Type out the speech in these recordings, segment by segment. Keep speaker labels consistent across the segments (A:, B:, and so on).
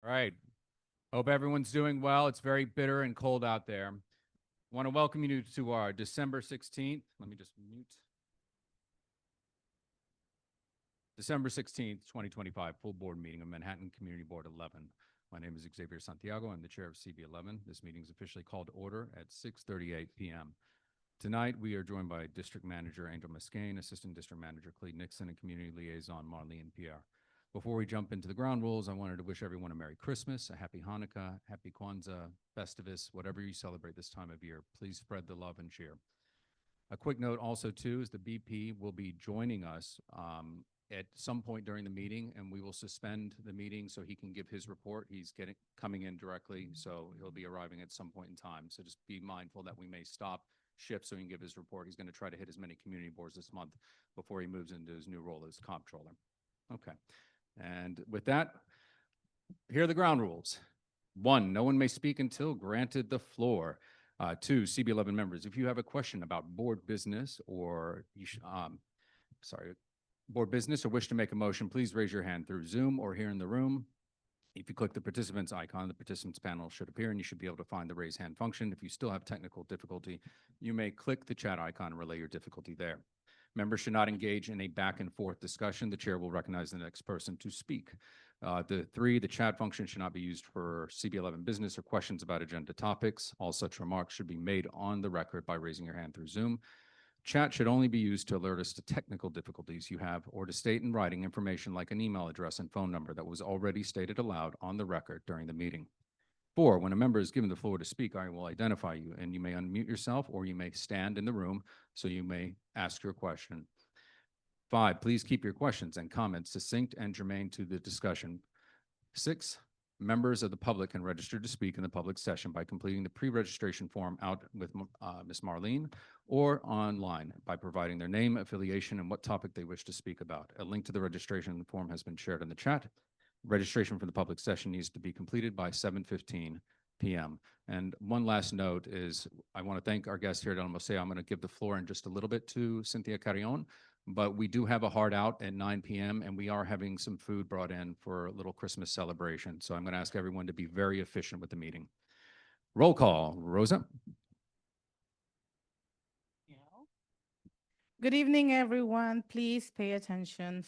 A: All right. Hope everyone's doing well. It's very bitter and cold out there. I want to welcome you to our December 16th. Let me just mute. December 16th, 2025, full board meeting of Manhattan Community Board 11. My name is Xavier Santiago. I'm the chair of CB11. This meeting is officially called to order at 6:38 p.m. Tonight, we are joined by District Manager Angel Muscane, Assistant District Manager Cleve Nixon, and Community Liaison Marlene Pierre. Before we jump into the ground rules, I wanted to wish everyone a Merry Christmas, a Happy Hanukkah, Happy Kwanzaa, Festivus, whatever you celebrate this time of year. Please spread the love and cheer. A quick note also, too, is the BP will be joining us at some point during the meeting, and we will suspend the meeting so he can give his report. He's coming in directly, so he'll be arriving at some point in time. So just be mindful that we may stop shift so he can give his report. He's going to try to hit as many community boards this month before he moves into his new role as comptroller. Okay. And with that, here are the ground rules. 1, no one may speak until granted the floor. 2, CB11 members, if you have a question about board business or board business or wish to make a motion, please raise your hand through Zoom or here in the room. If you click the participants icon, the participants panel should appear and you should be able to find the raise hand function. If you still have technical difficulty, you may click the chat icon and relay your difficulty there. Members should not engage in a back and forth discussion. The chair will recognize the next person to speak. 3, the chat function should not be used for CB11 business or questions about agenda topics. All such remarks should be made on the record by raising your hand through Zoom. Chat should only be used to alert us to technical difficulties you have or to state in writing information like an email address and phone number that was already stated aloud on the record during the meeting. 4, when a member is given the floor to speak, I will identify you and you may unmute yourself or you may stand in the room so you may ask your question. 5, please keep your questions and comments succinct and germane to the discussion. 6, members of the public can register to speak in the public session by completing the pre-registration form out with Ms. Marlene or online by providing their name, affiliation, and what topic they wish to speak about. A link to the registration form has been shared in the chat. Registration for the public session needs to be completed by 7:15 p.m. And one last note is I want to thank our guest here at El Museo. I'm going to give the floor in just a little bit to Cynthia Carrion, but we do have a hard out at 9 p.m. and we are having some food brought in for a little Christmas celebration. So I'm going to ask everyone to be very efficient with the meeting. Roll call. Rosa.
B: Good evening, everyone. Please pay attention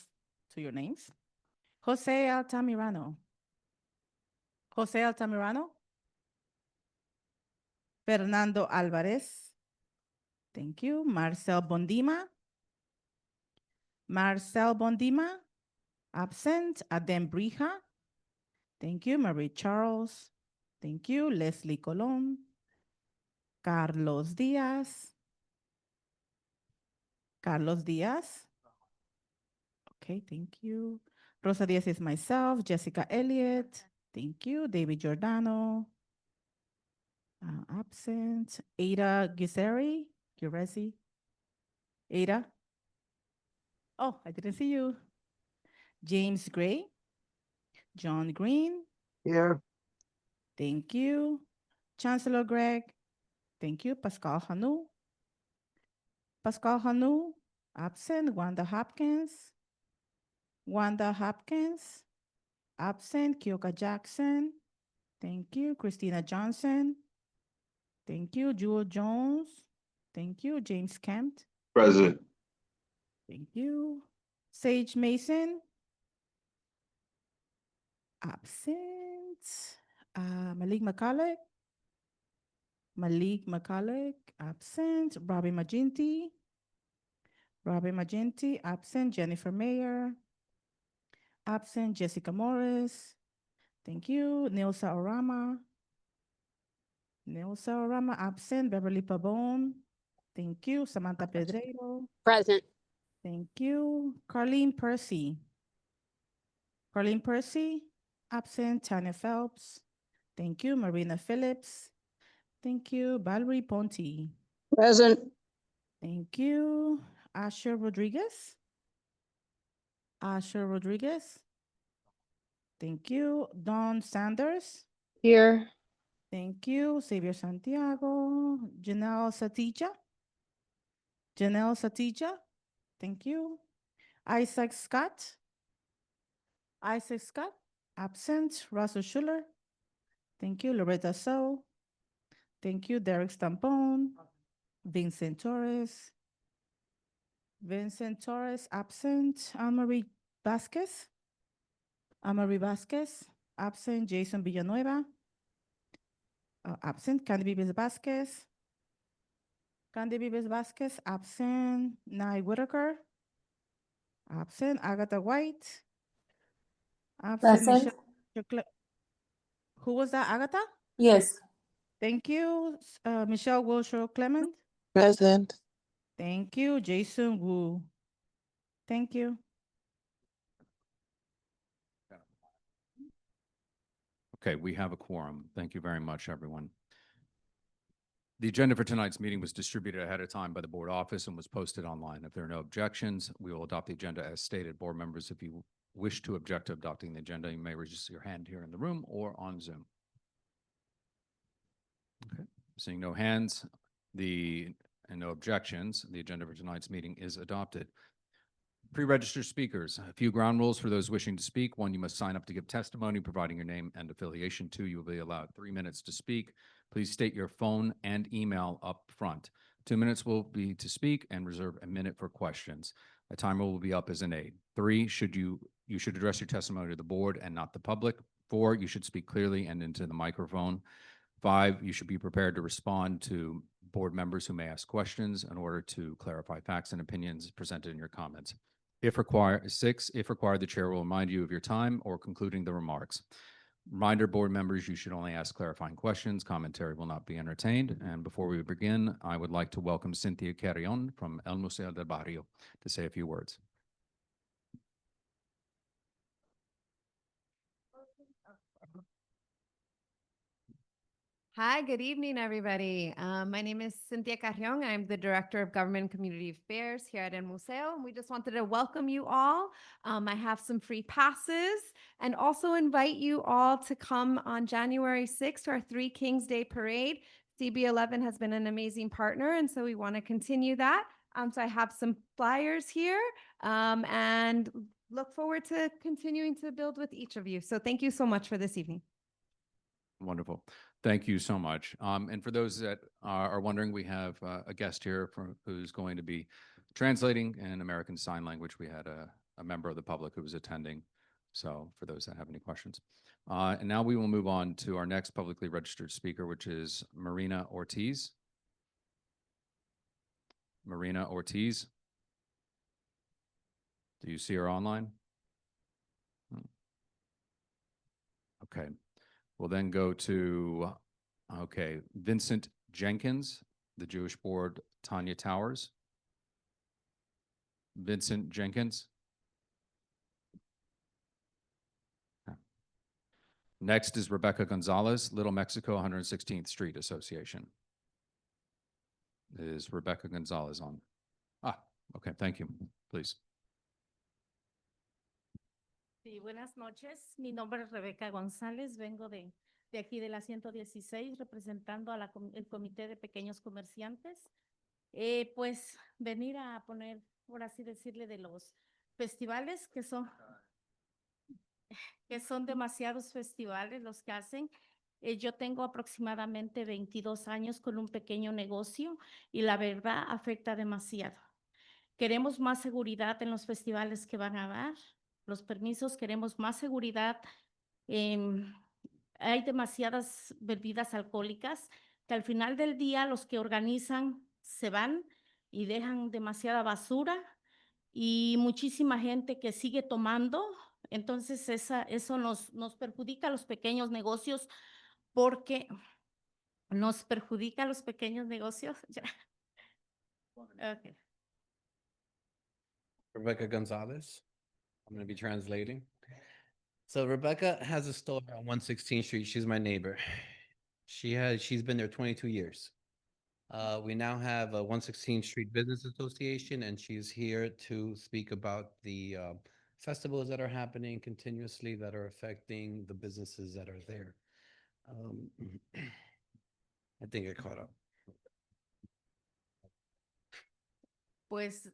B: to your names. Jose Altamirano. Jose Altamirano. Fernando Alvarez. Thank you. Marcel Bondima. Marcel Bondima. Absent. Adem Brija. Thank you. Marie Charles. Thank you. Leslie Colon. Carlos Diaz. Carlos Diaz. Okay, thank you. Rosa Diaz is myself. Jessica Elliott. Thank you. David Giordano. Absent. Ada Gurezi. Ada. Oh, I didn't see you. James Gray. John Green.
C: Here.
B: Thank you. Chancellor Greg. Thank you. Pascal Hanou. Pascal Hanou. Absent. Wanda Hopkins. Wanda Hopkins. Absent. Kyoka Jackson. Thank you. Christina Johnson. Thank you. Jewel Jones. Thank you. James Kemp.
C: Present.
B: Thank you. Sage Mason. Absent. Malik McCulloch. Malik McCulloch. Absent. Robbie Magenti. Robbie Magenti. Absent. Jennifer Mayer. Absent. Jessica Morris. Thank you. Nilsa Orama. Nilsa Orama. Absent. Beverly Pabon. Thank you. Samantha Pedreiro.
D: Present.
B: Thank you. Carlene Percy. Carlene Percy. Absent. Tanya Phelps. Thank you. Marina Phillips. Thank you. Valerie Ponti.
D: Present.
B: Thank you. Asher Rodriguez. Asher Rodriguez. Thank you. Dawn Sanders.
D: Here.
B: Thank you. Xavier Santiago. Janelle Satija. Janelle Satija. Thank you. Isaac Scott. Isaac Scott. Absent. Russell Schuler. Thank you. Loretta So. Thank you. Derek Stampone. Vincent Torres. Vincent Torres, absent. Anne-Marie Vasquez. Anne-Marie Vasquez, absent. Jason Villanueva. Absent. Candy Vives Vasquez. Candy Vives Vasquez, absent. Nye Whitaker. Absent. Agatha White. Absent.
C: Present.
B: Who was that? Agatha?
C: Yes.
B: Thank you. Michelle Wilshire Clement.
D: Present.
B: Thank you. Jason Wu. Thank you.
A: Okay, we have a quorum. Thank you very much, everyone. The agenda for tonight's meeting was distributed ahead of time by the board office and was posted online. If there are no objections, we will adopt the agenda as stated. Board members, if you wish to object to adopting the agenda, you may raise your hand here in the room or on Zoom. Okay, seeing no hands, and no objections, the agenda for tonight's meeting is adopted. Pre-registered speakers, a few ground rules for those wishing to speak. One, you must sign up to give testimony, providing your name and affiliation. Two, you will be allowed 3 minutes to speak. Please state your phone and email up front. 2 minutes will be to speak and reserve a minute for questions. A timer will be up as an aid. 3, you should address your testimony to the board and not the public. 4, you should speak clearly and into the microphone. 5, you should be prepared to respond to board members who may ask questions in order to clarify facts and opinions presented in your comments. If required, 6, if required, the chair will remind you of your time or concluding the remarks. Reminder, board members, you should only ask clarifying questions. Commentary will not be entertained. And before we begin, I would like to welcome Cynthia Carrion from El Museo del Barrio to say a few words.
E: Hi, good evening, everybody. My name is Cynthia Carrion. I'm the Director of Government and Community Affairs here at El Museo. And we just wanted to welcome you all. I have some free passes and also invite you all to come on January 6th to our Three Kings Day Parade. CB11 has been an amazing partner, and so we want to continue that. So I have some flyers here and look forward to continuing to build with each of you. So thank you so much for this evening.
A: Wonderful. Thank you so much. And for those that are wondering, we have a guest here who's going to be translating in American Sign Language. We had a member of the public who was attending. So for those that have any questions. And now we will move on to our next publicly registered speaker, which is Marina Ortiz. Marina Ortiz. Do you see her online? Okay. We'll then go to, Vincent Jenkins, the Jewish Board, Tanya Towers. Vincent Jenkins. Okay. Next is Rebecca Gonzalez, Little Mexico 116th Street Association. Is Rebecca Gonzalez on? Okay, thank you. Please.
F: Sí, buenas noches. Mi nombre es Rebeca González. Vengo de aquí de la 116 representando a el Comité de Pequeños Comerciantes. Pues venir a poner, por así decirle, de los festivales que son demasiados festivales los que hacen. Yo tengo aproximadamente 22 años con un pequeño negocio y la verdad afecta demasiado. Queremos más seguridad en los festivales que van a dar. Los permisos, queremos más seguridad. Hay demasiadas bebidas alcohólicas que al final del día los que organizan se van y dejan demasiada basura y muchísima gente que sigue tomando. Entonces eso nos perjudica a los pequeños negocios porque nos perjudica a los pequeños negocios. Okay.
G: Rebecca Gonzalez. I'm going to be translating. So Rebecca has a store on 116th Street. She's my neighbor. She's been there 22 years. We now have a 116th Street Business Association, and she's here to speak about the festivals that are happening continuously that are affecting the businesses that are there. I think I caught up.
F: Pues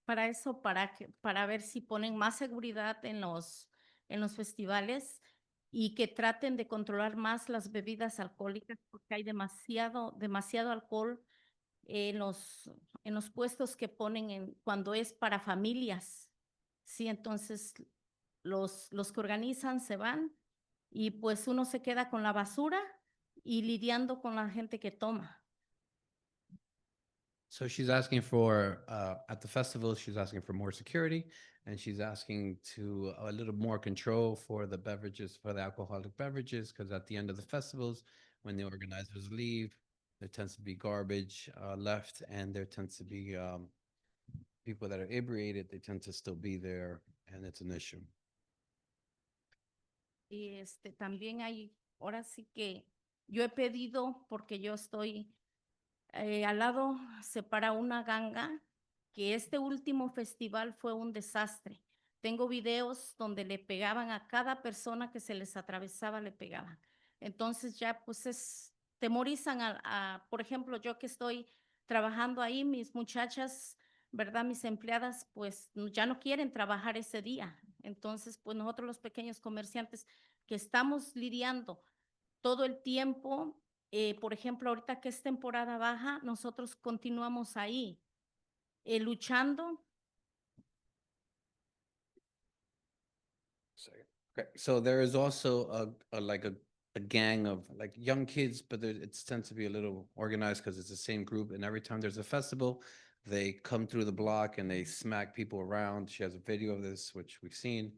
F: para eso, para ver si ponen más seguridad en los festivales. y que traten de controlar más las bebidas alcohólicas porque hay demasiado alcohol en los puestos que ponen cuando es para familias. Sí, entonces los que organizan se van y pues uno se queda con la basura y lidiando con la gente que toma.
G: So she's asking for, at the festival, she's asking for more security, and she's asking to a little more control for the beverages, for the alcoholic beverages, because at the end of the festivals, when the organizers leave, there tends to be garbage left, and there tends to be people that are inebriated, they tend to still be there, and it's an issue.
F: Y también hay, ahora sí que yo he pedido, porque yo estoy al lado, se para una ganga, que este último festival fue un desastre. Tengo videos donde le pegaban a cada persona que se les atravesaba, le pegaban. Entonces ya pues temorizan por ejemplo, yo que estoy trabajando ahí, mis muchachas, ¿verdad? Mis empleadas, pues ya no quieren trabajar ese día. Entonces, pues nosotros los pequeños comerciantes que estamos lidiando todo el tiempo, por ejemplo, ahorita que es temporada baja, nosotros continuamos ahí luchando.
G: Okay, so there is also a gang of like young kids, but it tends to be a little organized because it's the same group. And every time there's a festival, they come through the block and they smack people around. She has a video of this, which we've seen,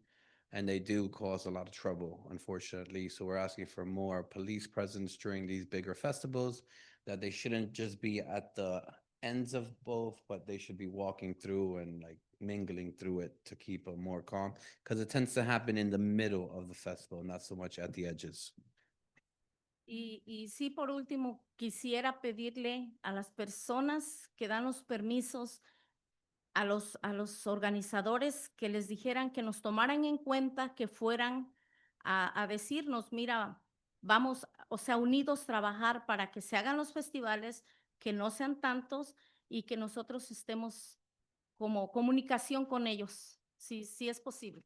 G: and they do cause a lot of trouble, unfortunately. So we're asking for more police presence during these bigger festivals, that they shouldn't just be at the ends of both, but they should be walking through and like mingling through it to keep them more calm, because it tends to happen in the middle of the festival, not so much at the edges.
F: Y sí, por último, quisiera pedirle a las personas que dan los permisos, a los organizadores, que les dijeran que nos tomaran en cuenta, que fueran a decirnos, mira, vamos, o sea, unidos trabajar para que se hagan los festivales, que no sean tantos y que nosotros estemos como comunicación con ellos, sí es posible.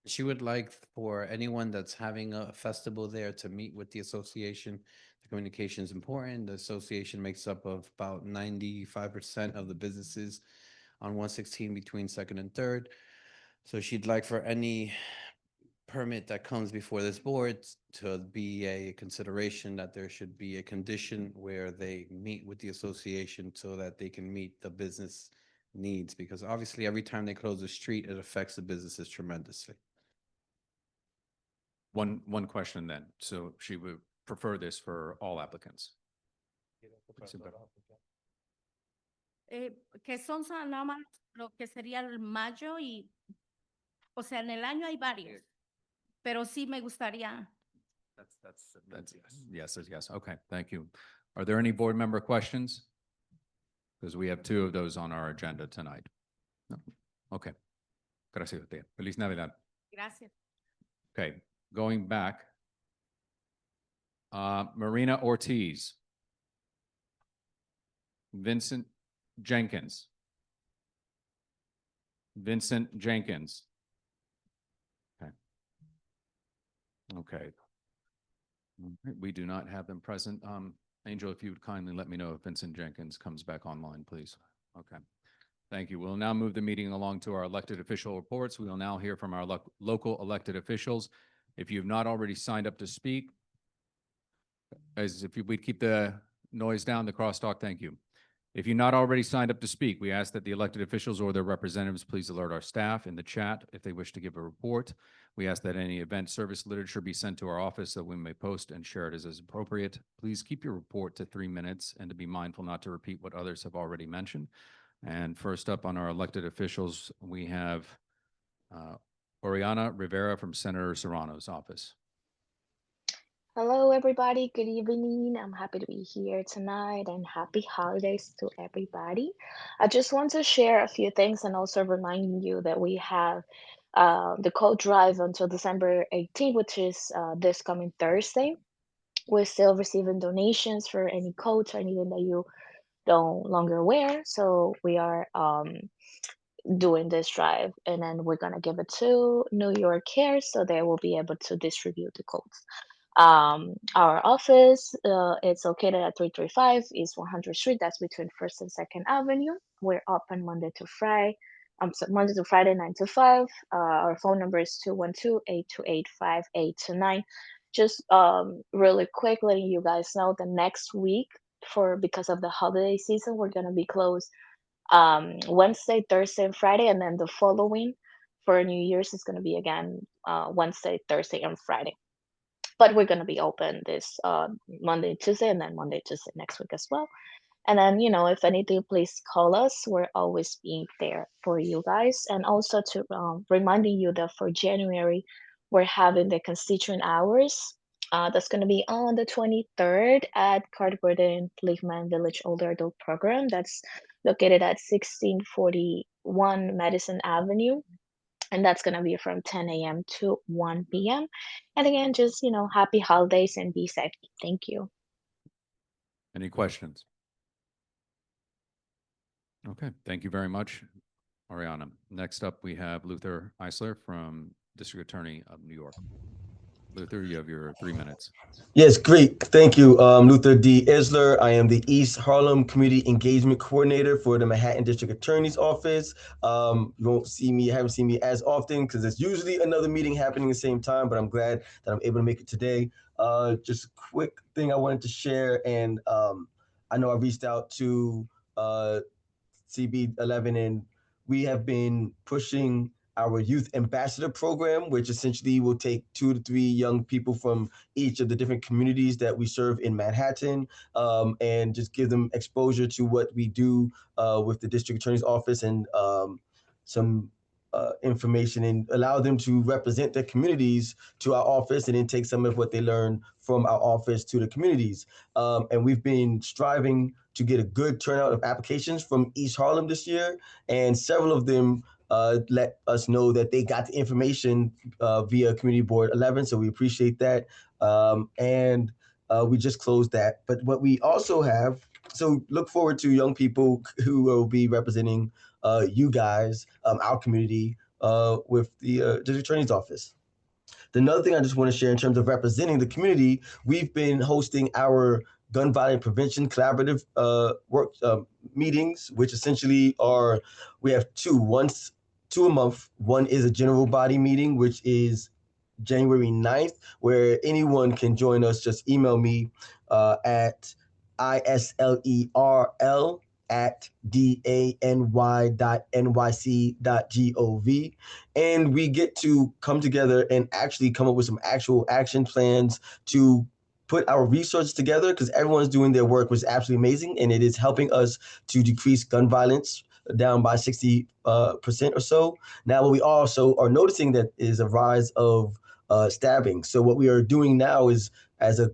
G: She would like for anyone that's having a festival there to meet with the association. The communication is important. The association makes up of about 95% of the businesses on 116 between Second and Third. So she'd like for any permit that comes before this board to be a consideration, that there should be a condition where they meet with the association so that they can meet the business needs, because obviously every time they close the street, it affects the businesses tremendously.
A: One question then. So she would prefer this for all applicants.
F: Que son nada más lo que sería el mayo y, o sea, en el año hay varios, pero sí me gustaría.
A: That's yes, is yes. Okay, thank you. Are there any board member questions? Because we have two of those on our agenda tonight. No? Okay. Gracias, tía. Feliz Navidad.
F: Gracias.
A: Okay, going back. Marina Ortiz. Vincent Jenkins. Vincent Jenkins. Okay. Okay. All right, we do not have them present. Angel, if you would kindly let me know if Vincent Jenkins comes back online, please. Okay. Thank you. We'll now move the meeting along to our elected official reports. We will now hear from our local elected officials. If you have not already signed up to speak, as if we'd keep the noise down, the crosstalk, thank you. If you've not already signed up to speak, we ask that the elected officials or their representatives please alert our staff in the chat if they wish to give a report. We ask that any event service literature be sent to our office so we may post and share it as appropriate. Please keep your report to 3 minutes and to be mindful not to repeat what others have already mentioned. And first up on our elected officials, we have Oriana Rivera from Senator Serrano's office.
C: Hello, everybody. Good evening. I'm happy to be here tonight and happy holidays to everybody. I just want to share a few things and also reminding you that we have the coat drive until December 18th, which is this coming Thursday. We're still receiving donations for any coats or anything that you don't longer wear. So we are doing this drive, and then we're gonna give it to New York Care so they will be able to distribute the codes. Our office, it's located at 335 East 100th Street. That's between First and Second Avenue. We're open Monday to Friday. Monday to Friday, 9 to 5. Our phone number is 212-828-5829. Just really quick, letting you guys know the next week, because of the holiday season, we're gonna be closed Wednesday, Thursday, and Friday, and then the following for New Year's is gonna be again Wednesday, Thursday, and Friday. But we're gonna be open this Monday, Tuesday, and then Monday, Tuesday next week as well. And then, if anything, please call us. We're always being there for you guys. And also to reminding you that for January, we're having the constituent hours. That's going to be on the 23rd at Carter Liefman Village Older Adult Program. That's located at 1641 Madison Avenue. And that's going to be from 10 a.m. to 1 p.m. And again, just, happy holidays and be safe. Thank you.
A: Any questions? Okay, thank you very much, Ariana. Next up, we have Luther Eisler from District Attorney of New York. Luther, you have your 3 minutes.
D: Yes, great. Thank you. Luther D. Isler. I am the East Harlem Community Engagement Coordinator for the Manhattan District Attorney's Office. You haven't seen me as often because there's usually another meeting happening at the same time, but I'm glad that I'm able to make it today. Just a quick thing I wanted to share, and I know I reached out to CB11, and we have been pushing our youth ambassador program, which essentially will take 2 to 3 young people from each of the different communities that we serve in Manhattan, and just give them exposure to what we do with the district attorney's office, and some information, and allow them to represent their communities to our office, and then take some of what they learn from our office to the communities. And we've been striving to get a good turnout of applications from East Harlem this year, and several of them let us know that they got the information via Community Board 11, so we appreciate that. And we just closed that. But what we also have, so look forward to young people who will be representing you guys, our community, with the District Attorney's Office. Another thing I just want to share in terms of representing the community, we've been hosting our gun violence prevention collaborative work meetings, which essentially are, we have two a month. One is a general body meeting, which is January 9th, where anyone can join us. Just email me at islerr@dany.nyc.gov. And we get to come together and actually come up with some actual action plans to put our resources together, because everyone's doing their work, which is absolutely amazing. And it is helping us to decrease gun violence down by 60% or so. Now, what we also are noticing that is a rise of stabbing. So what we are doing now is, as a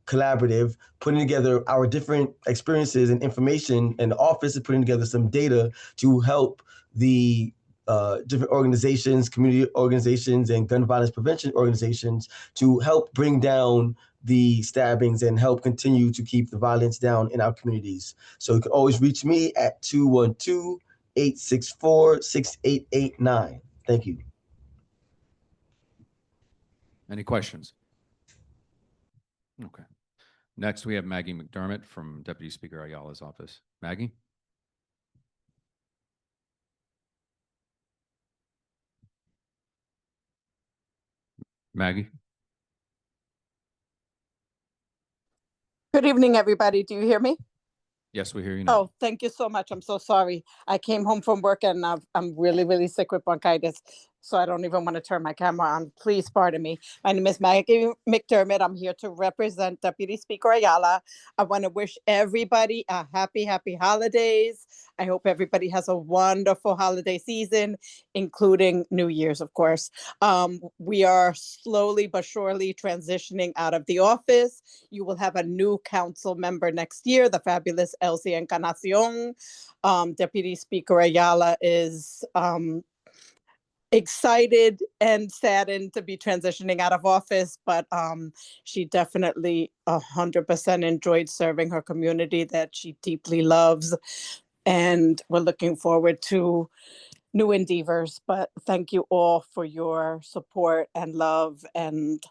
D: collaborative, putting together our different experiences and information, and the office is putting together some data to help the different organizations, community organizations, and gun violence prevention organizations to help bring down the stabbings and help continue to keep the violence down in our communities. So you can always reach me at 212-864-6889. Thank you.
A: Any questions? Okay. Next, we have Maggie McDermott from Deputy Speaker Ayala's office. Maggie? Maggie?
H: Good evening, everybody. Do you hear me?
A: Yes, we hear you now.
H: Oh, thank you so much. I'm so sorry. I came home from work and I'm really, really sick with bronchitis, so I don't even want to turn my camera on. Please pardon me. My name is Maggie McDermott. I'm here to represent Deputy Speaker Ayala. I want to wish everybody a happy holidays. I hope everybody has a wonderful holiday season, including New Year's, of course. We are slowly but surely transitioning out of the office. You will have a new council member next year, the fabulous Elsie Encarnacion. Deputy Speaker Ayala is excited and saddened to be transitioning out of office, but she definitely 100% enjoyed serving her community that she deeply loves. and we're looking forward to new endeavors. But thank you all for your support and love, and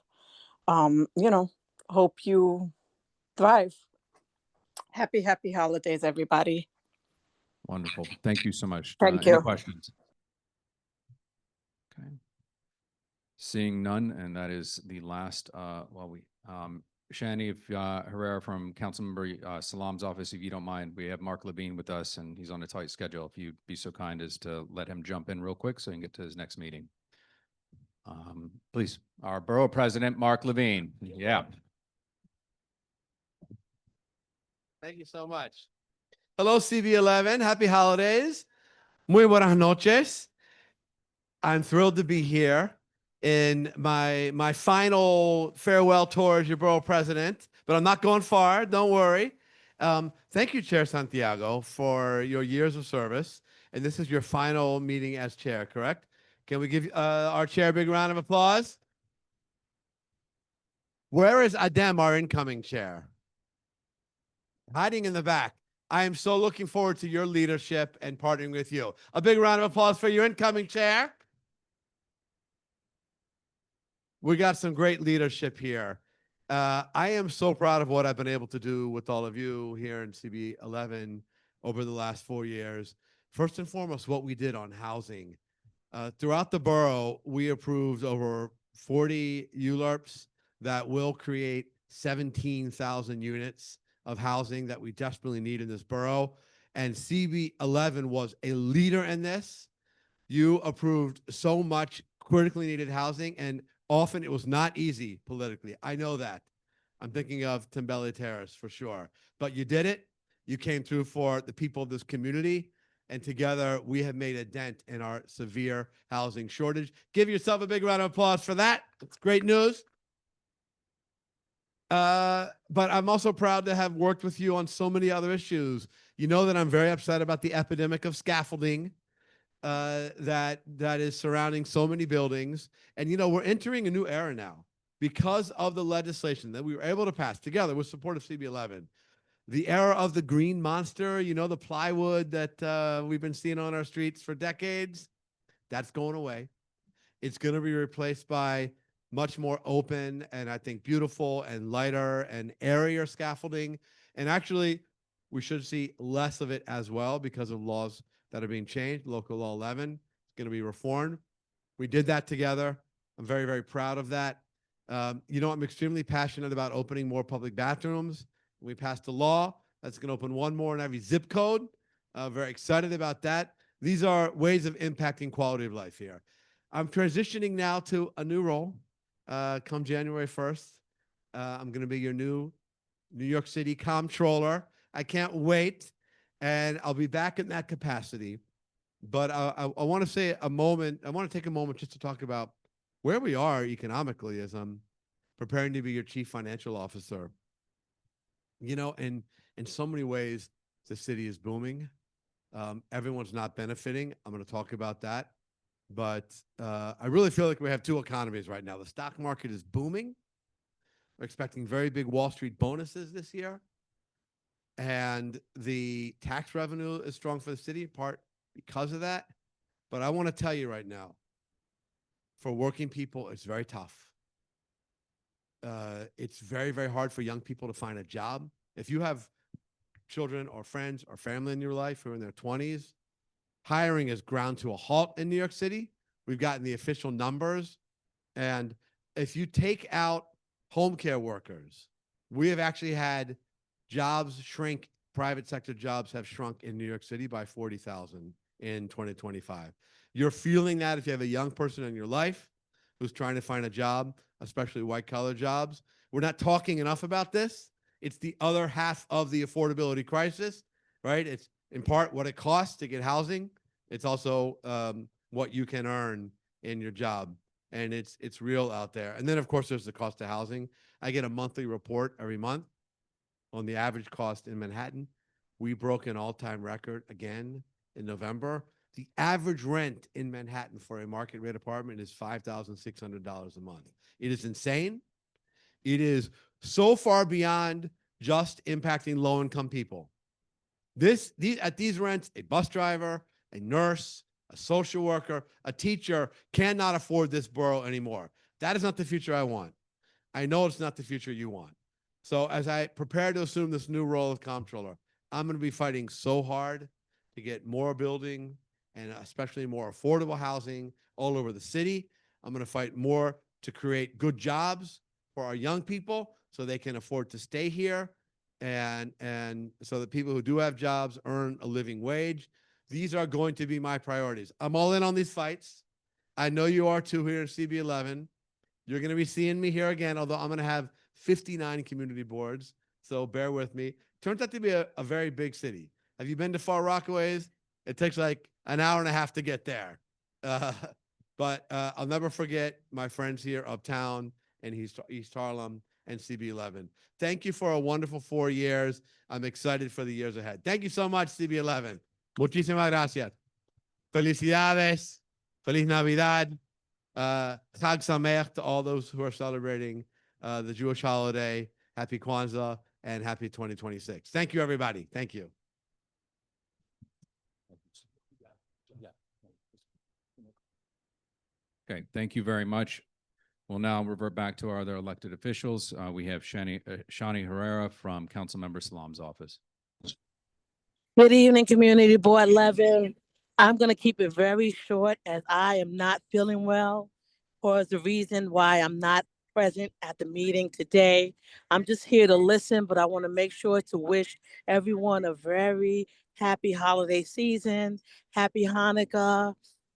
H: hope you thrive. Happy holidays, everybody.
A: Wonderful. Thank you so much.
H: Thank
A: Any
H: you.
A: questions? Okay. Seeing none, and that is the last, Shani, if Herrera from Councilmember Salam's office, if you don't mind, we have Mark Levine with us, and he's on a tight schedule. If you'd be so kind as to let him jump in real quick so he can get to his next meeting. Please, our Borough President, Mark Levine. Yeah.
I: Thank you so much. Hello, CB11. Happy holidays. Muy buenas noches. I'm thrilled to be here in my final farewell tour as your borough president, but I'm not going far. Don't worry. Thank you, Chair Santiago, for your years of service. And this is your final meeting as chair, correct? Can we give our chair a big round of applause? Where is Adem, our incoming chair? Hiding in the back. I am so looking forward to your leadership and partnering with you. A big round of applause for your incoming chair. We got some great leadership here. I am so proud of what I've been able to do with all of you here in CB11 over the last 4 years. First and foremost, what we did on housing. Throughout the borough, we approved over 40 ULURPs that will create 17,000 units of housing that we desperately need in this borough. And CB11 was a leader in this. You approved so much critically needed housing, and often it was not easy politically. I know that. I'm thinking of Timbele Terrace for sure. But you did it. You came through for the people of this community. And together, we have made a dent in our severe housing shortage. Give yourself a big round of applause for that. It's great news. But I'm also proud to have worked with you on so many other issues. You know that I'm very upset about the epidemic of scaffolding that is surrounding so many buildings. And, we're entering a new era now because of the legislation that we were able to pass together with support of CB11. The era of the green monster, the plywood that we've been seeing on our streets for decades, that's going away. It's going to be replaced by much more open and I think beautiful and lighter and airier scaffolding. And actually, we should see less of it as well because of laws that are being changed. Local Law 11 is going to be reformed. We did that together. I'm very, very proud of that. I'm extremely passionate about opening more public bathrooms. We passed a law that's going to open one more in every zip code. Very excited about that. These are ways of impacting quality of life here. I'm transitioning now to a new role come January 1st. I'm going to be your new New York City comptroller. I can't wait. And I'll be back in that capacity. But I want to say a moment. I want to take a moment just to talk about where we are economically as I'm preparing to be your chief financial officer. In so many ways, the city is booming. Everyone's not benefiting. I'm going to talk about that. But I really feel like we have two economies right now. The stock market is booming. We're expecting very big Wall Street bonuses this year. And the tax revenue is strong for the city, in part because of that. But I want to tell you right now, for working people, it's very tough. It's very, very hard for young people to find a job. If you have children or friends or family in your life who are in their 20s, hiring is ground to a halt in New York City. We've gotten the official numbers. And if you take out home care workers, we have actually had jobs shrink. Private sector jobs have shrunk in New York City by 40,000 in 2025. You're feeling that if you have a young person in your life who's trying to find a job, especially white-collar jobs. We're not talking enough about this. It's the other half of the affordability crisis, right? It's in part what it costs to get housing. It's also what you can earn in your job. And it's real out there. And then, of course, there's the cost of housing. I get a monthly report every month on the average cost in Manhattan. We broke an all-time record again in November. The average rent in Manhattan for a market rate apartment is $5,600 a month. It is insane. It is so far beyond just impacting low-income people. At these rents, a bus driver, a nurse, a social worker, a teacher cannot afford this borough anymore. That is not the future I want. I know it's not the future you want. So as I prepare to assume this new role of comptroller, I'm going to be fighting so hard to get more building and especially more affordable housing all over the city. I'm going to fight more to create good jobs for our young people so they can afford to stay here and so that people who do have jobs earn a living wage. These are going to be my priorities. I'm all in on these fights. I know you are too here in CB11. You're going to be seeing me here again, although I'm going to have 59 community boards. So bear with me. Turns out to be a very big city. Have you been to Far Rockaways? It takes like an hour and a half to get there. But I'll never forget my friends here uptown and East Harlem and CB11. Thank you for a wonderful 4 years. I'm excited for the years ahead. Thank you so much, CB11. Muchísimas gracias. Felicidades. Feliz Navidad. Chag Sameach to all those who are celebrating the Jewish holiday. Happy Kwanzaa and happy 2026. Thank you, everybody. Thank you.
A: Okay, thank you very much. We'll now revert back to our other elected officials. We have Shani Herrera from Councilmember Salam's office.
J: Good evening, Community Board 11. I'm going to keep it very short as I am not feeling well, or as the reason why I'm not present at the meeting today. I'm just here to listen, but I want to make sure to wish everyone a very happy holiday season, happy Hanukkah,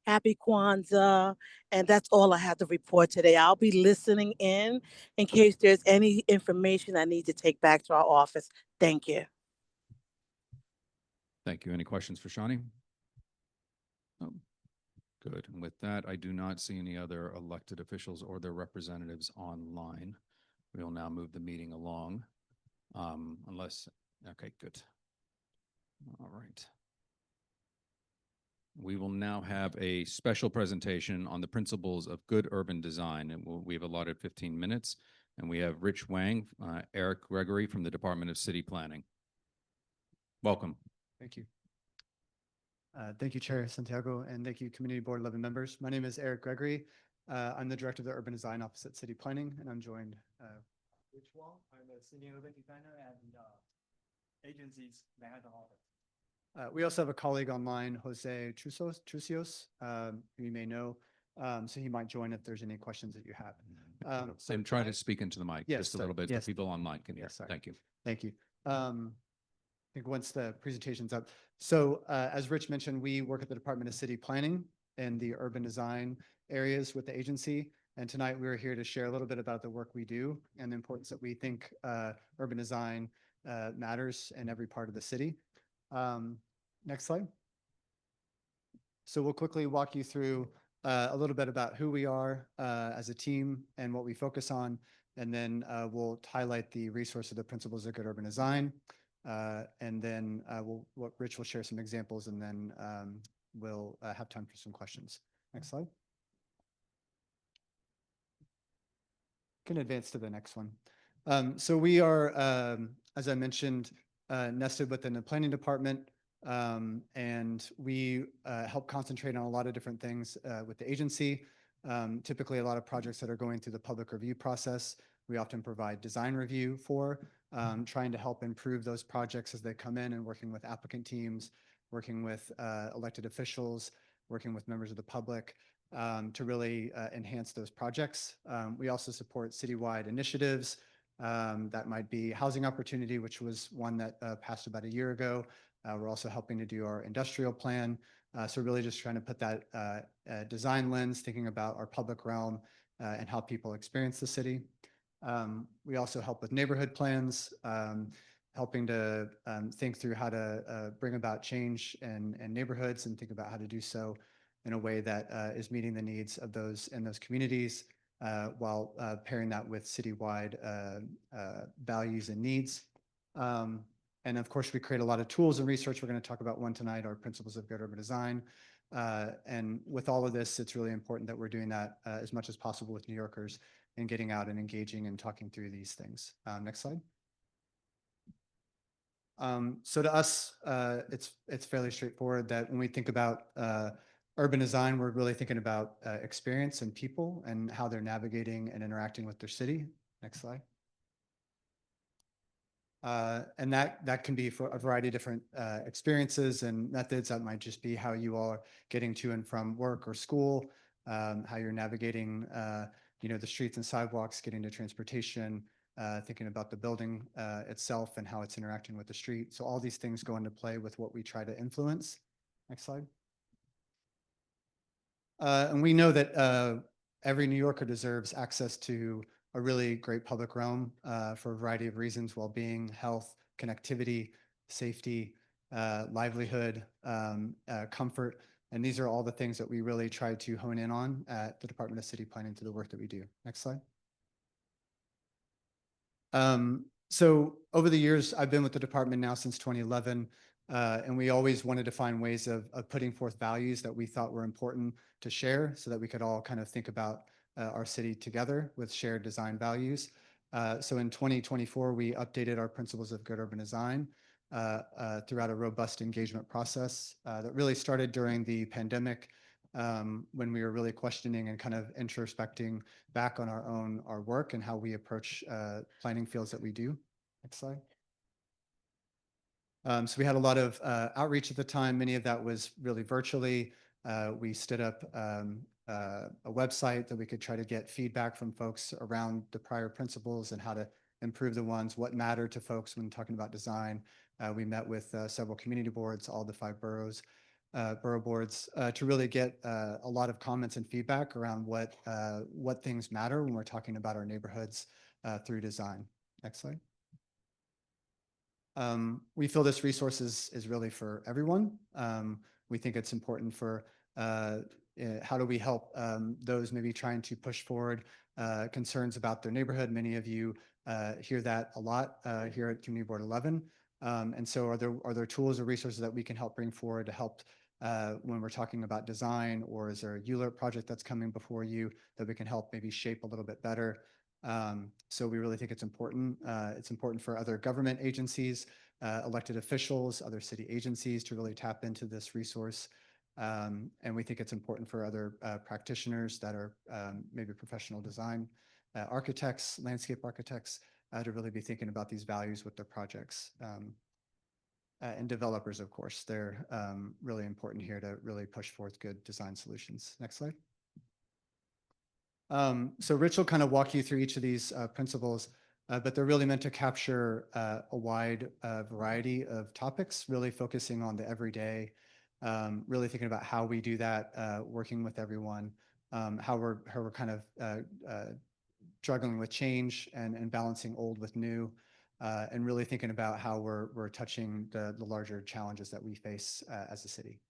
J: happy Kwanzaa, and that's all I have to report today. I'll be listening in case there's any information I need to take back to our office. Thank you.
A: Thank you. Any questions for Shani? Oh, good. And with that, I do not see any other elected officials or their representatives online. We will now move the meeting along. Okay, good. All right. We will now have a special presentation on the principles of good urban design. And we have allotted 15 minutes. And we have Rich Wang, Eric Gregory from the Department of City Planning. Welcome.
K: Thank you. Thank you, Chair Santiago, and thank you, Community Board 11 members. My name is Eric Gregory. I'm the Director of the Urban Design Office at City Planning, and I'm joined
L: Rich Wang. I'm a Senior Urban Designer at agency's Manhattan office.
K: we also have a colleague online, Jose Trucios, who you may know, so he might join if there's any questions that you have.
A: And try to speak into the mic
K: Yes,
A: just a little bit so
K: yes.
A: people online can hear.
K: Yes, sorry.
A: Thank you.
K: Thank you. I think once the presentation's up. So as Rich mentioned, we work at the Department of City Planning and the urban design areas with the agency. And tonight we are here to share a little bit about the work we do and the importance that we think urban design matters in every part of the city. Next slide. So we'll quickly walk you through a little bit about who we are as a team and what we focus on. And then we'll highlight the resource of the principles of good urban design. And then what Rich will share some examples, and then we'll have time for some questions. Next slide. Can advance to the next one. So we are, as I mentioned, nested within the planning department, and we help concentrate on a lot of different things with the agency. Typically, a lot of projects that are going through the public review process, we often provide design review for, trying to help improve those projects as they come in, and working with applicant teams, working with elected officials, working with members of the public to really enhance those projects. We also support citywide initiatives. That might be housing opportunity, which was one that passed about a year ago. We're also helping to do our industrial plan. So really just trying to put that design lens, thinking about our public realm and how people experience the city. We also help with neighborhood plans, helping to think through how to bring about change in neighborhoods and think about how to do so in a way that is meeting the needs of those in those communities while pairing that with citywide values and needs. And of course, we create a lot of tools and research. We're going to talk about one tonight, our principles of good urban design. And with all of this, it's really important that we're doing that as much as possible with New Yorkers and getting out and engaging and talking through these things. Next slide. So to us, it's fairly straightforward that when we think about urban design, we're really thinking about experience and people and how they're navigating and interacting with their city. Next slide. And that can be for a variety of different experiences and methods. That might just be how you all are getting to and from work or school, how you're navigating, the streets and sidewalks, getting to transportation, thinking about the building itself and how it's interacting with the street. So all these things go into play with what we try to influence. Next slide. And we know that every New Yorker deserves access to a really great public realm for a variety of reasons: well-being, health, connectivity, safety, livelihood, comfort. And these are all the things that we really try to hone in on at the Department of City Planning through the work that we do. Next slide. So over the years, I've been with the department now since 2011, and we always wanted to find ways of putting forth values that we thought were important to share so that we could all kind of think about our city together with shared design values. So in 2024, we updated our principles of good urban design throughout a robust engagement process that really started during the pandemic, when we were really questioning and kind of introspecting back on our work and how we approach planning fields that we do. Next slide. So we had a lot of outreach at the time. Many of that was really virtually. We stood up a website that we could try to get feedback from folks around the prior principles and how to improve the ones, what mattered to folks when talking about design. We met with several community boards, all the 5 boroughs, borough boards, to really get a lot of comments and feedback around what things matter when we're talking about our neighborhoods through design. Next slide. We feel this resource is really for everyone. We think it's important for how do we help those maybe trying to push forward concerns about their neighborhood. Many of you hear that a lot here at Community Board 11. And so are there tools or resources that we can help bring forward to help when we're talking about design, or is there a ULERP project that's coming before you that we can help maybe shape a little bit better? So we really think it's important. It's important for other government agencies, elected officials, other city agencies to really tap into this resource. And we think it's important for other practitioners that are maybe professional design architects, landscape architects, to really be thinking about these values with their projects. And developers, of course, they're really important here to really push forth good design solutions. Next slide. So Rich will kind of walk you through each of these principles, but they're really meant to capture a wide variety of topics, really focusing on the everyday, really thinking about how we do that, working with everyone, how we're kind of struggling with change and balancing old with new, and really thinking about how we're touching the larger challenges that we face as a city.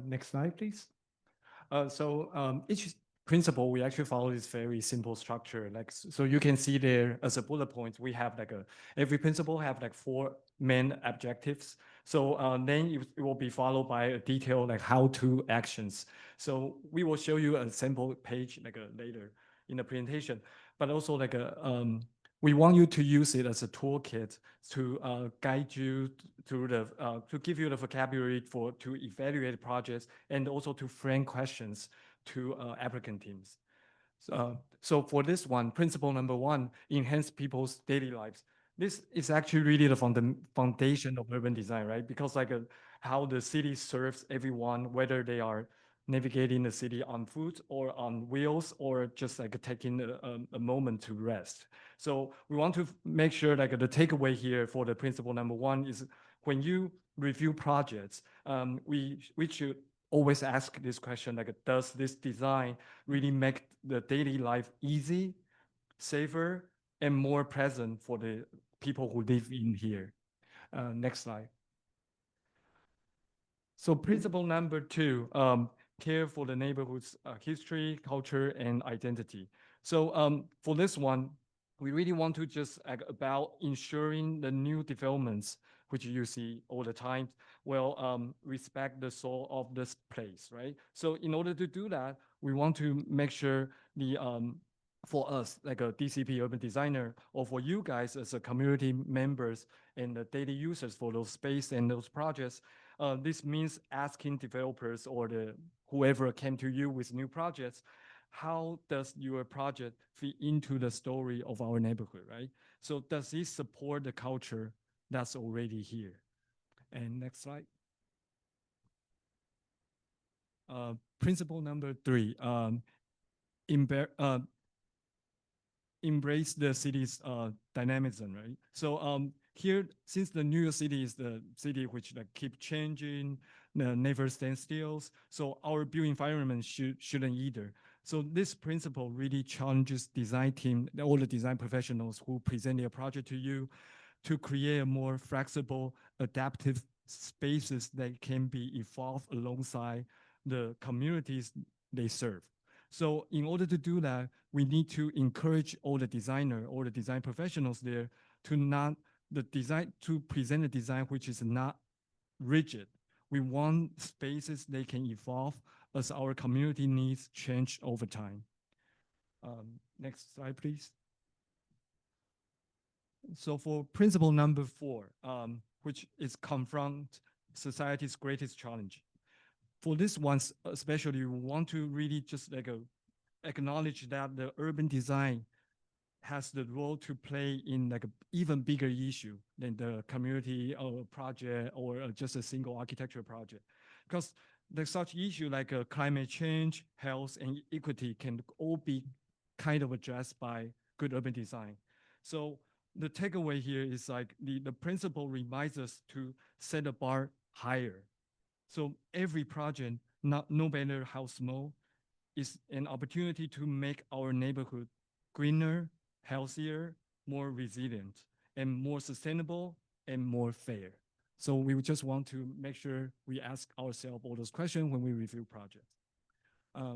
L: Next slide, please. Each principle, we actually follow this very simple structure. So you can see there as a bullet point, we have every principle have 4 main objectives. So then it will be followed by a detailed how-to actions. So we will show you a sample page later in the presentation, but also we want you to use it as a toolkit to guide you through to give you the vocabulary to evaluate projects and also to frame questions to applicant teams. So for this one, principle number 1, enhance people's daily lives. This is actually really the foundation of urban design, right? Because how the city serves everyone, whether they are navigating the city on foot or on wheels, or just taking a moment to rest. So we want to make sure the takeaway here for the principle number 1 is when you review projects, we should always ask this question, does this design really make the daily life easy, safer, and more present for the people who live in here? Next slide. So principle number 2, care for the neighborhood's history, culture, and identity. So for this one, we really want to just about ensuring the new developments, which you see all the time, will respect the soul of this place, right? So in order to do that, we want to make sure for us, like a DCP urban designer, or for you guys as a community members and the daily users for those space and those projects, this means asking developers or the whoever came to you with new projects, how does your project fit into the story of our neighborhood, right? So does it support the culture that's already here? And next slide. Principle number 3, embrace the city's dynamism, right? So here, since the New York City is the city which like keep changing, never stand still, so our built environment shouldn't either. So this principle really challenges design team, all the design professionals who present their project to you, to create a more flexible, adaptive spaces that can be evolved alongside the communities they serve. So in order to do that, we need to encourage all the design professionals there to present a design which is not rigid. We want spaces they can evolve as our community needs change over time. Next slide, please. So for principle number 4, which is confront society's greatest challenge. For this one, especially, we want to really just like acknowledge that the urban design has the role to play in like an even bigger issue than the community or project or just a single architecture project. Because there's such issue like climate change, health, and equity can all be kind of addressed by good urban design. So the takeaway here is like the principle reminds us to set the bar higher. So every project, no matter how small, is an opportunity to make our neighborhood greener, healthier, more resilient, and more sustainable and more fair. So we would just want to make sure we ask ourselves all those questions when we review projects.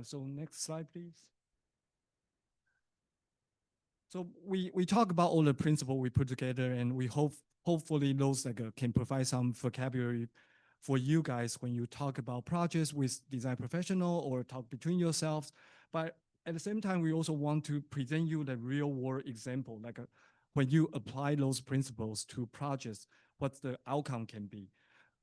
L: So next slide, please. So we talk about all the principles we put together, and we hopefully those like can provide some vocabulary for you guys when you talk about projects with design professional or talk between yourselves. But at the same time, we also want to present you the real world example, like when you apply those principles to projects, what the outcome can be.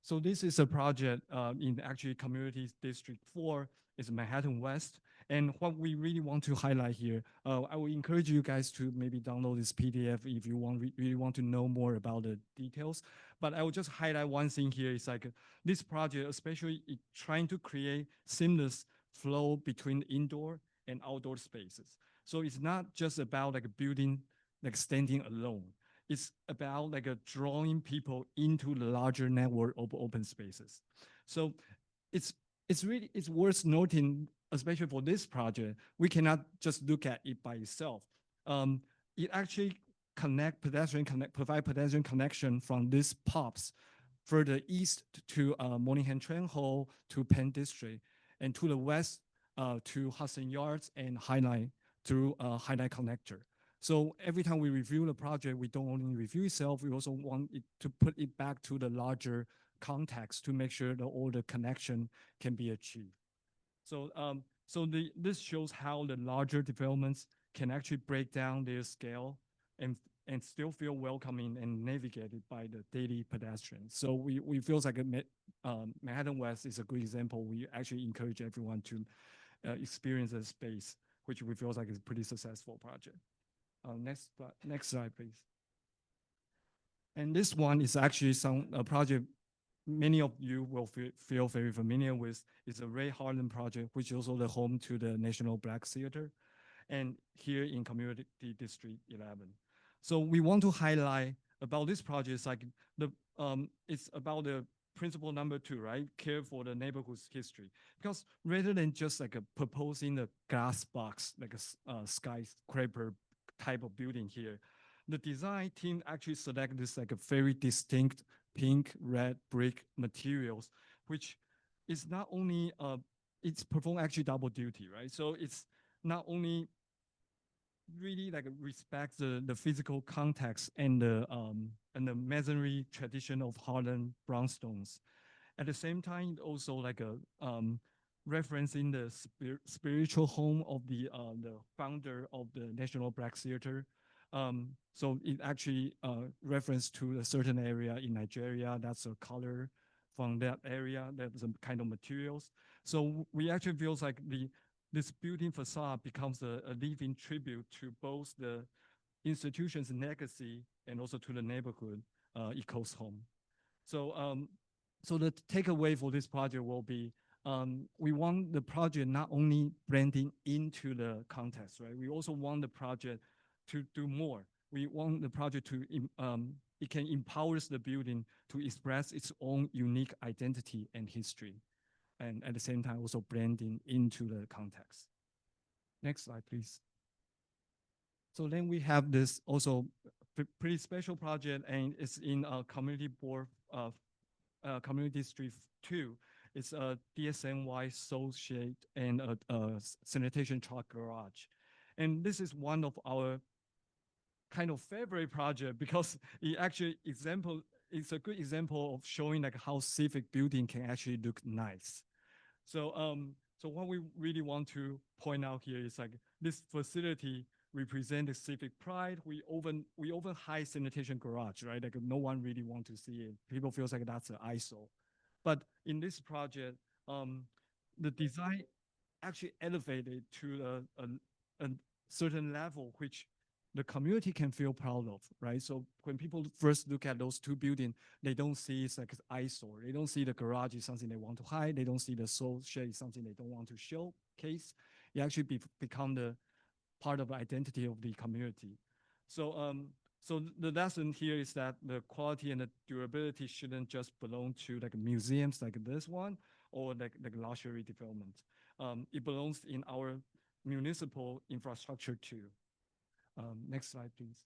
L: So this is a project in actually Community District 4, is Manhattan West. And what we really want to highlight here, I will encourage you guys to maybe download this PDF if you really want to know more about the details. But I will just highlight one thing here. It's like this project, especially trying to create seamless flow between indoor and outdoor spaces. So it's not just about like a building, like standing alone. It's about like drawing people into the larger network of open spaces. So it's worth noting, especially for this project, we cannot just look at it by itself. It actually provide pedestrian connection from this POPs further east to Moynihan Train Hall to Penn District, and to the west to Hudson Yards and Highline through Highline Connector. So every time we review the project, we don't only review itself, we also want it to put it back to the larger context to make sure that all the connection can be achieved. So, this shows how the larger developments can actually break down their scale and still feel welcoming and navigated by the daily pedestrians. So we feel like Manhattan West is a good example. We actually encourage everyone to experience the space, which we feel like is a pretty successful project. Next slide, please. And this one is actually a project many of you will feel very familiar with. It's a Ray Harlan project, which is also the home to the National Black Theater, and here in Community District 11. So we want to highlight about this project. It's like it's about the principle number 2, right? Care for the neighborhood's history. Because rather than just like proposing a glass box, like a skyscraper type of building here, the design team actually select this like a very distinct pink, red brick materials, which is not only, it's perform actually double duty, right? So it's not only really like respects the physical context and the masonry tradition of Harlem brownstones. At the same time, also like referencing the spiritual home of the founder of the National Black Theater. So it actually reference to a certain area in Nigeria. That's a color from that area. That's a kind of materials. So we actually feels like this building facade becomes a living tribute to both the institution's legacy and also to the neighborhood it calls home. So so the takeaway for this project will be we want the project not only blending into the context, right? We also want the project to do more. We want the project to, it can empowers the building to express its own unique identity and history. And at the same time, also blending into the context. Next slide, please. So then we have this also pretty special project, and it's in community board of community district 2. It's a DSNY associate and a sanitation truck garage. And this is one of our kind of favorite project because it actually it's a good example of showing like how civic building can actually look nice. So so what we really want to point out here is like this facility represent the civic pride. We often hide sanitation garage, right? Like no one really want to see it. People feels like that's an eyesore. But in this project, the design actually elevated to a certain level, which the community can feel proud of, right? So when people first look at those two buildings, they don't see it's like an eyesore. They don't see the garage is something they want to hide. They don't see the soul shed is something they don't want to showcase. It actually become the part of the identity of the community. So so the lesson here is that the quality and the durability shouldn't just belong to like museums like this one or like luxury development. It belongs in our municipal infrastructure too. Next slide, please.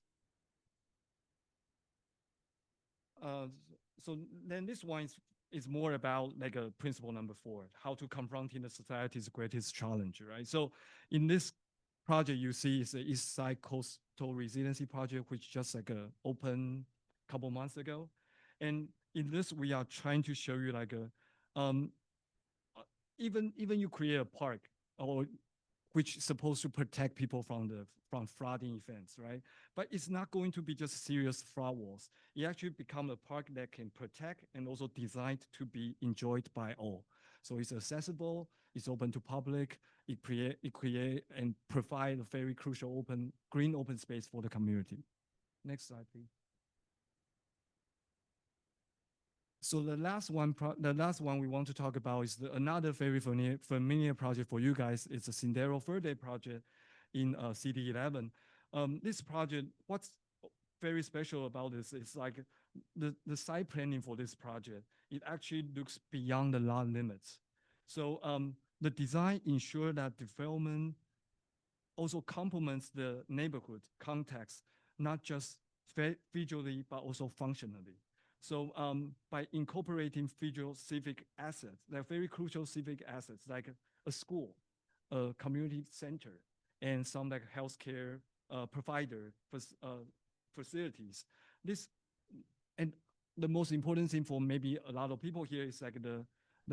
L: So then this one is more about like a principle number 4, how to confronting the society's greatest challenge, right? So in this project you see is the East Side Coastal Resiliency Project, which just like opened a couple months ago. And in this, we are trying to show you like even you create a park or which is supposed to protect people from flooding events, right? But it's not going to be just serious flood walls. It actually become a park that can protect and also designed to be enjoyed by all. So it's accessible, it's open to public, it create and provide a very crucial green open space for the community. Next slide, please. So the last one we want to talk about is another very familiar project for you guys. It's a Sendero Verde project in CD11. This project, what's very special about this is like the site planning for this project. It actually looks beyond the lot limits. So the design ensures that development also complements the neighborhood context, not just visually, but also functionally. So by incorporating visual civic assets, they're very crucial civic assets like a school, a community center, and some like healthcare provider facilities. This, and the most important thing for maybe a lot of people here is like the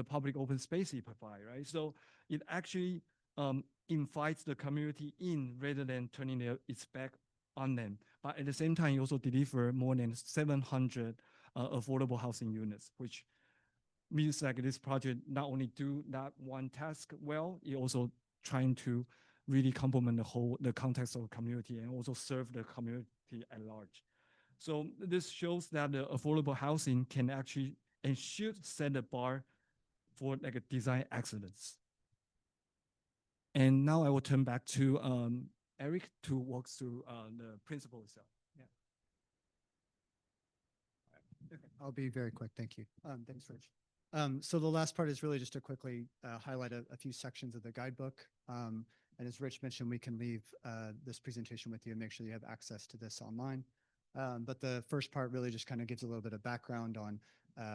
L: public open space it provides, right? So it actually invites the community in rather than turning its back on them. But at the same time, it also deliver more than 700 affordable housing units, which means like this project not only do that one task well, it also trying to really complement the context of the community and also serve the community at large. So this shows that the affordable housing can actually and should set the bar for like a design excellence. And now I will turn back to Eric to walk through the principle itself. Yeah.
K: Okay, I'll be very quick. Thank you. Thanks, Rich. So the last part is really just to quickly highlight a few sections of the guidebook. And as Rich mentioned, we can leave this presentation with you and make sure you have access to this online. But the first part really just kind of gives a little bit of background on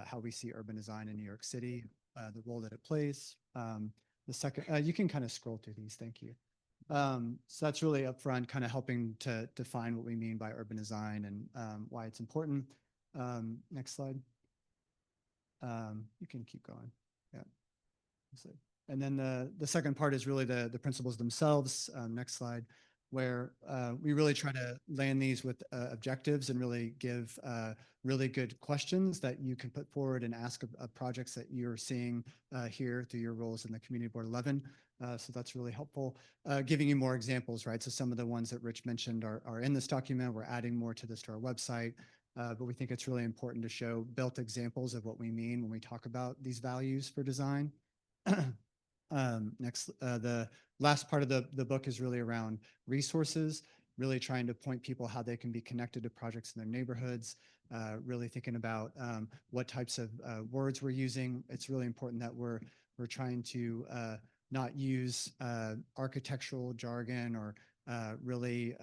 K: how we see urban design in New York City, the role that it plays. The second, you can kind of scroll through these. Thank you. So that's really upfront, kind of helping to define what we mean by urban design and why it's important. Next slide. You can keep going. Yeah. And then the second part is really the principles themselves. Next slide, where we really try to land these with objectives and really give really good questions that you can put forward and ask of projects that you're seeing here through your roles in the Community Board 11. So that's really helpful. Giving you more examples, right? So some of the ones that Rich mentioned are in this document. We're adding more to this to our website. But we think it's really important to show built examples of what we mean when we talk about these values for design. Next, the last part of the book is really around resources, really trying to point people how they can be connected to projects in their neighborhoods, really thinking about what types of words we're using. It's really important that we're trying to not use architectural jargon or really,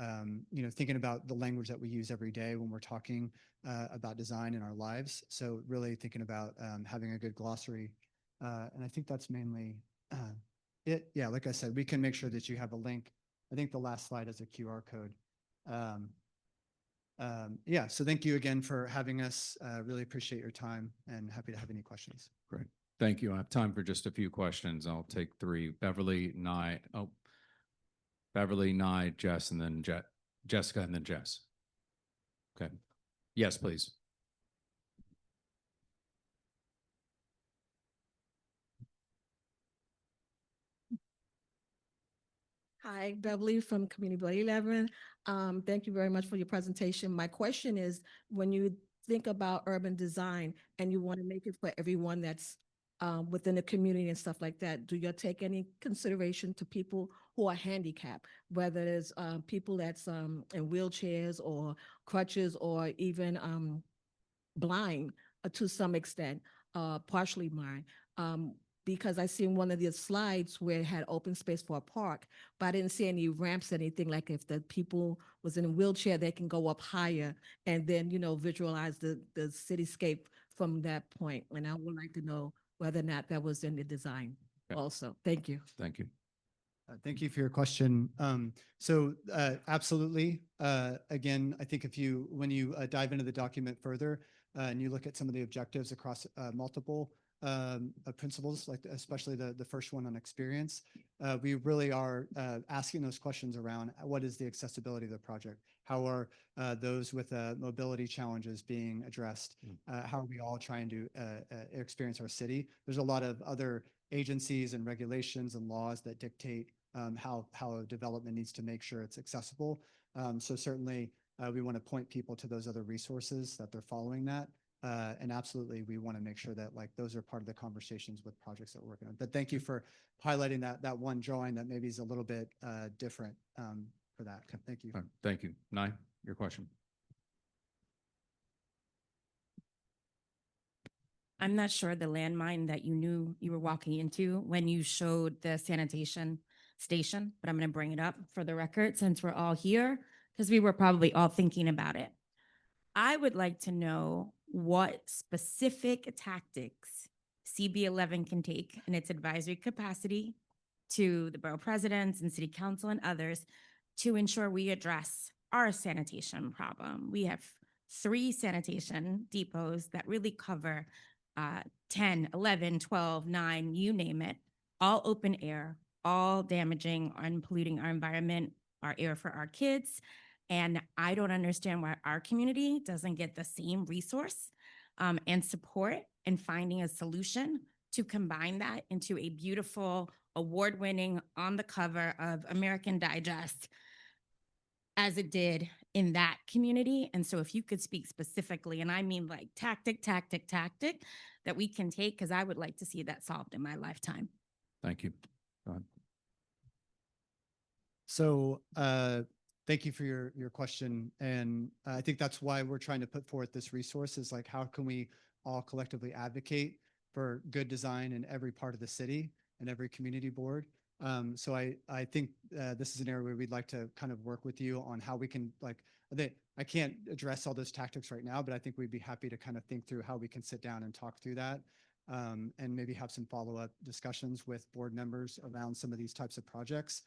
K: thinking about the language that we use every day when we're talking about design in our lives. So really thinking about having a good glossary. And I think that's mainly it. Yeah, like I said, we can make sure that you have a link. I think the last slide is a QR code. Yeah, so thank you again for having us. Really appreciate your time and happy to have any questions.
A: Great. Thank you. I have time for just a few questions. I'll take three. Beverly, Nye, Jess, and then Jessica, and then Jess. Okay. Yes, please.
M: Hi, Beverly from Community Board 11. Thank you very much for your presentation. My question is, when you think about urban design and you want to make it for everyone that's within the community and stuff like that, do you take any consideration to people who are handicapped, whether it's people that's in wheelchairs or crutches or even blind to some extent, partially blind? Because I seen one of the slides where it had open space for a park, but I didn't see any ramps, anything like if the people was in a wheelchair, they can go up higher and then, visualize the cityscape from that point. And I would like to know whether or not that was in the design also. Thank you.
A: Thank you.
K: Thank you for your question. Absolutely. Again, I think when you dive into the document further and you look at some of the objectives across multiple principles, like especially the first one on experience, we really are asking those questions around what is the accessibility of the project? How are those with mobility challenges being addressed? How are we all trying to experience our city? There's a lot of other agencies and regulations and laws that dictate how a development needs to make sure it's accessible. So certainly we want to point people to those other resources that they're following that. And absolutely, we want to make sure that those are part of the conversations with projects that we're working on. But thank you for highlighting that one drawing that maybe is a little bit different for that. Thank you.
A: Thank you. Nye, your question.
N: I'm not sure the landmine that you knew you were walking into when you showed the sanitation station, but I'm going to bring it up for the record since we're all here, because we were probably all thinking about it. I would like to know what specific tactics CB11 can take in its advisory capacity to the borough presidents and city council and others to ensure we address our sanitation problem. We have 3 sanitation depots that really cover 10, 11, 12, 9, you name it, all open air, all damaging and polluting our environment, our air for our kids. And I don't understand why our community doesn't get the same resource and support in finding a solution to combine that into a beautiful, award-winning, on the cover of American Digest, as it did in that community. And so if you could speak specifically, and I mean like tactic that we can take, because I would like to see that solved in my lifetime.
A: Thank you. Go ahead.
K: So thank you for your question. And I think that's why we're trying to put forth this resource, is like, how can we all collectively advocate for good design in every part of the city and every community board? So I think this is an area where we'd like to kind of work with you on how we can, I can't address all those tactics right now, but I think we'd be happy to kind of think through how we can sit down and talk through that, and maybe have some follow-up discussions with board members around some of these types of projects.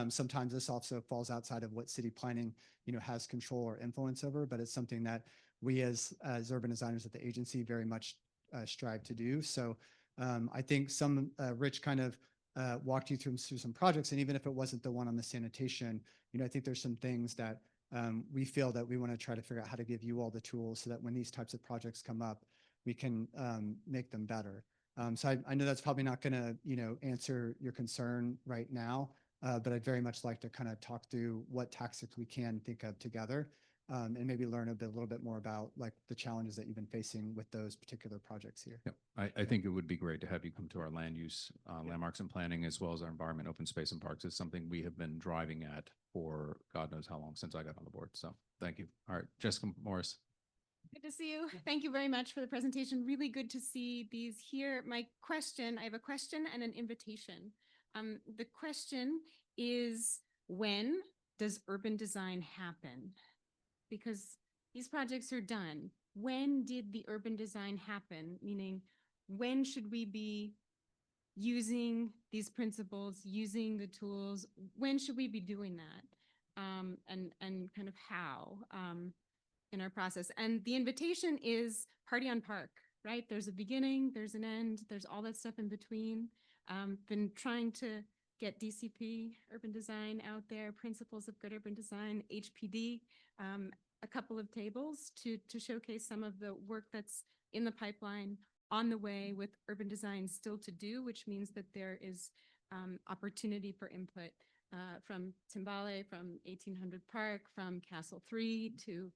K: Sometimes this also falls outside of what city planning, has control or influence over, but it's something that we as urban designers at the agency very much strive to do. So I think Rich kind of walked you through some projects, and even if it wasn't the one on the sanitation, I think there's some things that we feel that we want to try to figure out how to give you all the tools so that when these types of projects come up, we can make them better. So I know that's probably not going to, answer your concern right now, but I'd very much like to kind of talk through what tactics we can think of together, and maybe learn a little bit more about like the challenges that you've been facing with those particular projects here.
A: Yep. I think it would be great to have you come to our land use, landmarks and planning, as well as our environment, open space and parks. It's something we have been driving at for God knows how long since I got on the board. So thank you. All right, Jessica Morris.
O: Good to see you. Thank you very much for the presentation. Really good to see these here. I have a question and an invitation. The question is, when does urban design happen? Because these projects are done. When did the urban design happen? Meaning, when should we be using these principles, using the tools? When should we be doing that? And kind of how in our process? And the invitation is party on park, right? There's a beginning, there's an end, there's all that stuff in between. Been trying to get DCP, urban design out there, principles of good urban design, HPD, a couple of tables to showcase some of the work that's in the pipeline, on the way, with urban design still to do, which means that there is opportunity for input from Timbale, from 1800 Park, from Castle 3 to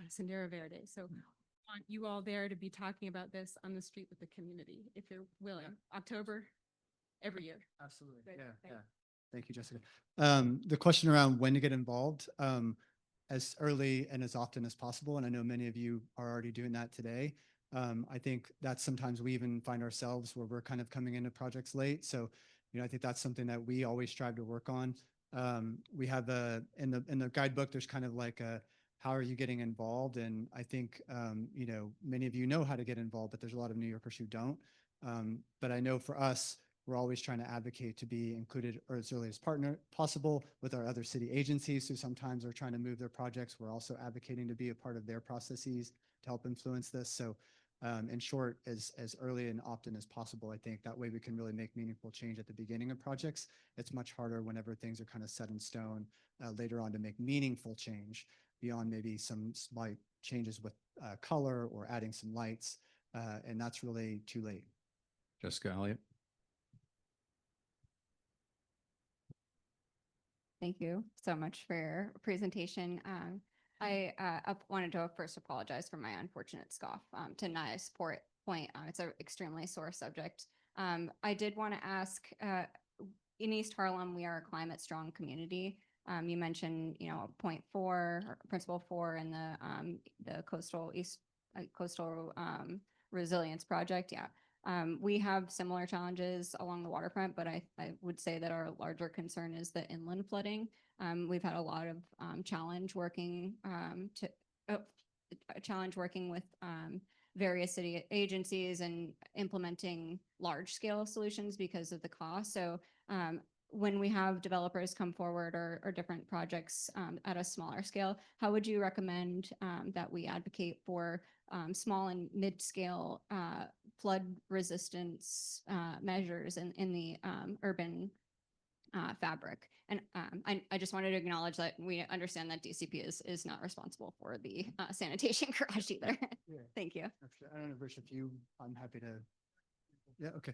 O: Sendero Verde. So I want you all there to be talking about this on the street with the community, if you're willing. October, every year.
K: Absolutely.
O: Great.
K: Yeah.
O: Thanks.
K: Yeah. Thank you, Jessica. The question around when to get involved, as early and as often as possible. And I know many of you are already doing that today. I think that sometimes we even find ourselves where we're kind of coming into projects late. So, I think that's something that we always strive to work on. We have in the guidebook, there's kind of like how are you getting involved? And I think, many of you know how to get involved, but there's a lot of New Yorkers who don't. But I know for us, we're always trying to advocate to be included or as early as possible with our other city agencies who sometimes are trying to move their projects. We're also advocating to be a part of their processes to help influence this. So in short, as early and often as possible, I think that way we can really make meaningful change at the beginning of projects. It's much harder whenever things are kind of set in stone later on to make meaningful change beyond maybe some slight changes with color or adding some lights. And that's really too late.
A: Jessica Elliott.
P: Thank you so much for your presentation. I wanted to first apologize for my unfortunate scoff to Naya's point. It's an extremely sore subject. I did want to ask, in East Harlem, we are a climate strong community. You mentioned, point 4, or principle 4 in the coastal resilience project. Yeah. We have similar challenges along the waterfront, but I would say that our larger concern is the inland flooding. We've had a lot of challenge working with various city agencies and implementing large scale solutions because of the cost. So when we have developers come forward or different projects at a smaller scale, how would you recommend that we advocate for small and mid-scale flood resistance measures in the urban fabric? And I just wanted to acknowledge that we understand that DCP is not responsible for the sanitation garage either.
K: Yeah.
P: Thank you.
K: I don't know, Rich, if I'm happy to. Yeah, okay.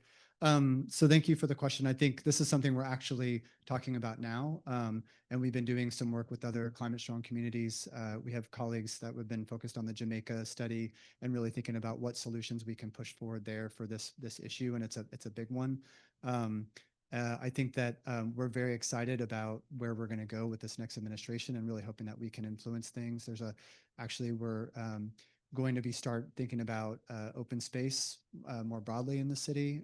K: So thank you for the question. I think this is something we're actually talking about now. And we've been doing some work with other climate strong communities. We have colleagues that have been focused on the Jamaica study and really thinking about what solutions we can push forward there for this issue. And it's a big one. I think that we're very excited about where we're going to go with this next administration and really hoping that we can influence things. We're going to start thinking about open space more broadly in the city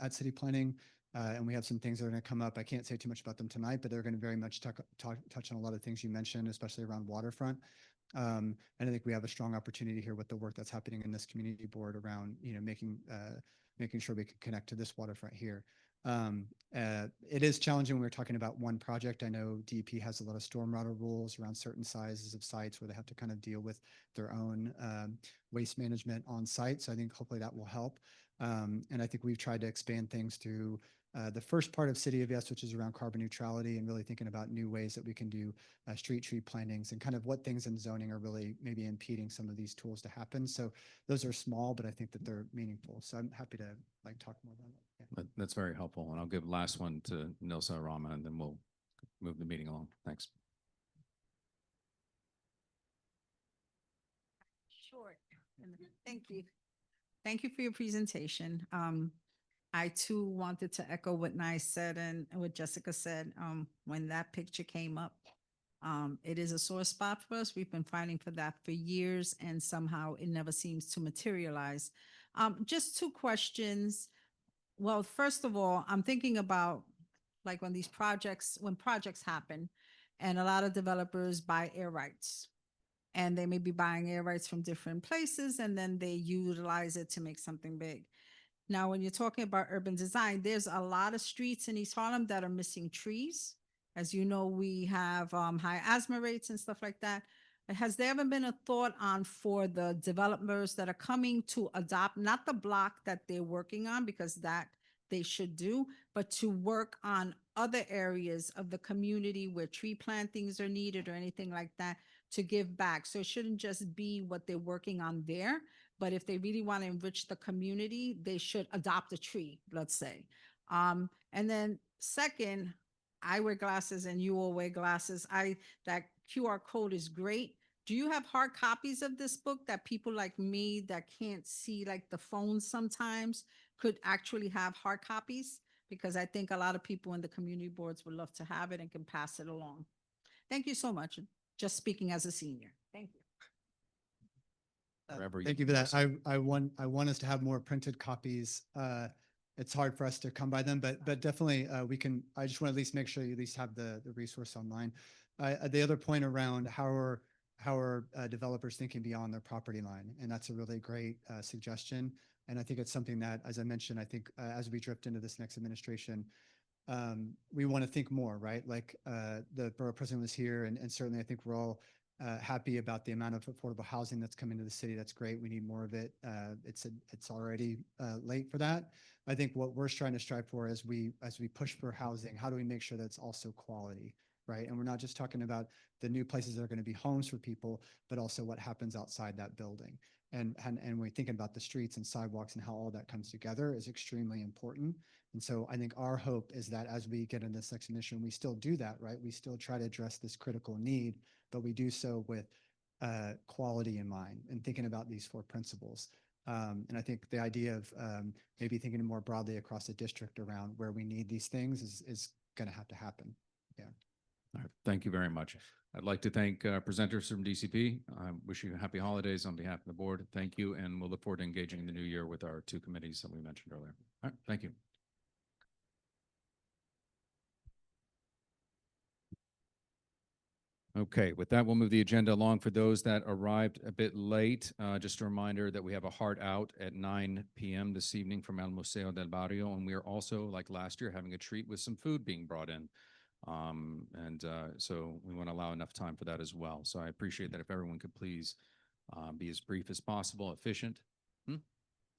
K: at city planning. And we have some things that are going to come up. I can't say too much about them tonight, but they're going to very much touch on a lot of things you mentioned, especially around waterfront. And I think we have a strong opportunity here with the work that's happening in this community board around, making sure we can connect to this waterfront here. It is challenging when we're talking about one project. I know DEP has a lot of stormwater rules around certain sizes of sites where they have to kind of deal with their own waste management on site. So I think hopefully that will help. And I think we've tried to expand things through the first part of City of Yes, which is around carbon neutrality and really thinking about new ways that we can do street tree plantings and kind of what things in zoning are really maybe impeding some of these tools to happen. So those are small, but I think that they're meaningful. So I'm happy to like talk more about that. Yeah.
A: That's very helpful. And I'll give the last one to Nilsa Rama, and then we'll move the meeting along. Thanks.
Q: Short. Thank you. Thank you for your presentation. I too wanted to echo what Nye said and what Jessica said. When that picture came up, it is a sore spot for us. We've been fighting for that for years, and somehow it never seems to materialize. Just two questions. Well, first of all, I'm thinking about like when projects happen and a lot of developers buy air rights, and they may be buying air rights from different places and then they utilize it to make something big. Now, when you're talking about urban design, there's a lot of streets in East Harlem that are missing trees. As you know, we have high asthma rates and stuff like that. Has there ever been a thought on for the developers that are coming to adopt, not the block that they're working on, because that they should do, but to work on other areas of the community where tree plantings are needed or anything like that to give back? So it shouldn't just be what they're working on there, but if they really want to enrich the community, they should adopt a tree, let's say. And then second, I wear glasses and you all wear glasses. That QR code is great. Do you have hard copies of this book that people like me that can't see like the phone sometimes could actually have hard copies? Because I think a lot of people in the community boards would love to have it and can pass it along. Thank you so much. Just speaking as a senior. Thank you.
K: Thank you for that. I want us to have more printed copies. It's hard for us to come by them, but definitely we can. I just want to at least make sure you at least have the resource online. The other point around how are developers thinking beyond their property line, and that's a really great suggestion. And I think it's something that, as I mentioned, I think as we drift into this next administration, we want to think more, right? Like the borough president was here, and certainly I think we're all happy about the amount of affordable housing that's come into the city. That's great. We need more of it. It's already late for that. I think what we're trying to strive for as we push for housing, how do we make sure that it's also quality, right? And we're not just talking about the new places that are going to be homes for people, but also what happens outside that building. And we're thinking about the streets and sidewalks and how all that comes together is extremely important. And so I think our hope is that as we get in this next mission, we still do that, right? We still try to address this critical need, but we do so with quality in mind and thinking about these four principles. And I think the idea of maybe thinking more broadly across the district around where we need these things is going to have to happen. Yeah.
A: All right. Thank you very much. I'd like to thank presenters from DCP. I wish you happy holidays on behalf of the board. Thank you, and we'll look forward to engaging in the new year with our two committees that we mentioned earlier. All right. Thank you. Okay, with that, we'll move the agenda along. For those that arrived a bit late, just a reminder that we have a heart out at 9 p.m. this evening from El Museo del Barrio, and we are also, like last year, having a treat with some food being brought in. So we want to allow enough time for that as well. So I appreciate that if everyone could please be as brief as possible, efficient.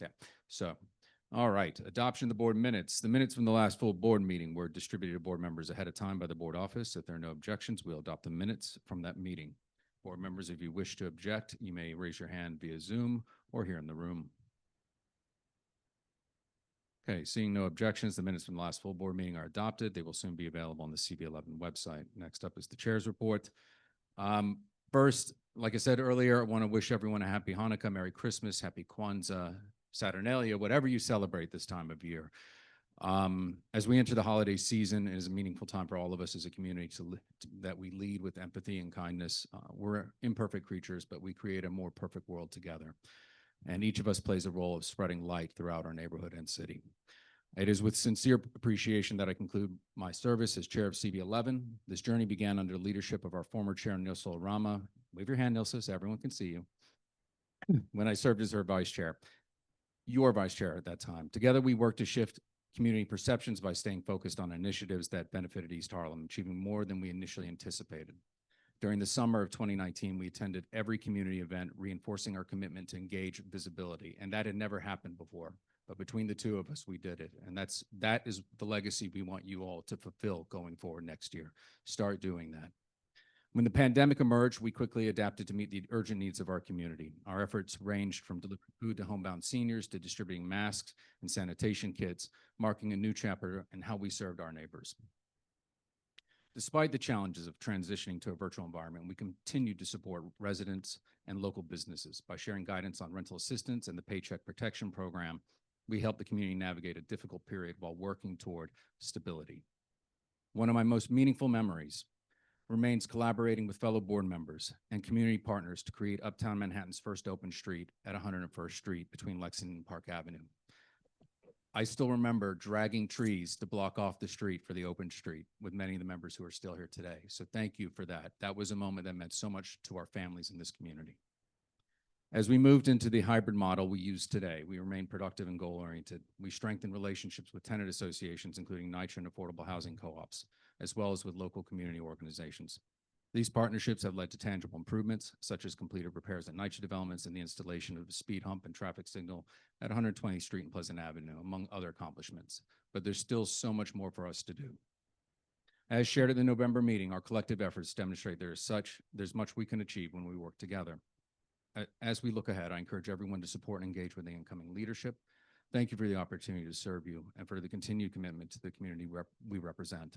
A: Yeah, so. All right, adoption of the board minutes. The minutes from the last full board meeting were distributed to board members ahead of time by the board office. If there are no objections, we'll adopt the minutes from that meeting. Board members, if you wish to object, you may raise your hand via Zoom or here in the room. Okay, seeing no objections, the minutes from the last full board meeting are adopted. They will soon be available on the CB11 website. Next up is the chair's report. First, like I said earlier, I want to wish everyone a happy Hanukkah, Merry Christmas, Happy Kwanzaa, Saturnalia, whatever you celebrate this time of year. As we enter the holiday season, it is a meaningful time for all of us as a community that we lead with empathy and kindness. We're imperfect creatures, but we create a more perfect world together. And each of us plays a role of spreading light throughout our neighborhood and city. It is with sincere appreciation that I conclude my service as chair of CB11. This journey began under the leadership of our former chair, Nilsa Rama. Wave your hand, Nilsa, so everyone can see you. When I served as her vice chair. Your vice chair at that time. Together, we worked to shift community perceptions by staying focused on initiatives that benefited East Harlem, achieving more than we initially anticipated. During the summer of 2019, we attended every community event, reinforcing our commitment to engage visibility, and that had never happened before. but between the two of us, we did it. And that is the legacy we want you all to fulfill going forward next year. Start doing that. When the pandemic emerged, we quickly adapted to meet the urgent needs of our community. Our efforts ranged from delivering food to homebound seniors to distributing masks and sanitation kits, marking a new chapter in how we served our neighbors. Despite the challenges of transitioning to a virtual environment, we continued to support residents and local businesses by sharing guidance on rental assistance and the Paycheck Protection Program. We helped the community navigate a difficult period while working toward stability. One of my most meaningful memories remains collaborating with fellow board members and community partners to create Uptown Manhattan's first open street at 101st Street between Lexington and Park Avenue. I still remember dragging trees to block off the street for the open street with many of the members who are still here today. So thank you for that. That was a moment that meant so much to our families in this community. As we moved into the hybrid model we use today, we remain productive and goal-oriented. We strengthened relationships with tenant associations, including NYCHA and affordable housing co-ops, as well as with local community organizations. These partnerships have led to tangible improvements, such as completed repairs at NYCHA developments and the installation of a speed hump and traffic signal at 120th Street and Pleasant Avenue, among other accomplishments. But there's still so much more for us to do. As shared at the November meeting, our collective efforts demonstrate there's much we can achieve when we work together. As we look ahead, I encourage everyone to support and engage with the incoming leadership. Thank you for the opportunity to serve you and for the continued commitment to the community we represent.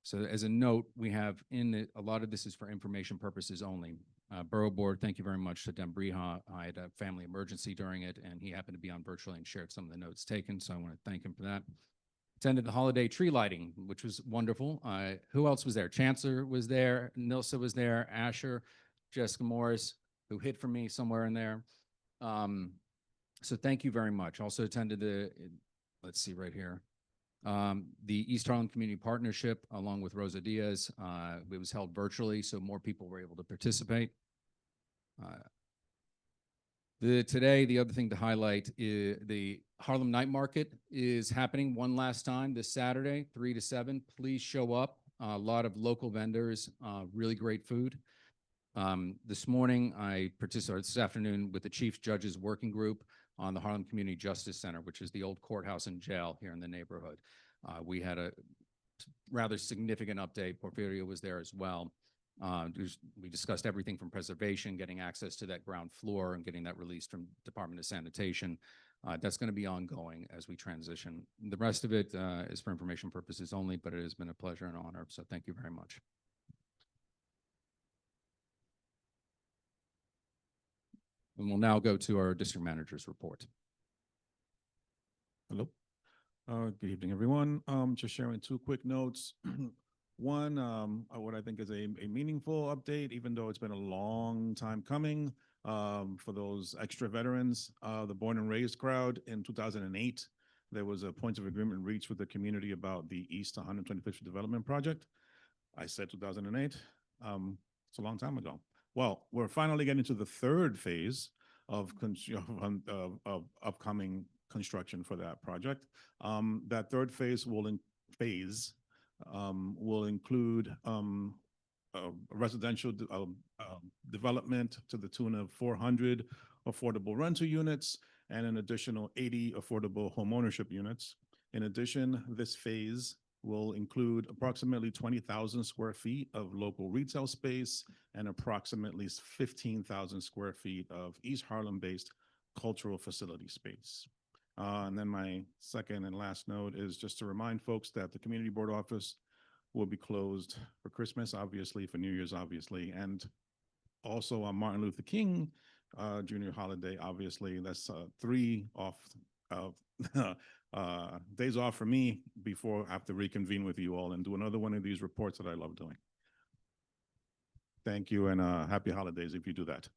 A: So as a note, we have a lot of this is for information purposes only. Borough Board, thank you very much to Dem Breha. I had a family emergency during it, and he happened to be on virtually and shared some of the notes taken, so I want to thank him for that. Attended the holiday tree lighting, which was wonderful. Who else was there? Chancellor was there, Nilsa was there, Asher, Jessica Morris, who hid from me somewhere in there. So thank you very much. Also attended let's see right here, the East Harlem Community Partnership, along with Rosa Diaz. It was held virtually, so more people were able to participate. Today, the other thing to highlight is the Harlem Night Market is happening one last time this Saturday, 3 to 7. Please show up. A lot of local vendors, really great food. This morning, I participated this afternoon with the Chief Judge's Working Group on the Harlem Community Justice Center, which is the old courthouse and jail here in the neighborhood. We had a rather significant update. Porfirio was there as well. We discussed everything from preservation, getting access to that ground floor and getting that released from Department of Sanitation. That's going to be ongoing as we transition. The rest of it is for information purposes only, but it has been a pleasure and honor. So thank you very much. And we'll now go to our district manager's report.
R: Hello. Good evening, everyone. Just sharing two quick notes. One, what I think is a meaningful update, even though it's been a long time coming for those extra veterans, the born and raised crowd in 2008, there was a point of agreement reached with the community about the East 125th Development Project. I said 2008. It's a long time ago. Well, we're finally getting to the third phase of upcoming construction for that project. That third phase will include residential development to the tune of 400 affordable rental units and an additional 80 affordable homeownership units. In addition, this phase will include approximately 20,000 square feet of local retail space and approximately 15,000 square feet of East Harlem-based cultural facility space. And then my second and last note is just to remind folks that the Community Board office will be closed for Christmas, obviously, for New Year's, obviously, and also on Martin Luther King Jr. holiday, obviously. That's 3 off days off for me before I have to reconvene with you all and do another one of these reports that I love doing. Thank you, and happy holidays if you do that.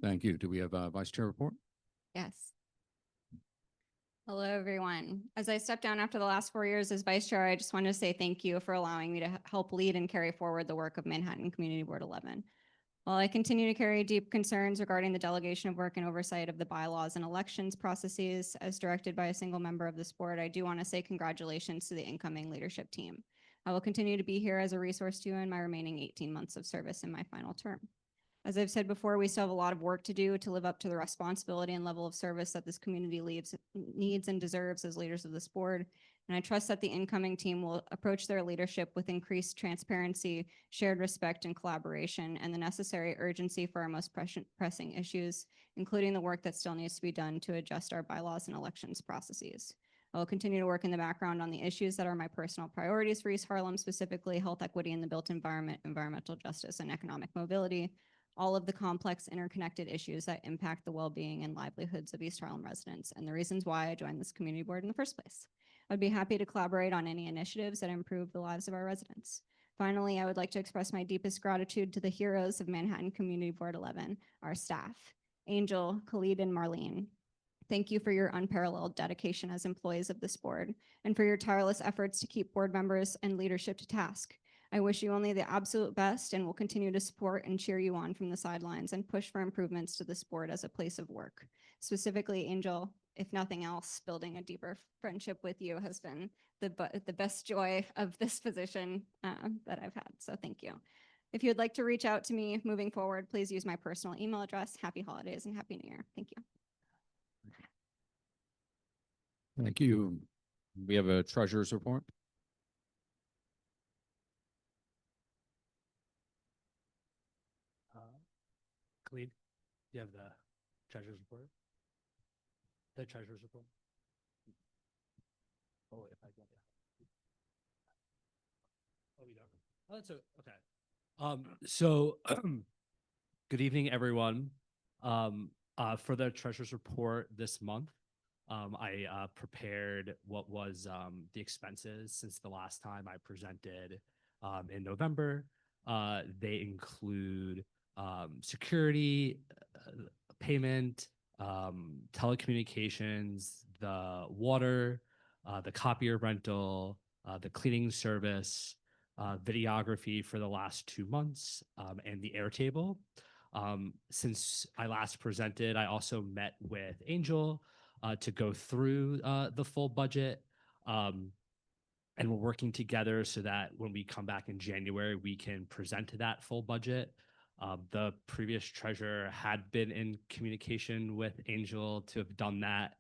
A: Thank you. Do we have a Vice Chair report?
P: Yes. Hello, everyone. As I step down after the last 4 years as Vice Chair, I just want to say thank you for allowing me to help lead and carry forward the work of Manhattan Community Board 11. While I continue to carry deep concerns regarding the delegation of work and oversight of the bylaws and elections processes as directed by a single member of this board, I do want to say congratulations to the incoming leadership team. I will continue to be here as a resource to you in my remaining 18 months of service in my final term. As I've said before, we still have a lot of work to do to live up to the responsibility and level of service that this community needs and deserves as leaders of this board. And I trust that the incoming team will approach their leadership with increased transparency, shared respect and collaboration, and the necessary urgency for our most pressing issues, including the work that still needs to be done to adjust our bylaws and elections processes. I will continue to work in the background on the issues that are my personal priorities for East Harlem, specifically health equity in the built environment, environmental justice, and economic mobility, all of the complex interconnected issues that impact the well-being and livelihoods of East Harlem residents, and the reasons why I joined this community board in the first place. I'd be happy to collaborate on any initiatives that improve the lives of our residents. Finally, I would like to express my deepest gratitude to the heroes of Manhattan Community Board 11, our staff, Angel, Khalid, and Marlene. Thank you for your unparalleled dedication as employees of this board and for your tireless efforts to keep board members and leadership to task. I wish you only the absolute best and will continue to support and cheer you on from the sidelines and push for improvements to this board as a place of work. Specifically, Angel, if nothing else, building a deeper friendship with you has been the best joy of this position that I've had. So thank you. If you'd like to reach out to me moving forward, please use my personal email address. Happy holidays and Happy New Year. Thank you.
A: Thank you. We have a treasurer's report.
S: Khalid, do you have the treasurer's report? The treasurer's report? Oh, if I get it. Oh, you don't? Oh, that's okay. So good evening, everyone. For the treasurer's report this month, I prepared what was the expenses since the last time I presented in November. They include security, payment, telecommunications, the water, the copier rental, the cleaning service, videography for the last 2 months, and the Airtable. Since I last presented, I also met with Angel to go through the full budget. And we're working together so that when we come back in January, we can present that full budget. The previous treasurer had been in communication with Angel to have done that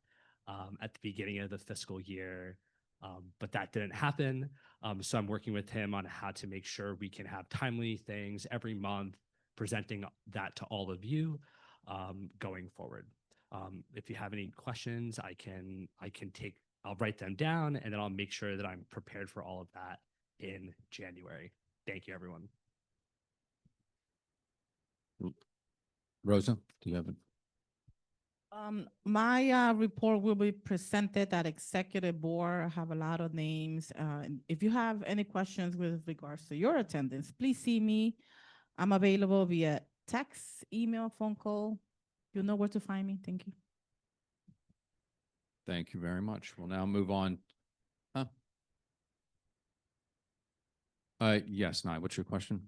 S: at the beginning of the fiscal year, but that didn't happen. So I'm working with him on how to make sure we can have timely things every month, presenting that to all of you going forward. If you have any questions, I'll write them down and then I'll make sure that I'm prepared for all of that in January. Thank you, everyone.
A: Rosa, do you have it?
B: My report will be presented at executive board. I have a lot of names. If you have any questions with regards to your attendance, please see me. I'm available via text, email, phone call. You know where to find me. Thank you.
A: Thank you very much. We'll now move on. Yes, Nye, what's your question?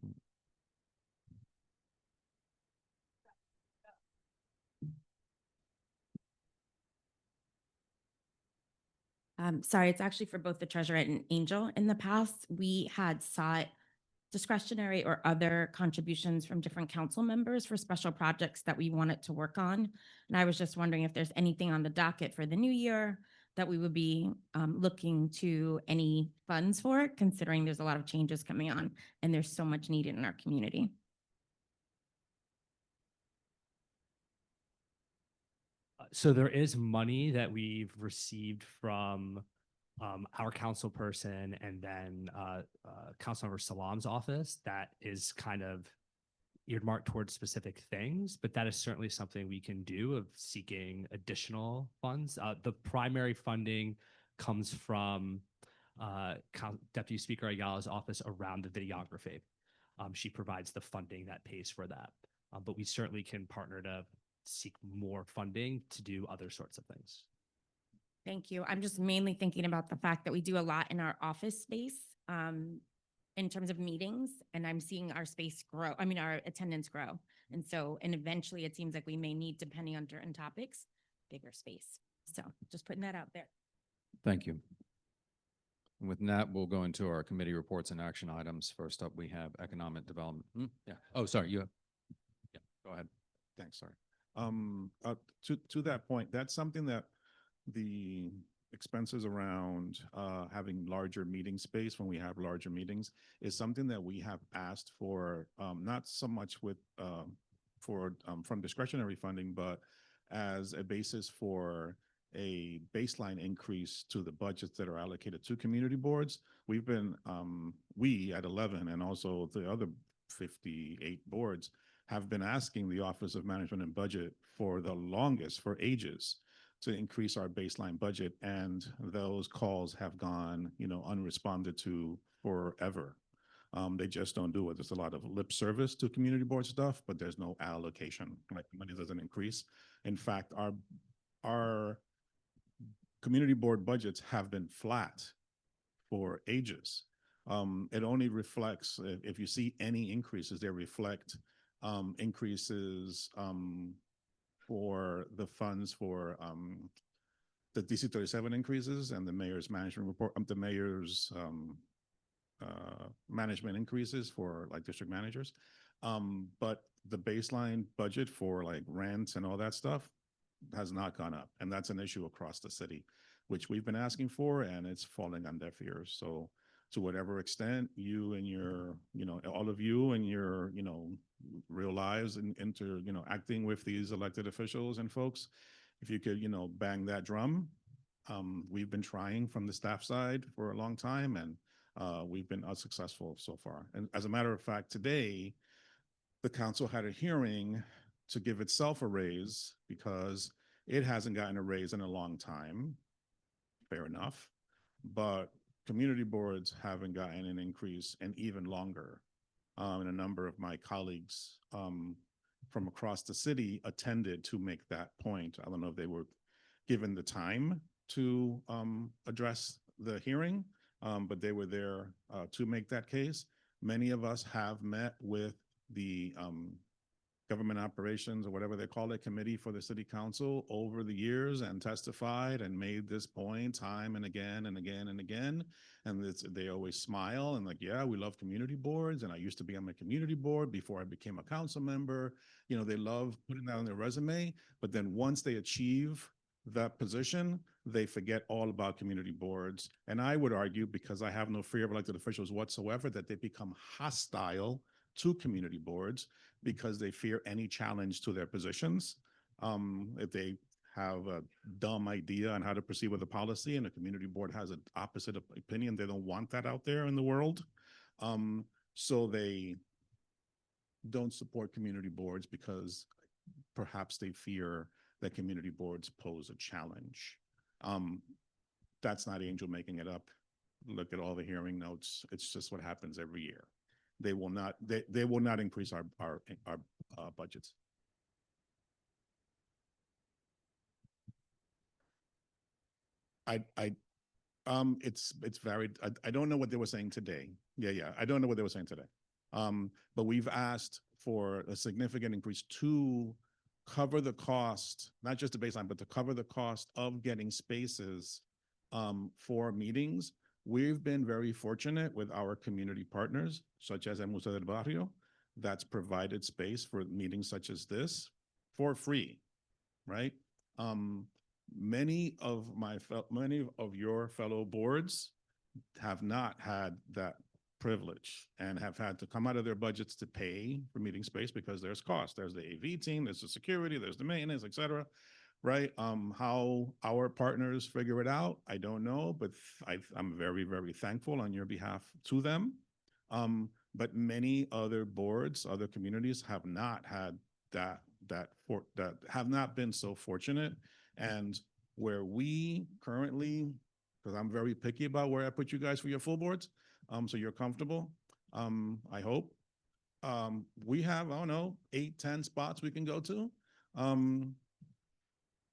N: Sorry, it's actually for both the treasurer and Angel. In the past, we had sought discretionary or other contributions from different council members for special projects that we wanted to work on. And I was just wondering if there's anything on the docket for the new year that we would be looking to any funds for it, considering there's a lot of changes coming on and there's so much needed in our community.
S: So there is money that we've received from our council person and then Councilmember Salam's office that is kind of earmarked towards specific things, but that is certainly something we can do of seeking additional funds. The primary funding comes from Deputy Speaker Ayala's office around the videography. She provides the funding that pays for that, but we certainly can partner to seek more funding to do other sorts of things.
N: Thank you. I'm just mainly thinking about the fact that we do a lot in our office space in terms of meetings, and I'm seeing our space grow. I mean, our attendance grow. And so, and eventually it seems like we may need, depending on certain topics, bigger space. So just putting that out there.
A: Thank you. And with that, we'll go into our committee reports and action items. First up, we have economic development. Yeah. Oh, sorry. You have. Yeah. Go ahead.
R: Thanks, sorry. To that point, that's something that the expenses around having larger meeting space when we have larger meetings is something that we have asked for, not so much with from discretionary funding, but as a basis for a baseline increase to the budgets that are allocated to community boards. We've been, we at 11 and also the other 58 boards have been asking the Office of Management and Budget for the longest, for ages, to increase our baseline budget. And those calls have gone, unresponded to forever. They just don't do it. There's a lot of lip service to community board stuff, but there's no allocation. Like the money doesn't increase. In fact, our community board budgets have been flat for ages. It only reflects, if you see any increases, they reflect increases for the funds for the DC 37 increases and the mayor's management report, the mayor's management increases for like district managers. But the baseline budget for like rent and all that stuff has not gone up. And that's an issue across the city, which we've been asking for, and it's falling on deaf ears. So to whatever extent you and your, all of you and your, real lives and into, acting with these elected officials and folks, if you could, bang that drum. We've been trying from the staff side for a long time, and we've been unsuccessful so far. And as a matter of fact, today, the council had a hearing to give itself a raise because it hasn't gotten a raise in a long time. Fair enough. But community boards haven't gotten an increase in even longer. And a number of my colleagues from across the city attended to make that point. I don't know if they were given the time to address the hearing, but they were there to make that case. Many of us have met with the government operations or whatever they call it, committee for the city council over the years and testified and made this point time and again and again and again. And they always smile and like, yeah, we love community boards. And I used to be on my community board before I became a council member. They love putting that on their resume. But then once they achieve that position, they forget all about community boards. And I would argue, because I have no fear of elected officials whatsoever, that they become hostile to community boards because they fear any challenge to their positions. If they have a dumb idea on how to proceed with a policy and a community board has an opposite opinion, they don't want that out there in the world. So they don't support community boards because perhaps they fear that community boards pose a challenge. That's not Angel making it up. Look at all the hearing notes. It's just what happens every year. They will not. They will not increase our budgets. It's varied. I don't know what they were saying today. Yeah. I don't know what they were saying today. But we've asked for a significant increase to cover the cost, not just the baseline, but to cover the cost of getting spaces for meetings. We've been very fortunate with our community partners, such as El Museo del Barrio, that's provided space for meetings such as this for free, right? Many of your fellow boards have not had that privilege and have had to come out of their budgets to pay for meeting space because there's cost. There's the AV team, there's the security, there's the maintenance, et cetera. Right? How our partners figure it out, I don't know, but I'm very, very thankful on your behalf to them. But many other boards, other communities have not had that have not been so fortunate. And where we currently, because I'm very picky about where I put you guys for your full boards, so you're comfortable, I hope. We have, I don't know, 8, 10 spots we can go to.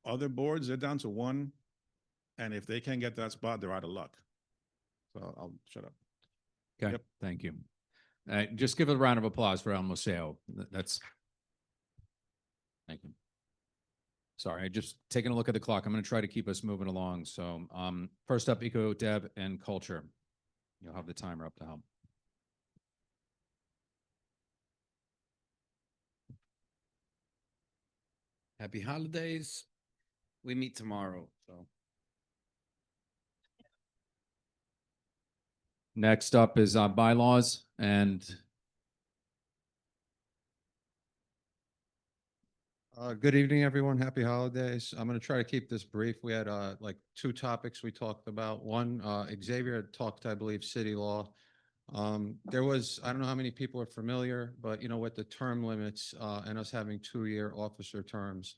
R: Other boards, they're down to 1. And if they can't get that spot, they're out of luck. So I'll shut up.
A: Okay,
R: Yep.
A: Thank you. Just give a round of applause for El Museo. Thank you. Sorry, I just taking a look at the clock. I'm going to try to keep us moving along. So first up, Eco, Deb, and Culture. You'll have the timer up to help.
G: Happy holidays. We meet tomorrow, so.
A: Next up is bylaws, and
T: Good evening, everyone. Happy holidays. I'm going to try to keep this brief. We had like two topics we talked about. One, Xavier had talked, I believe, city law. There was, I don't know how many people are familiar, but with the term limits and us having 2-year officer terms,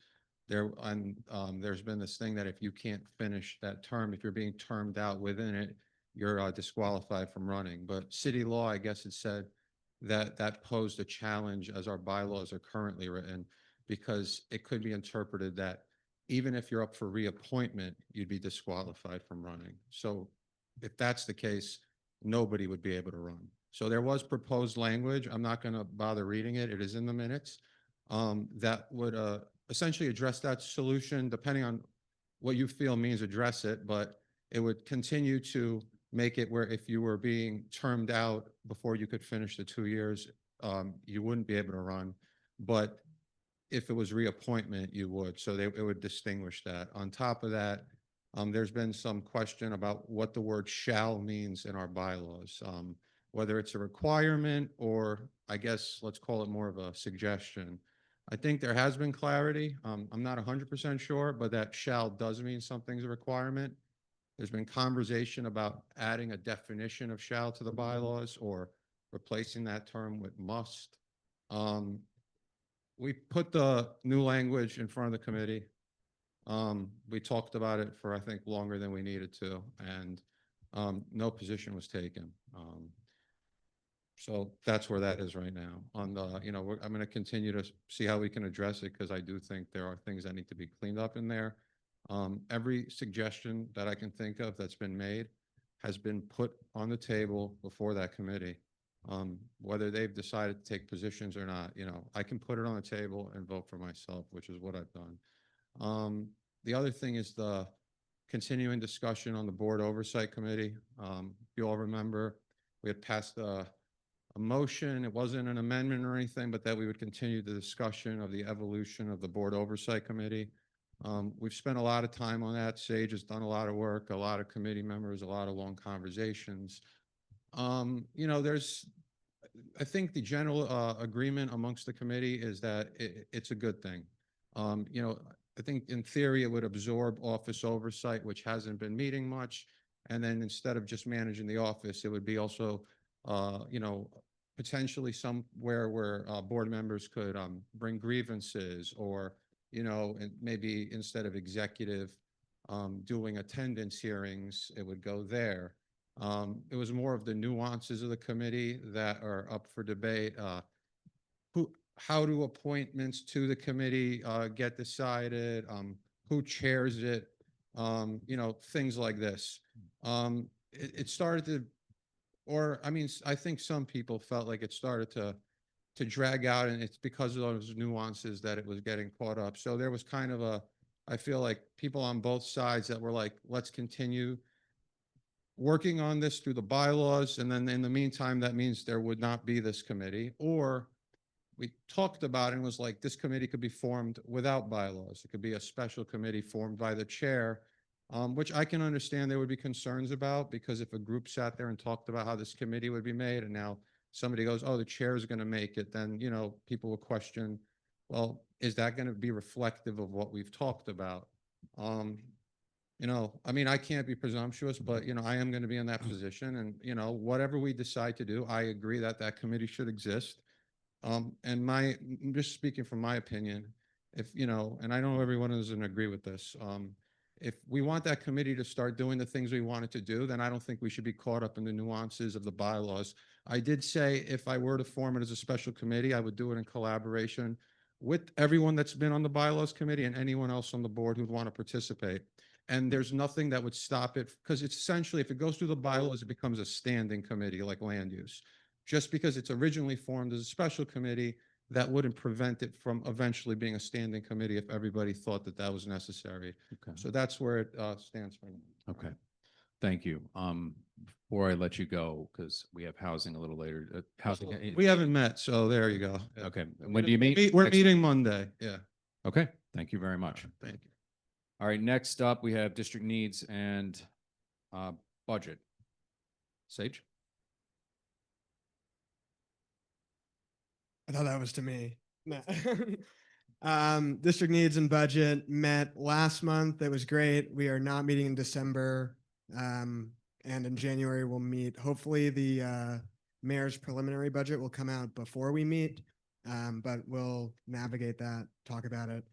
T: there's been this thing that if you can't finish that term, if you're being termed out within it, you're disqualified from running. But city law, I guess it said that posed a challenge as our bylaws are currently written, because it could be interpreted that even if you're up for reappointment, you'd be disqualified from running. So if that's the case, nobody would be able to run. So there was proposed language. I'm not going to bother reading it. It is in the minutes. That would essentially address that solution, depending on what you feel means address it, but it would continue to make it where if you were being termed out before you could finish the 2 years, you wouldn't be able to run. But if it was reappointment, you would. So it would distinguish that. On top of that, there's been some question about what the word shall means in our bylaws, whether it's a requirement or I guess let's call it more of a suggestion. I think there has been clarity. I'm not 100% sure, but that shall does mean something's a requirement. There's been conversation about adding a definition of shall to the bylaws or replacing that term with must. We put the new language in front of the committee. We talked about it for, I think, longer than we needed to, and no position was taken. So that's where that is right now. On the, I'm going to continue to see how we can address it, because I do think there are things that need to be cleaned up in there. Every suggestion that I can think of that's been made has been put on the table before that committee. Whether they've decided to take positions or not, I can put it on the table and vote for myself, which is what I've done. The other thing is the continuing discussion on the board oversight committee. You all remember we had passed a motion. It wasn't an amendment or anything, but that we would continue the discussion of the evolution of the board oversight committee. We've spent a lot of time on that. Sage has done a lot of work, a lot of committee members, a lot of long conversations. I think the general agreement amongst the committee is that it's a good thing. I think in theory it would absorb office oversight, which hasn't been meeting much. And then instead of just managing the office, it would be also, potentially somewhere where board members could bring grievances or, and maybe instead of executive doing attendance hearings, it would go there. It was more of the nuances of the committee that are up for debate. How do appointments to the committee get decided? Who chairs it? Things like this. It started to, I think some people felt like it started to drag out, and it's because of those nuances that it was getting caught up. So there was kind of I feel like people on both sides that were like, let's continue working on this through the bylaws, and then in the meantime, that means there would not be this committee. Or we talked about it and was like, this committee could be formed without bylaws. It could be a special committee formed by the chair, which I can understand there would be concerns about, because if a group sat there and talked about how this committee would be made, and now somebody goes, oh, the chair is going to make it, then, people will question, well, is that going to be reflective of what we've talked about? I can't be presumptuous, but, I am going to be in that position. And, whatever we decide to do, I agree that that committee should exist. And just speaking from my opinion, and I know everyone doesn't agree with this, if we want that committee to start doing the things we want it to do, then I don't think we should be caught up in the nuances of the bylaws. I did say if I were to form it as a special committee, I would do it in collaboration with everyone that's been on the bylaws committee and anyone else on the board who'd want to participate. And there's nothing that would stop it, because it's essentially, if it goes through the bylaws, it becomes a standing committee like land use. Just because it's originally formed as a special committee, that wouldn't prevent it from eventually being a standing committee if everybody thought that that was necessary.
A: Okay.
T: So that's where it stands for now.
A: Okay. Thank you. Before I let you go, because we have housing a little later.
T: We haven't met, so there you go. Yeah.
A: Okay. When do you meet?
T: We're
A: Next-
T: meeting Monday. Yeah.
A: Okay. Thank you very much.
T: Thank you.
A: All right, next up, we have district needs and budget. Sage?
U: I thought that was to me. No. District needs and budget met last month. It was great. We are not meeting in December. And in January, we'll meet. Hopefully, the mayor's preliminary budget will come out before we meet, but we'll navigate that, talk about it.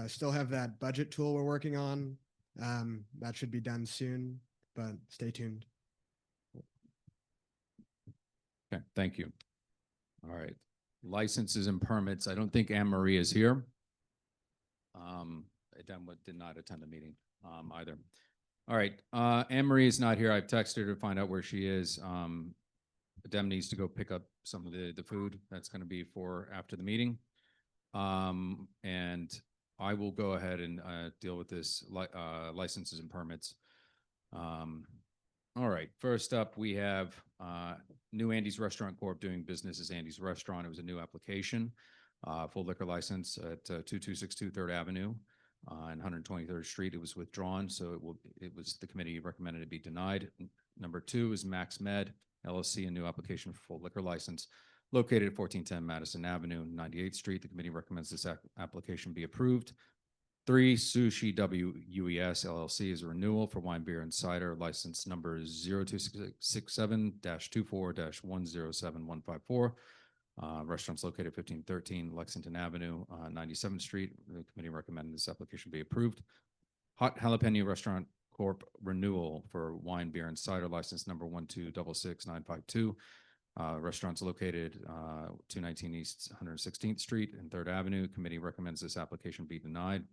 U: Still have that budget tool we're working on. That should be done soon, but stay tuned.
A: Okay, thank you. All right, licenses and permits. I don't think Anne Marie is here. Did not attend the meeting either. All right, Anne Marie is not here. I've texted her to find out where she is. Dem needs to go pick up some of the food that's going to be for after the meeting. And I will go ahead and deal with this licenses and permits. All right, first up, we have New Andy's Restaurant Corp. doing business as Andy's Restaurant. It was a new application, full liquor license at 2262 3rd Avenue and 123rd Street. It was withdrawn, so the committee recommended it be denied. Number 2 is Max Med LLC, a new application for full liquor license located at 1410 Madison Avenue, 98th Street. The committee recommends this application be approved. 3, Sushi WUES LLC is a renewal for wine, beer, and cider license number 0267-24-107154. Restaurants located 1513 Lexington Avenue, 97th Street. The committee recommended this application be approved. Hot Jalapeno Restaurant Corp. renewal for wine, beer, and cider license number 1266952. Restaurants located 219 East 116th Street and 3rd Avenue. Committee recommends this application be denied.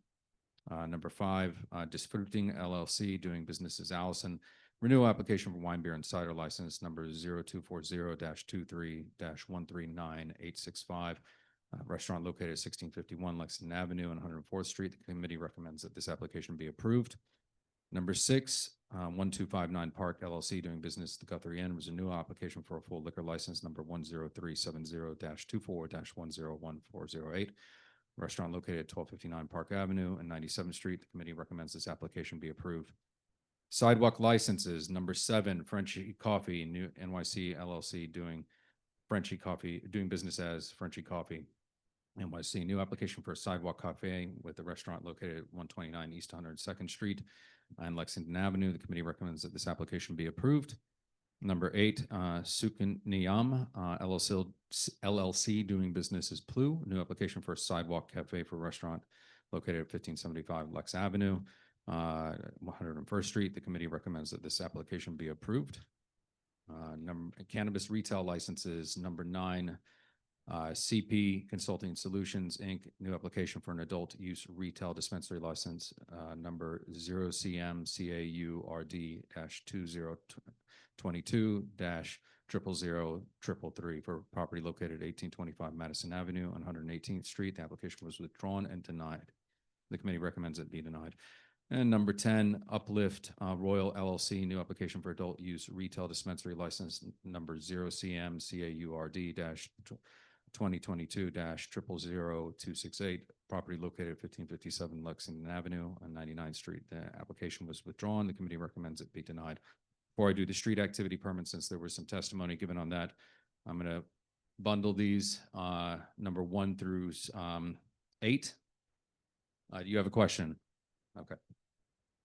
A: Number 5, Disfruting LLC, doing business as Allison. Renewal application for wine, beer, and cider license number 0240-23-139865. Restaurant located at 1651 Lexington Avenue and 104th Street. The committee recommends that this application be approved. Number 6, 1259 Park LLC, doing business at the Guthrie Inn, was a new application for a full liquor license number 10370-24-1014008. Restaurant located at 1259 Park Avenue and 97th Street. The committee recommends this application be approved. Sidewalk licenses, number 7, Frenchy Coffee, new NYC LLC, doing business as Frenchy Coffee NYC. New application for a sidewalk cafe with the restaurant located at 129 East 102nd Street and Lexington Avenue. The committee recommends that this application be approved. Number 8, Sukuniyam LLC, doing business as Plu. New application for a sidewalk cafe for restaurant located at 1575 Lex Avenue, 101st Street. The committee recommends that this application be approved. Cannabis retail licenses, number 9, CP Consulting Solutions, Inc., new application for an adult use retail dispensary license, number 0CM-CAU-RD-2022-00033 for property located at 1825 Madison Avenue on 118th Street. The application was withdrawn and denied. The committee recommends it be denied. And number 10, Uplift Royal LLC, new application for adult use retail dispensary license number 0CM-CAURD-2022-000268, property located at 1557 Lexington Avenue on 99th Street. The application was withdrawn. The committee recommends it be denied. Before I do the street activity permit, since there was some testimony given on that, I'm going to bundle these number 1 through 8. Do you have a question? Okay.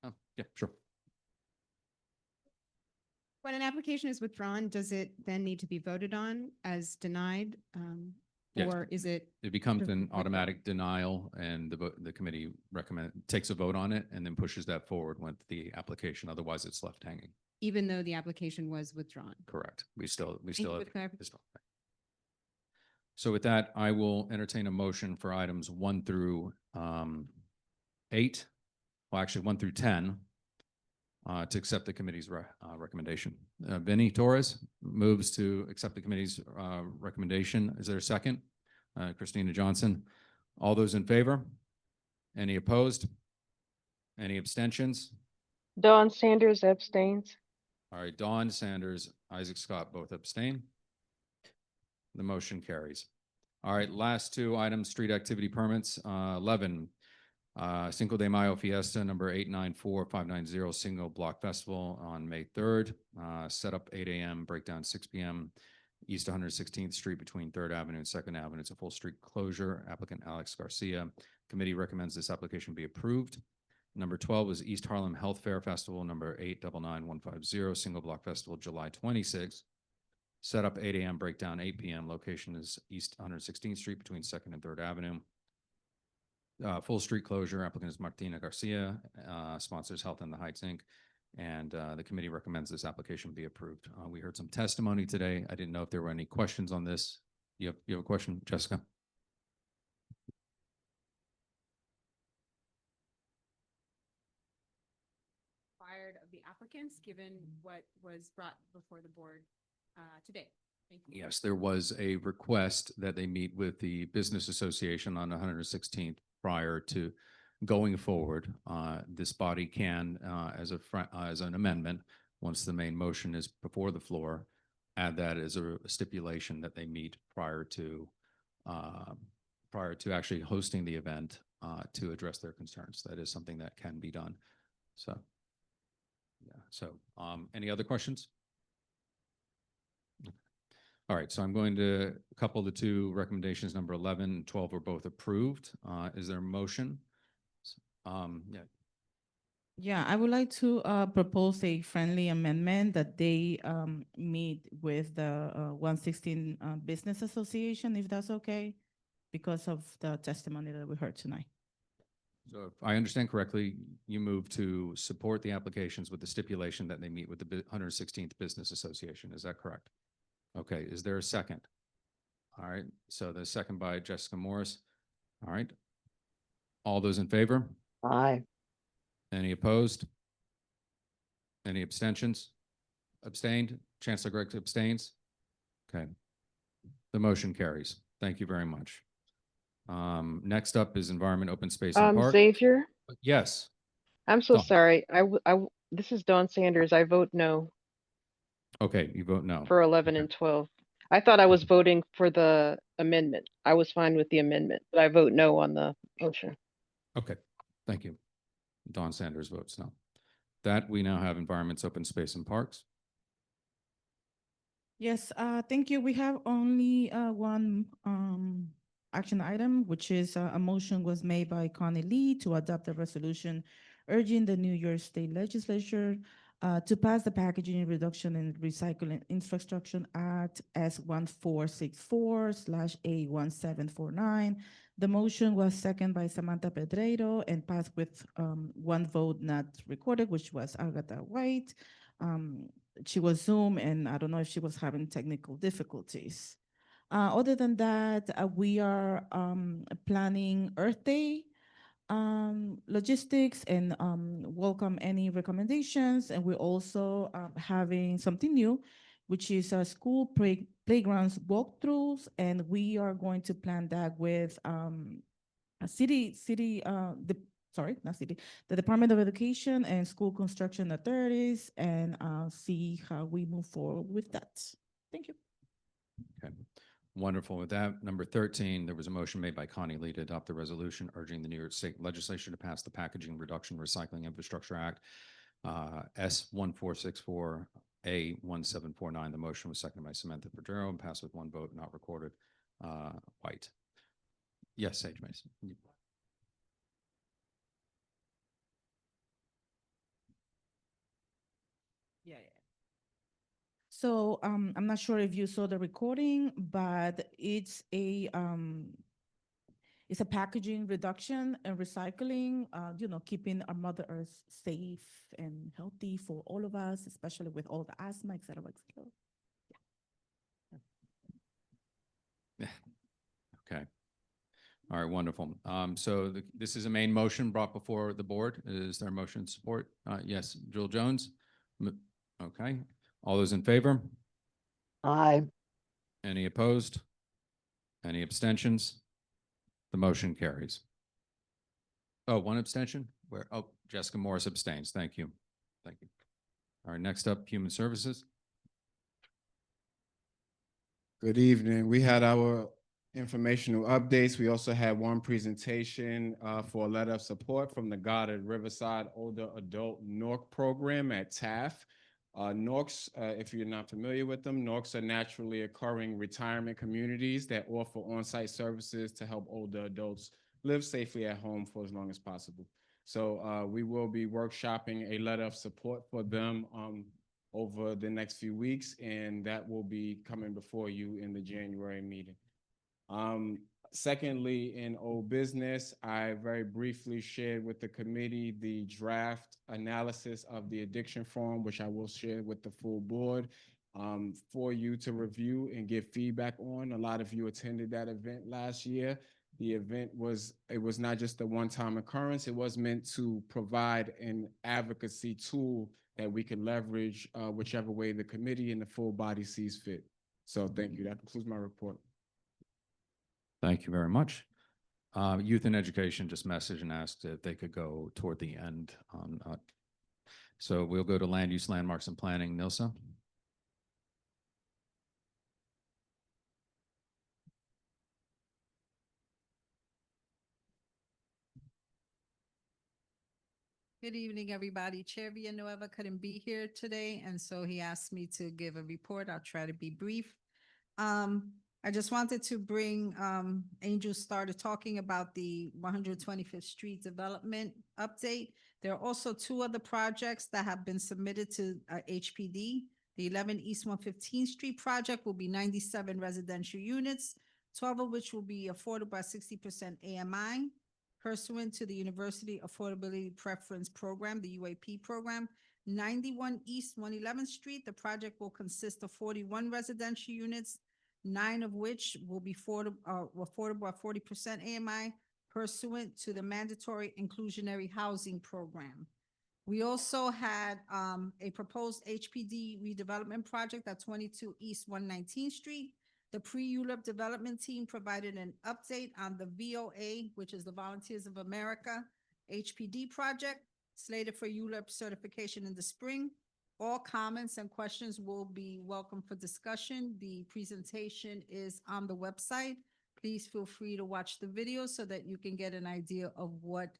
A: Oh, yeah, sure.
O: When an application is withdrawn, does it then need to be voted on as denied?
A: Yes.
O: Or is it?
A: It becomes an automatic denial, and the committee takes a vote on it and then pushes that forward with the application. Otherwise, it's left hanging.
O: Even though the application was withdrawn?
A: Correct. We still
O: Thank you
A: have
O: for the clarification.
A: So with that, I will entertain a motion for items 1 through 8. Well, actually 1 through 10 to accept the committee's recommendation. Benny Torres moves to accept the committee's recommendation. Is there a second? Christina Johnson. All those in favor? Any opposed? Any abstentions?
V: Dawn Sanders abstains.
A: All right, Dawn Sanders, Isaac Scott, both abstain. The motion carries. All right, last 2 items, street activity permits. 11, Cinco de Mayo Fiesta, number 894590, Single Block Festival on May 3rd. Setup 8 a.m., breakdown 6 p.m. East 116th Street between 3rd Avenue and 2nd Avenue. It's a full street closure. Applicant Alex Garcia. Committee recommends this application be approved. Number 12 is East Harlem Health Fair Festival, number 899150, Single Block Festival, July 26th. Setup 8 a.m., breakdown 8 p.m. Location is East 116th Street between 2nd and 3rd Avenue. Full street closure. Applicant is Martina Garcia. Sponsors Health in the Heights, Inc. And the committee recommends this application be approved. We heard some testimony today. I didn't know if there were any questions on this. You have a question, Jessica?
O: Of the applicants, given what was brought before the board today. Thank you.
A: Yes, there was a request that they meet with the Business Association on 116th prior to going forward. This body can, as an amendment, once the main motion is before the floor, add that as a stipulation that they meet prior to actually hosting the event to address their concerns. That is something that can be done. So. Yeah. So, any other questions? All right. So I'm going to couple the two recommendations. Number 11 and 12 were both approved. Is there a motion? Yeah.
B: Yeah, I would like to propose a friendly amendment that they meet with the 116 Business Association, if that's okay, because of the testimony that we heard tonight.
A: So if I understand correctly, you move to support the applications with the stipulation that they meet with the 116th Business Association. Is that correct? Okay. Is there a second? All right. So the second by Jessica Morris. All right. All those in favor?
V: Aye.
A: Any opposed? Any abstentions? Abstained? Chancellor Gregg abstains? Okay. The motion carries. Thank you very much. Next up is Environment, Open Space and Park.
V: Xavier,
A: Yes.
V: I'm so
A: Dawn.
V: sorry. This is Dawn Sanders. I vote no
A: Okay, you vote no.
V: for 11 and 12. I thought I was voting for the amendment. I was fine with the amendment, but I vote no on the motion.
A: Okay, thank you. Dawn Sanders votes no. That we now have Environments, Open Space and Parks.
B: Yes, thank you. We have only one action item, which is a motion was made by Connie Lee to adopt a resolution urging the New York State Legislature to pass the Packaging Reduction and Recycling Infrastructure Act S1464/A1749. The motion was seconded by Samantha Pedreiro and passed with one vote not recorded, which was Agatha White. She was Zoom, and I don't know if she was having technical difficulties. Other than that, we are planning Earth Day logistics and welcome any recommendations. And we're also having something new, which is school playgrounds walkthroughs. And we are going to plan that with the Department of Education and School Construction Authorities, and see how we move forward with that. Thank you.
A: Okay, wonderful. With that, number 13, there was a motion made by Connie Lee to adopt the resolution urging the New York State Legislature to pass the Packaging Reduction Recycling Infrastructure Act, S1464A1749. The motion was seconded by Samantha Pedreiro and passed with one vote not recorded. White. Yes, Sage Mason.
B: Yeah. So I'm not sure if you saw the recording, but it's a packaging reduction and recycling, keeping our Mother Earth safe and healthy for all of us, especially with all the asthma, et cetera, et cetera.
A: Yeah. Okay. All right, wonderful. So this is a main motion brought before the board. Is there a motion support? Yes, Jewel Jones. Okay. All those in favor?
V: Aye.
A: Any opposed? Any abstentions? The motion carries. Oh, one abstention? Where? Oh, Jessica Morris abstains. Thank you. Thank you. All right, next up, Human Services.
E: Good evening. We had our informational updates. We also had one presentation for a letter of support from the Goddard Riverside Older Adult NORC program at TAF. NORCs, if you're not familiar with them, NORCs are naturally occurring retirement communities that offer on-site services to help older adults live safely at home for as long as possible. So we will be workshopping a letter of support for them over the next few weeks, and that will be coming before you in the January meeting. Secondly, in old business, I very briefly shared with the committee the draft analysis of the addiction form, which I will share with the full board for you to review and give feedback on. A lot of you attended that event last year. The event was not just a one-time occurrence. It was meant to provide an advocacy tool that we can leverage whichever way the committee and the full body sees fit. So thank you. That concludes my report.
A: Thank you very much. Youth and Education just messaged and asked if they could go toward the end. So we'll go to Land Use, Landmarks, and Planning. Nilsa?
Q: Good evening, everybody. Chair Villanueva couldn't be here today, and so he asked me to give a report. I'll try to be brief. I just wanted to bring, Angel started talking about the 125th Street development update. There are also two other projects that have been submitted to HPD. The 11 East 115th Street project will be 97 residential units, 12 of which will be affordable by 60% AMI pursuant to the University Affordability Preference Program, the UAP program. 91 East 111th Street, the project will consist of 41 residential units, 9 of which will be affordable at 40% AMI pursuant to the mandatory inclusionary housing program. We also had a proposed HPD redevelopment project at 22 East 119th Street. The pre-ULIP development team provided an update on the VOA, which is the Volunteers of America HPD project, slated for ULIP certification in the spring. All comments and questions will be welcome for discussion. The presentation is on the website. Please feel free to watch the video so that you can get an idea of what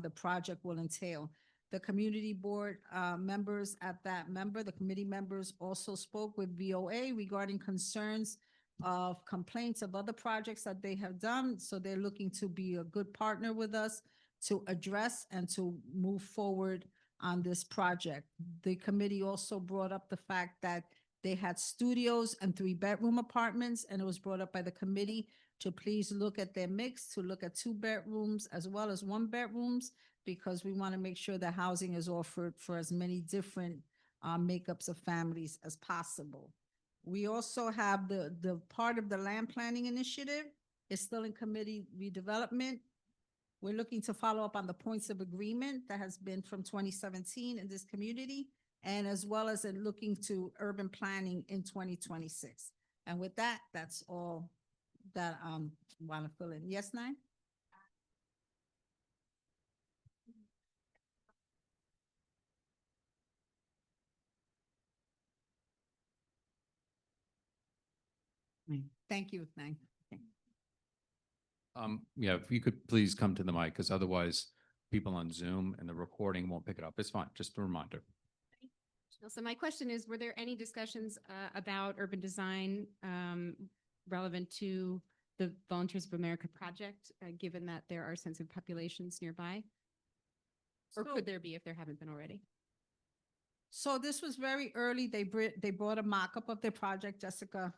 Q: the project will entail. The community board members the committee members also spoke with VOA regarding concerns of complaints of other projects that they have done. So they're looking to be a good partner with us to address and to move forward on this project. The committee also brought up the fact that they had studios and 3-bedroom apartments, and it was brought up by the committee to please look at their mix, to look at 2 bedrooms as well as 1 bedrooms, because we want to make sure that housing is offered for as many different makeups of families as possible. We also have the part of the land planning initiative is still in committee redevelopment. We're looking to follow up on the points of agreement that has been from 2017 in this community, and as well as in looking to urban planning in 2026. And with that, that's all that I want to fill in. Yes, Nine? Thank you, Nine.
A: Yeah, if you could please come to the mic, because otherwise people on Zoom and the recording won't pick it up. It's fine. Just a reminder.
O: So my question is, were there any discussions about urban design relevant to the Volunteers of America project, given that there are sensitive populations nearby? Or could there be if there haven't been already?
Q: So this was very early. They brought a mock-up of their project. Jessica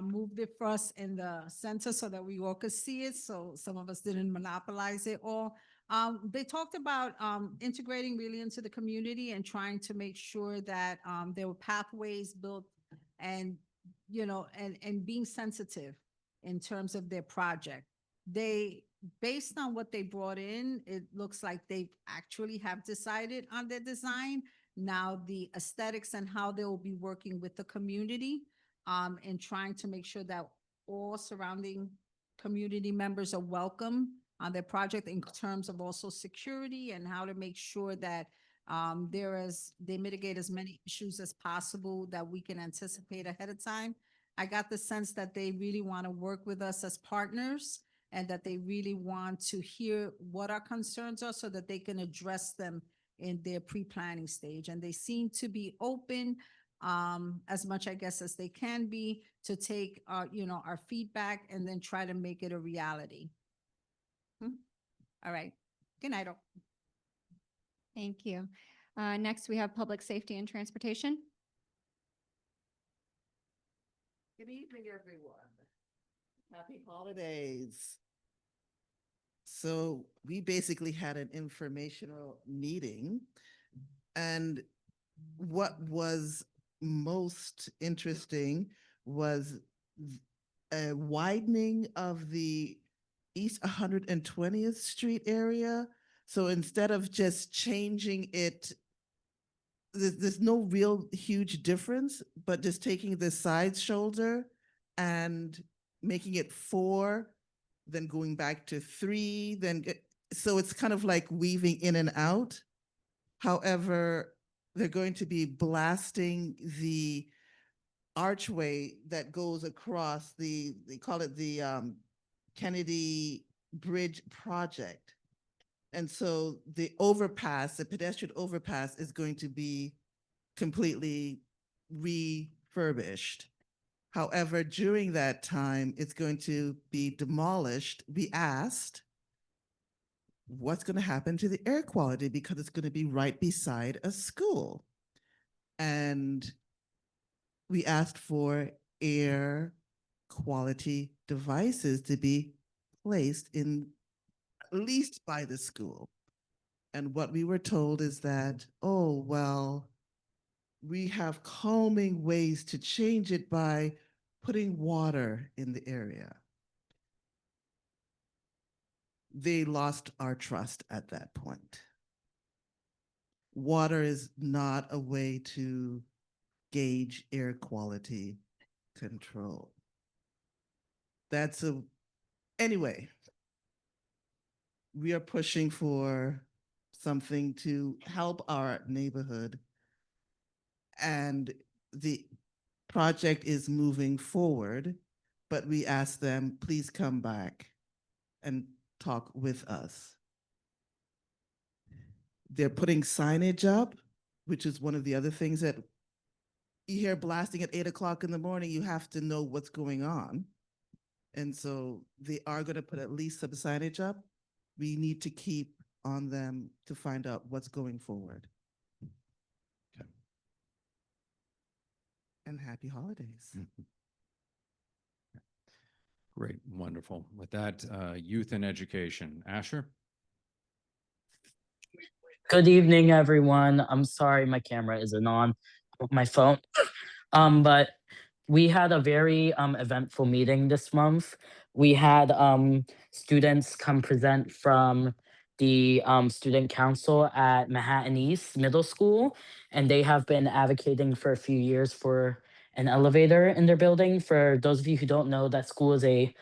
Q: moved it for us in the center so that we all could see it. So some of us didn't monopolize it all. They talked about integrating really into the community and trying to make sure that there were pathways built and, you know, and being sensitive in terms of their project. Based on what they brought in, it looks like they actually have decided on their design. Now the aesthetics and how they will be working with the community and trying to make sure that all surrounding community members are welcome on their project in terms of also security and how to make sure that they mitigate as many issues as possible that we can anticipate ahead of time. I got the sense that they really want to work with us as partners and that they really want to hear what our concerns are so that they can address them in their pre-planning stage. And they seem to be open as much, I guess, as they can be to take our feedback and then try to make it a reality. All right. Good night. All.
P: Thank you. Next, we have public safety and transportation.
C: Good evening, everyone. Happy holidays. So we basically had an informational meeting, and what was most interesting was a widening of the East 120th Street area. So instead of just changing it, there's no real huge difference, but just taking the side shoulder and making it 4, then going back to 3, so it's kind of like weaving in and out. However, they're going to be blasting the archway that goes across they call it the Kennedy Bridge project. And so the overpass, the pedestrian overpass, is going to be completely refurbished. However, during that time, it's going to be demolished. We asked, what's going to happen to the air quality because it's going to be right beside a school. And we asked for air quality devices to be placed in at least by the school. And what we were told is that, oh, well, we have calming ways to change it by putting water in the area. They lost our trust at that point. Water is not a way to gauge air quality control. Anyway, we are pushing for something to help our neighborhood, and the project is moving forward, but we ask them, please come back and talk with us. They're putting signage up, which is one of the other things that you hear blasting at 8 o'clock in the morning, you have to know what's going on. And so they are going to put at least some signage up. We need to keep on them to find out what's going forward.
A: Okay.
C: And happy holidays.
A: Great, wonderful. With that, youth and education. Asher?
F: Good evening, everyone. I'm sorry my camera isn't on my phone. But we had a very eventful meeting this month. We had students come present from the student council at Manhattan East Middle School, and they have been advocating for a few years for an elevator in their building. For those of you who don't know, that school is a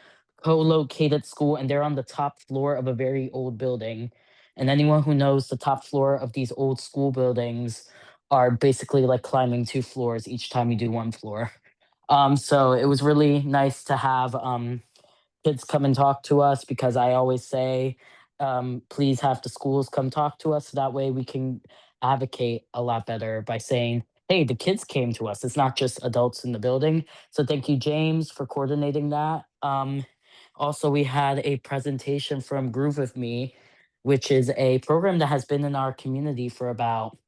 F: co-located school, and they're on the top floor of a very old building. And anyone who knows the top floor of these old school buildings are basically like climbing 2 floors each time you do 1 floor. So it was really nice to have kids come and talk to us, because I always say, please have the schools come talk to us. So that way we can advocate a lot better by saying, hey, the kids came to us. It's not just adults in the building. So thank you, James, for coordinating that. Also, we had a presentation from Groove With Me, which is a program that has been in our community for about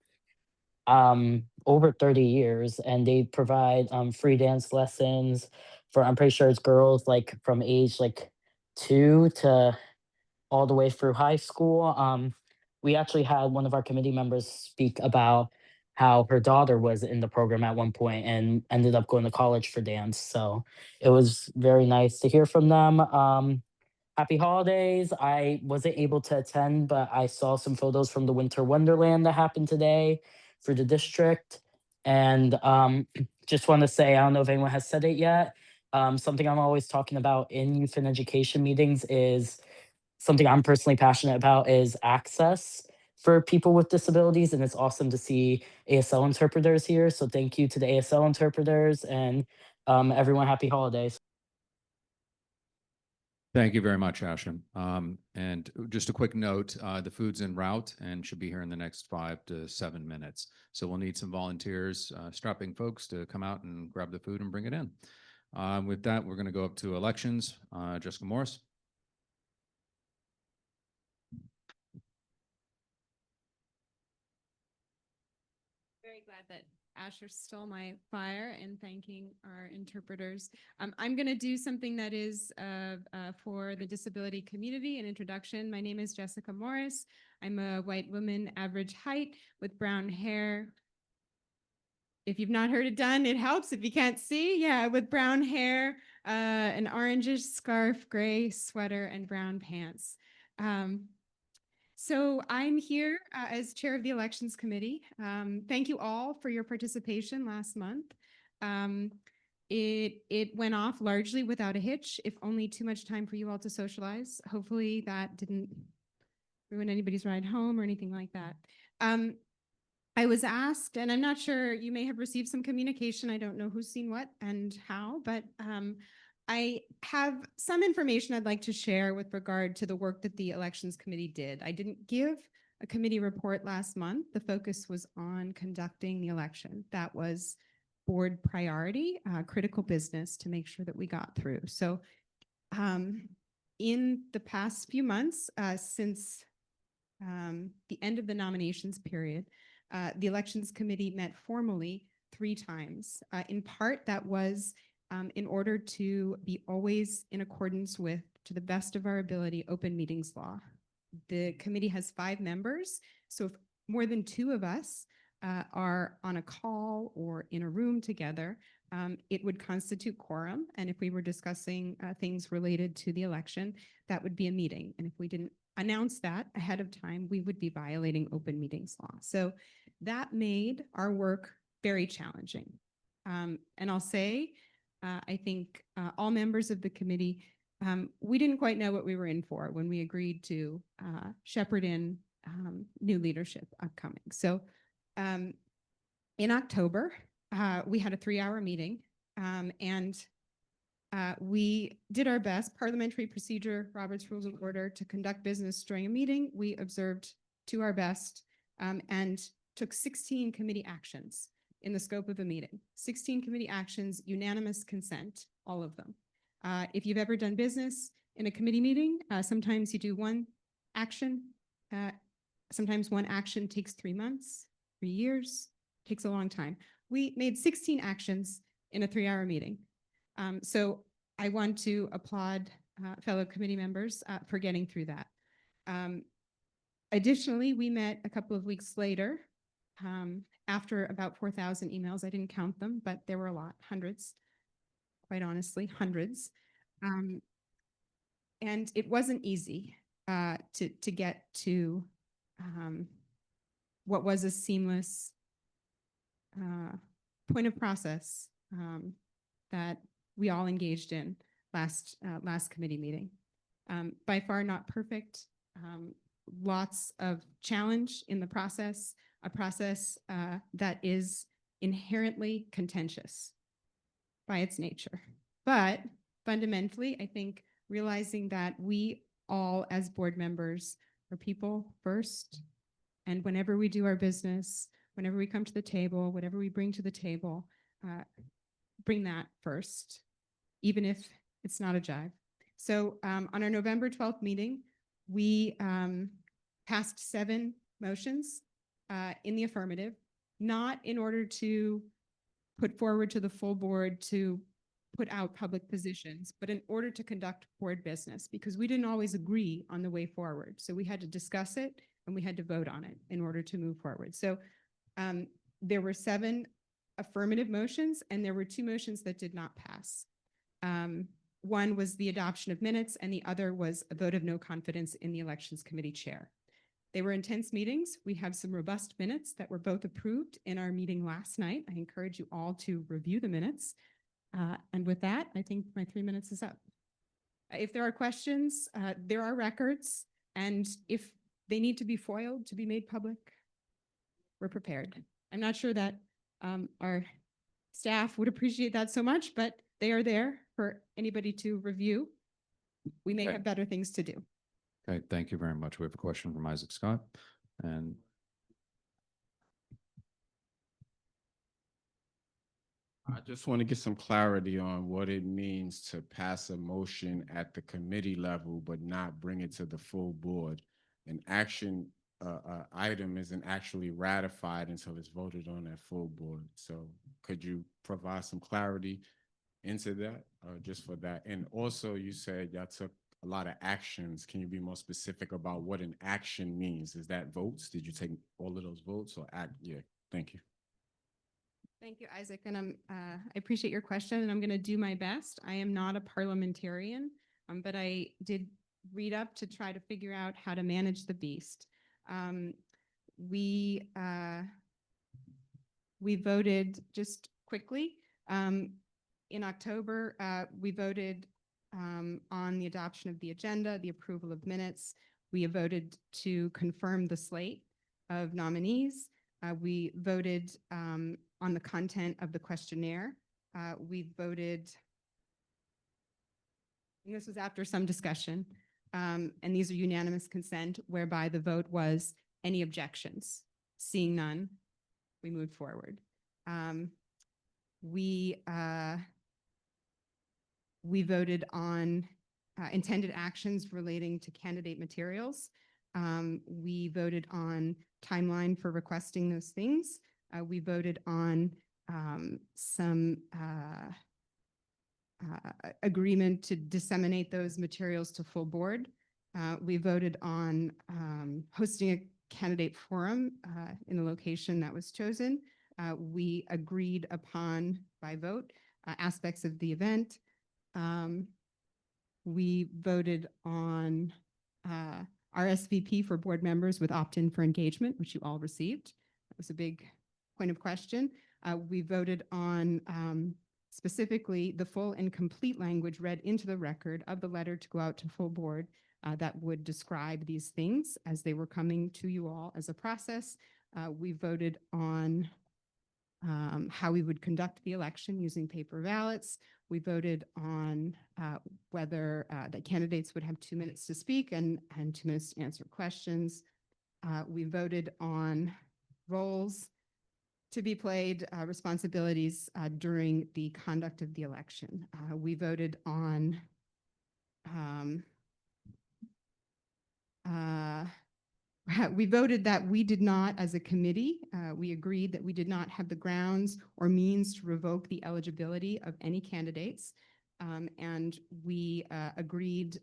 F: over 30 years, and they provide free dance lessons for, I'm pretty sure it's girls like from age like 2 to all the way through high school. We actually had one of our committee members speak about how her daughter was in the program at one point and ended up going to college for dance. So it was very nice to hear from them. Happy holidays. I wasn't able to attend, but I saw some photos from the Winter Wonderland that happened today for the district. And just want to say, I don't know if anyone has said it yet. Something I'm always talking about in youth and education meetings is something I'm personally passionate about is access for people with disabilities. And it's awesome to see ASL interpreters here. So thank you to the ASL interpreters and Everyone, happy holidays.
A: Thank you very much, Ashton. And just a quick note, the food's en route and should be here in the next 5 to 7 minutes. So we'll need some volunteers, strapping folks to come out and grab the food and bring it in. With that, we're going to go up to elections. Jessica Morris.
O: Very glad that Asher stole my fire and thanking our interpreters. I'm going to do something that is for the disability community, an introduction. My name is Jessica Morris. I'm a white woman, average height, with brown hair. If you've not heard it done, it helps if you can't see. Yeah, with brown hair, an orangish scarf, gray sweater, and brown pants. So I'm here as chair of the elections committee. Thank you all for your participation last month. It went off largely without a hitch, if only too much time for you all to socialize. Hopefully that didn't ruin anybody's ride home or anything like that. I was asked, and I'm not sure, you may have received some communication. I don't know who's seen what and how, but I have some information I'd like to share with regard to the work that the elections committee did. I didn't give a committee report last month. The focus was on conducting the election. That was board priority, critical business to make sure that we got through. So in the past few months, since the end of the nominations period, the elections committee met formally 3 times. In part, that was in order to be always in accordance with, to the best of our ability, open meetings law. The committee has 5 members, so if more than 2 of us are on a call or in a room together, it would constitute quorum. And if we were discussing things related to the election, that would be a meeting. And if we didn't announce that ahead of time, we would be violating open meetings law. So that made our work very challenging. And I'll say, I think all members of the committee, we didn't quite know what we were in for when we agreed to shepherd in new leadership upcoming. So in October, we had a 3-hour meeting, and we did our best, parliamentary procedure, Robert's Rules of Order, to conduct business during a meeting. We observed to our best and took 16 committee actions in the scope of a meeting. 16 committee actions, unanimous consent, all of them. If you've ever done business in a committee meeting, sometimes you do one action. Sometimes one action takes 3 months, 3 years, takes a long time. We made 16 actions in a 3-hour meeting. So I want to applaud fellow committee members for getting through that. Additionally, we met a couple of weeks later after about 4,000 emails. I didn't count them, but there were a lot, hundreds, quite honestly, hundreds. And it wasn't easy to get to what was a seamless point of process that we all engaged in last committee meeting. By far not perfect, lots of challenge in the process, a process that is inherently contentious by its nature. But fundamentally, I think realizing that we all as board members are people first, and whenever we do our business, whenever we come to the table, whatever we bring to the table, bring that first, even if it's not a jive. So on our November 12th meeting, we passed 7 motions in the affirmative, not in order to put forward to the full board to put out public positions, but in order to conduct board business, because we didn't always agree on the way forward. So we had to discuss it and we had to vote on it in order to move forward. So there were 7 affirmative motions and there were 2 motions that did not pass. One was the adoption of minutes and the other was a vote of no confidence in the elections committee chair. They were intense meetings. We have some robust minutes that were both approved in our meeting last night. I encourage you all to review the minutes. And with that, I think my 3 minutes is up. If there are questions, there are records, and if they need to be foiled to be made public, we're prepared. I'm not sure that our Staff would appreciate that so much, but they are there for anybody to review. We may
A: Okay.
O: have better things to do.
A: Okay, thank you very much. We have a question from Isaac Scott. And
E: I just want to get some clarity on what it means to pass a motion at the committee level, but not bring it to the full board. An action item isn't actually ratified until it's voted on at full board. So could you provide some clarity into that, just for that? And also, you said y'all took a lot of actions. Can you be more specific about what an action means? Is that votes? Did you take all of those votes or act? Yeah, thank you.
O: Thank you, Isaac. And I appreciate your question, and I'm going to do my best. I am not a parliamentarian, but I did read up to try to figure out how to manage the beast. We voted just quickly. In October, we voted on the adoption of the agenda, the approval of minutes. We voted to confirm the slate of nominees. We voted on the content of the questionnaire. We voted, and this was after some discussion, and these are unanimous consent, whereby the vote was any objections. Seeing none, we moved forward. We voted on intended actions relating to candidate materials. We voted on timeline for requesting those things. We voted on some agreement to disseminate those materials to full board. We voted on hosting a candidate forum in the location that was chosen. We agreed upon by vote aspects of the event. We voted on RSVP for board members with opt-in for engagement, which you all received. That was a big point of question. We voted on specifically the full and complete language read into the record of the letter to go out to full board that would describe these things as they were coming to you all as a process. We voted on how we would conduct the election using paper ballots. We voted on whether the candidates would have 2 minutes to speak and 2 minutes to answer questions. We voted on roles to be played, responsibilities during the conduct of the election. We voted on we voted that we did not, as a committee, we agreed that we did not have the grounds or means to revoke the eligibility of any candidates. And we agreed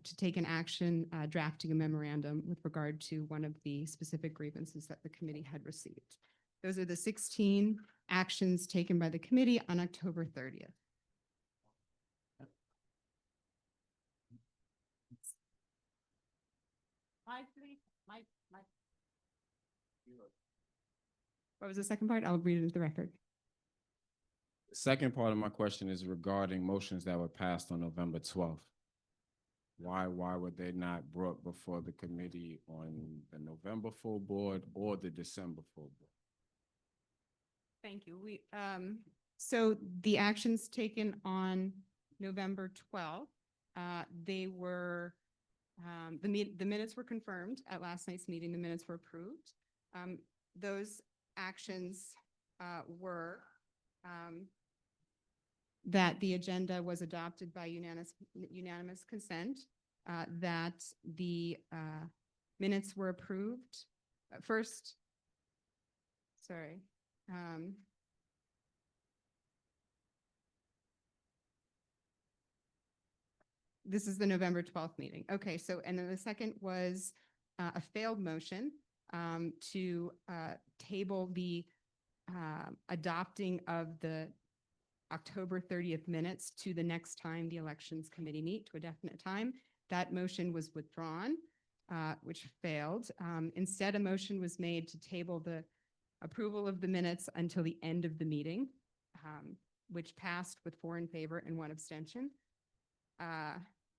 O: to take an action drafting a memorandum with regard to one of the specific grievances that the committee had received. Those are the 16 actions taken by the committee on October 30th. What was the second part? I'll read it into the record.
E: The second part of my question is regarding motions that were passed on November 12th. Why were they not brought before the committee on the November full board or the December full board?
O: Thank you. So the actions taken on November 12th, they were, the minutes were confirmed at last night's meeting. The minutes were approved. Those actions were that the agenda was adopted by unanimous consent, that the minutes were approved. First, sorry. This is the November 12th meeting. Okay, so, and then the second was a failed motion to table the adopting of the October 30th minutes to the next time the elections committee meet to a definite time. That motion was withdrawn, which failed. Instead, a motion was made to table the approval of the minutes until the end of the meeting, which passed with 4 in favor and 1 abstention.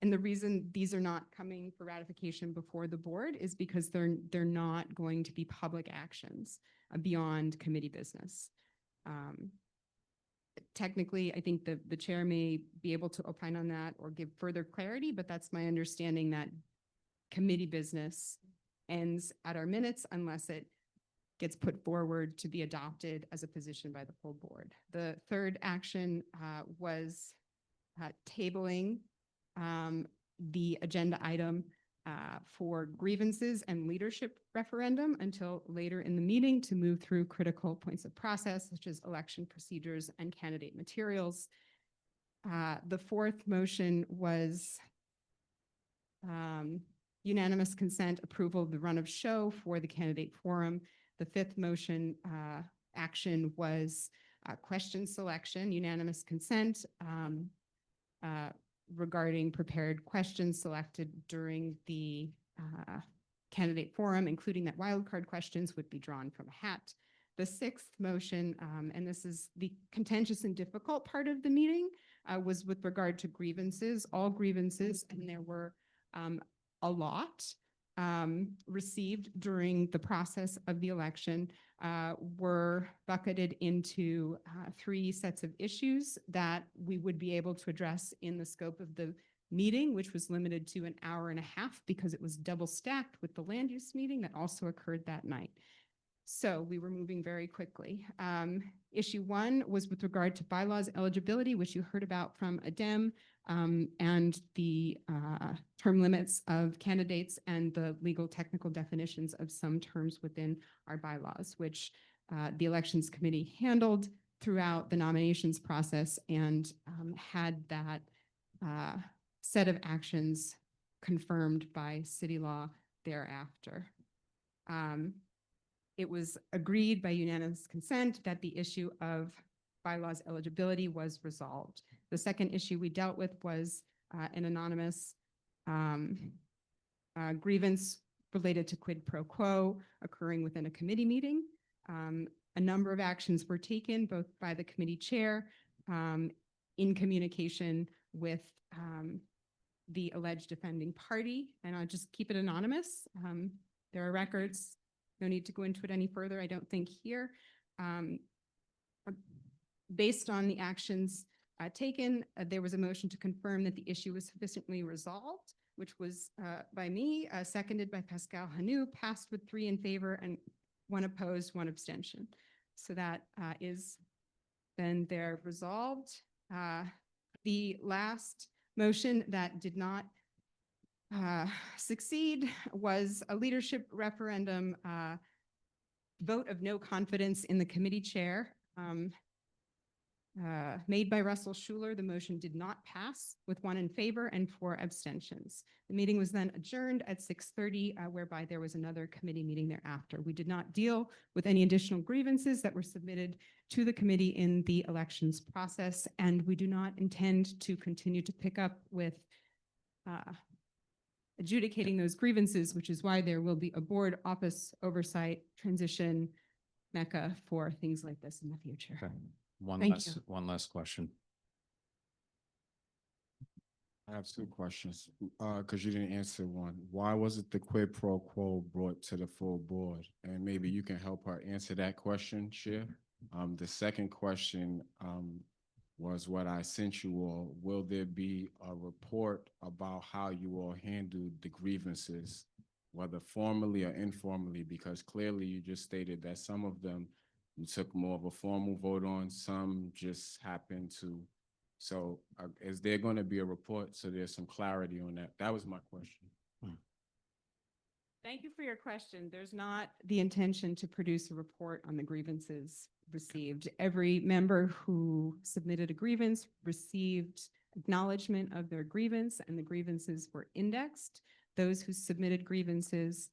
O: And the reason these are not coming for ratification before the board is because they're not going to be public actions beyond committee business.
D: technically, I think the chair may be able to opine on that or give further clarity, but that's my understanding that committee business ends at our minutes unless it gets put forward to be adopted as a position by the full board. The third action was tabling the agenda item for grievances and leadership referendum until later in the meeting to move through critical points of process, such as election procedures and candidate materials. The fourth motion was unanimous consent approval of the run of show for the candidate forum. The fifth motion action was question selection, unanimous consent regarding prepared questions selected during the candidate forum, including that wildcard questions would be drawn from a hat. The sixth motion, and this is the contentious and difficult part of the meeting, was with regard to grievances, all grievances, and there were a lot received during the process of the election were bucketed into 3 sets of issues that we would be able to address in the scope of the meeting, which was limited to an hour and a half because it was double stacked with the land use meeting that also occurred that night. So we were moving very quickly. Issue 1 was with regard to bylaws eligibility, which you heard about from Adem, and the term limits of candidates and the legal technical definitions of some terms within our bylaws, which the Elections Committee handled throughout the nominations process and had that set of actions confirmed by city law thereafter. It was agreed by unanimous consent that the issue of bylaws eligibility was resolved. The second issue we dealt with was an anonymous grievance related to quid pro quo occurring within a committee meeting. A number of actions were taken both by the committee chair in communication with the alleged offending party, and I'll just keep it anonymous. There are records. No need to go into it any further, I don't think here. Based on the actions taken, there was a motion to confirm that the issue was sufficiently resolved, which was by me, seconded by Pascal Hanou, passed with 3 in favor and 1 opposed, 1 abstention. So that is then there resolved. The last motion that did not succeed was a leadership referendum vote of no confidence in the committee chair made by Russell Schuler. The motion did not pass with 1 in favor and 4 abstentions. The meeting was then adjourned at 6:30, whereby there was another committee meeting thereafter. We did not deal with any additional grievances that were submitted to the committee in the elections process, and we do not intend to continue to pick up with adjudicating those grievances, which is why there will be a board office oversight transition mecca for things like this in the future.
A: Okay.
D: Thank you.
A: One last question.
E: I have 2 questions, because you didn't answer one. Why wasn't the quid pro quo brought to the full board? And maybe you can help her answer that question, Chair. The second question was what I sent you all. Will there be a report about how you all handled the grievances, whether formally or informally? Because clearly you just stated that some of them you took more of a formal vote on, some just happened to. So is there going to be a report so there's some clarity on that? That was my question.
D: Thank you for your question. There's not the intention to produce a report on the grievances received. Every member who submitted a grievance received acknowledgement of their grievance, and the grievances were indexed. Those who submitted grievances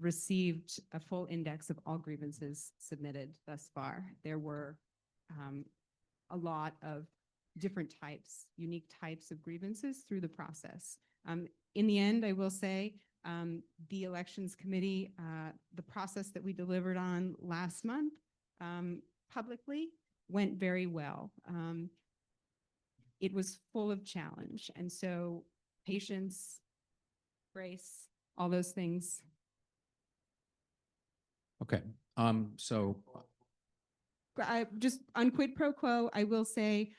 D: received a full index of all grievances submitted thus far. There were a lot of different types, unique types of grievances through the process. In the end, I will say the Elections Committee, the process that we delivered on last month publicly went very well. It was full of challenge, and so patience, grace, all those things.
A: Okay. So
O: just on quid pro quo, I will say,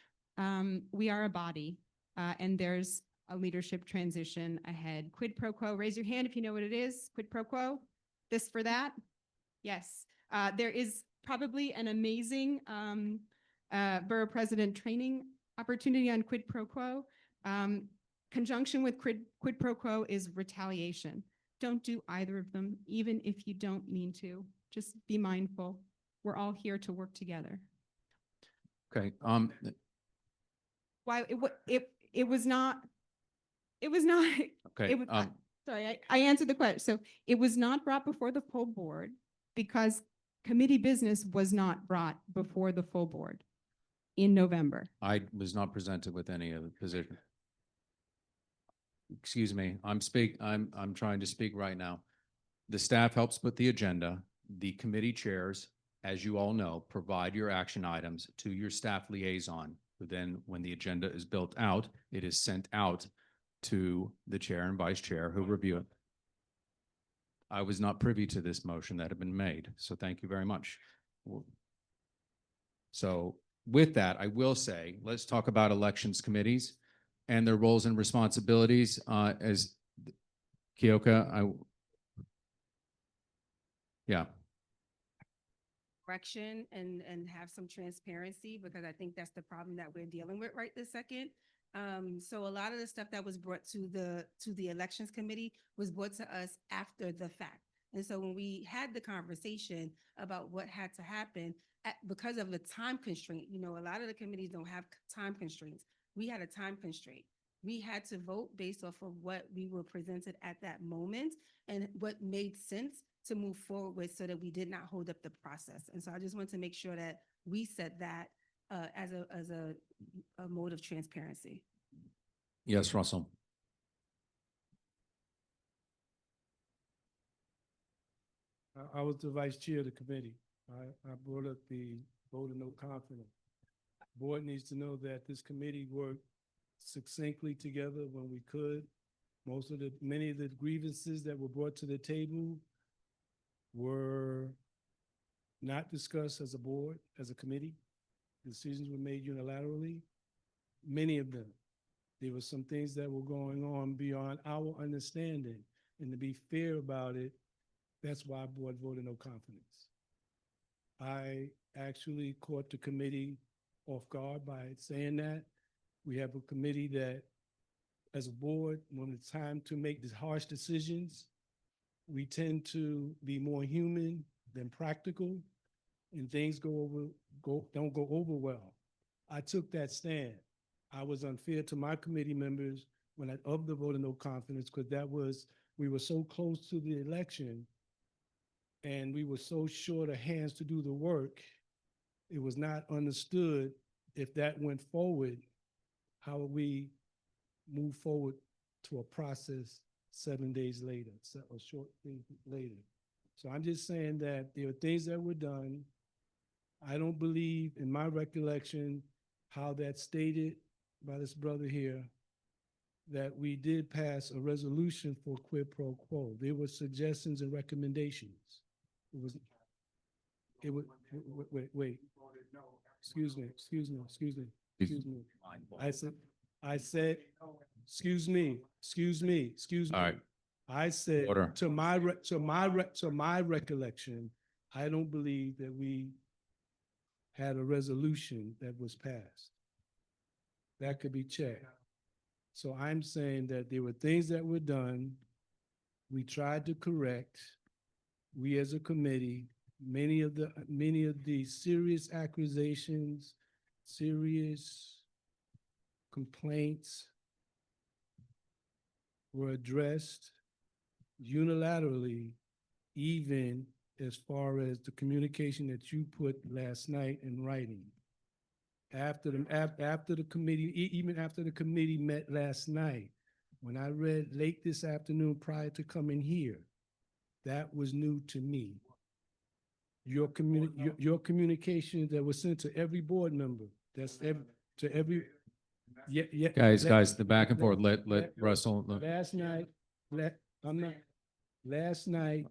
O: we are a body, and there's a leadership transition ahead. Quid pro quo, raise your hand if you know what it is. Quid pro quo, this for that? Yes. There is probably an amazing borough president training opportunity on quid pro quo. Conjunction with quid pro quo is retaliation. Don't do either of them, even if you don't mean to. Just be mindful. We're all here to work together.
A: Okay,
O: Why it was not,
A: okay,
O: it was, sorry, I answered the question. So it was not brought before the full board because committee business was not brought before the full board in November.
A: I was not presented with any of the position. Excuse me, I'm trying to speak right now. The staff helps put the agenda. The committee chairs, as you all know, provide your action items to your staff liaison. Who then, when the agenda is built out, it is sent out to the chair and vice chair who review it. I was not privy to this motion that had been made, so thank you very much. So with that, I will say, let's talk about elections committees and their roles and responsibilities. As Keoka, yeah.
H: Correction and have some transparency, because I think that's the problem that we're dealing with right this second. So a lot of the stuff that was brought to the elections committee was brought to us after the fact. And so when we had the conversation about what had to happen, because of the time constraint, you know, a lot of the committees don't have time constraints. We had a time constraint. We had to vote based off of what we were presented at that moment and what made sense to move forward with, so that we did not hold up the process. And so I just want to make sure that we set that as a mode of transparency.
A: Yes, Russell.
I: I was the vice chair of the committee. I brought up the vote of no confidence. Board needs to know that this committee worked succinctly together when we could. Many of the grievances that were brought to the table were not discussed as a board, as a committee. Decisions were made unilaterally. Many of them. There were some things that were going on beyond our understanding. And to be fair about it, that's why board voted no confidence. I actually caught the committee off guard by saying that. We have a committee that, as a board, when it's time to make these harsh decisions, we tend to be more human than practical, and things don't go over well. I took that stand. I was unfair to my committee members of the vote of no confidence, because we were so close to the election and we were so short of hands to do the work. It was not understood if that went forward, how would we move forward to a process 7 days later, a short thing later. So I'm just saying that there are things that were done. I don't believe, in my recollection, how that's stated by this brother here, that we did pass a resolution for quid pro quo. There were suggestions and recommendations. Wait. Excuse me. I said, excuse me.
A: All right.
I: I said,
A: Order.
I: to my recollection, I don't believe that we had a resolution that was passed. That could be checked. So I'm saying that there were things that were done. We tried to correct. We as a committee, many of the serious accusations, serious complaints were addressed unilaterally, even as far as the communication that you put last night in writing. After the committee, even after the committee met last night, when I read late this afternoon prior to coming here, that was new to me. Your communication that was sent to every board member,
A: Guys, the back and forth, let Russell.
I: Last night,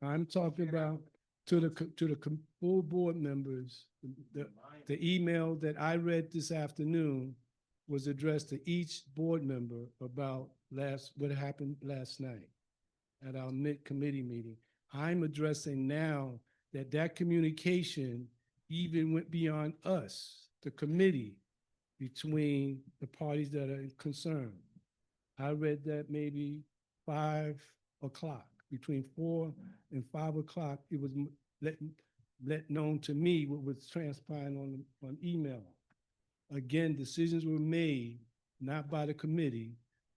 I: I'm talking about full board members, the email that I read this afternoon was addressed to each board member about what happened last night at our mid-committee meeting. I'm addressing now that communication even went beyond us, the committee, between the parties that are concerned. I read that maybe 5 o'clock, between 4 and 5 o'clock, it was let known to me what was transpiring on email. Again, decisions were made, not by the committee,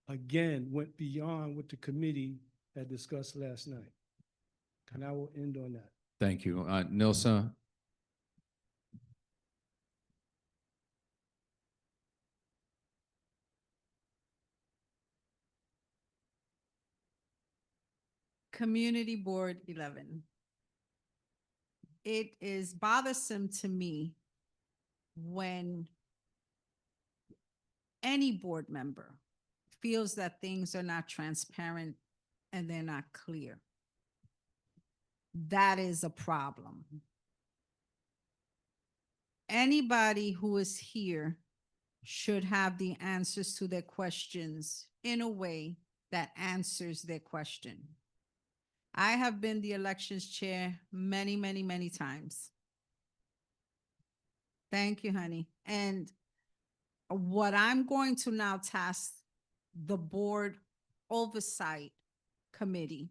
I: again, went beyond what the committee had discussed last night. And I will end on that.
A: Thank you. Nilsa?
Q: Community Board 11. It is bothersome to me when any board member feels that things are not transparent and they're not clear. That is a problem. Anybody who is here should have the answers to their questions in a way that answers their question. I have been the elections chair many, many, many times. Thank you, honey. And what I'm going to now task the board oversight committee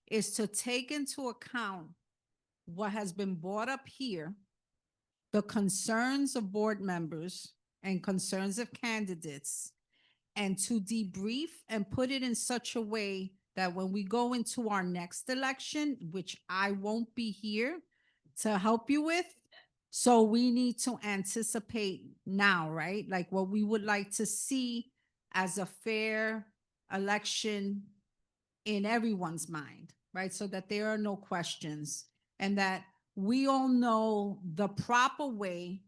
Q: is to take into account what has been brought up here, the concerns of board members and concerns of candidates, and to debrief and put it in such a way that when we go into our next election, which I won't be here to help you with, so we need to anticipate now, right? Like what we would like to see as a fair election in everyone's mind, right? So that there are no questions and that we all know the proper way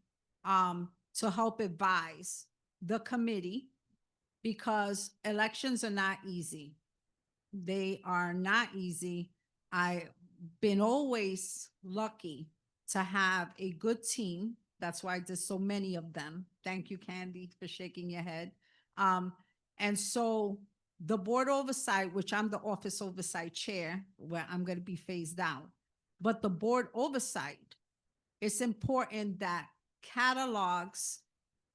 Q: to help advise the committee, because elections are not easy. They are not easy. I've been always lucky to have a good team. That's why there's so many of them. Thank you, Candy, for shaking your head. And so the board oversight, which I'm the office oversight chair, where I'm going to be phased out, but the board oversight, it's important that catalogs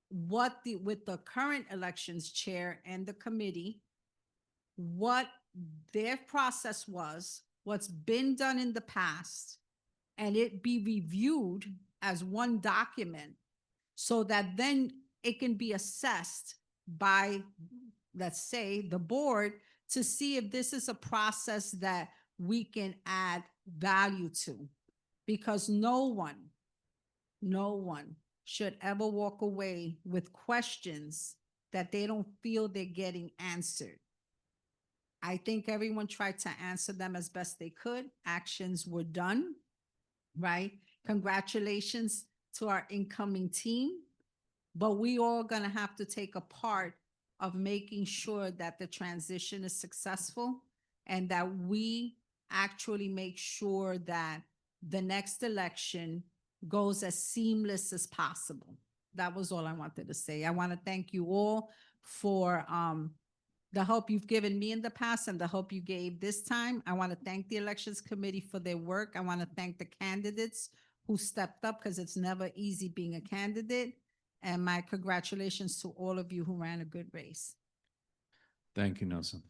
Q: with the current elections chair and the committee, what their process was, what's been done in the past, and it be reviewed as one document so that then it can be assessed by, let's say, the board to see if this is a process that we can add value to. Because no one should ever walk away with questions that they don't feel they're getting answered. I think everyone tried to answer them as best they could. Actions were done, right? Congratulations to our incoming team. But we all gonna have to take a part of making sure that the transition is successful and that we actually make sure that the next election goes as seamless as possible. That was all I wanted to say. I want to thank you all for the help you've given me in the past and the help you gave this time. I want to thank the elections committee for their work. I want to thank the candidates who stepped up, because it's never easy being a candidate. And my congratulations to all of you who ran a good race.
A: Thank you, Nelson.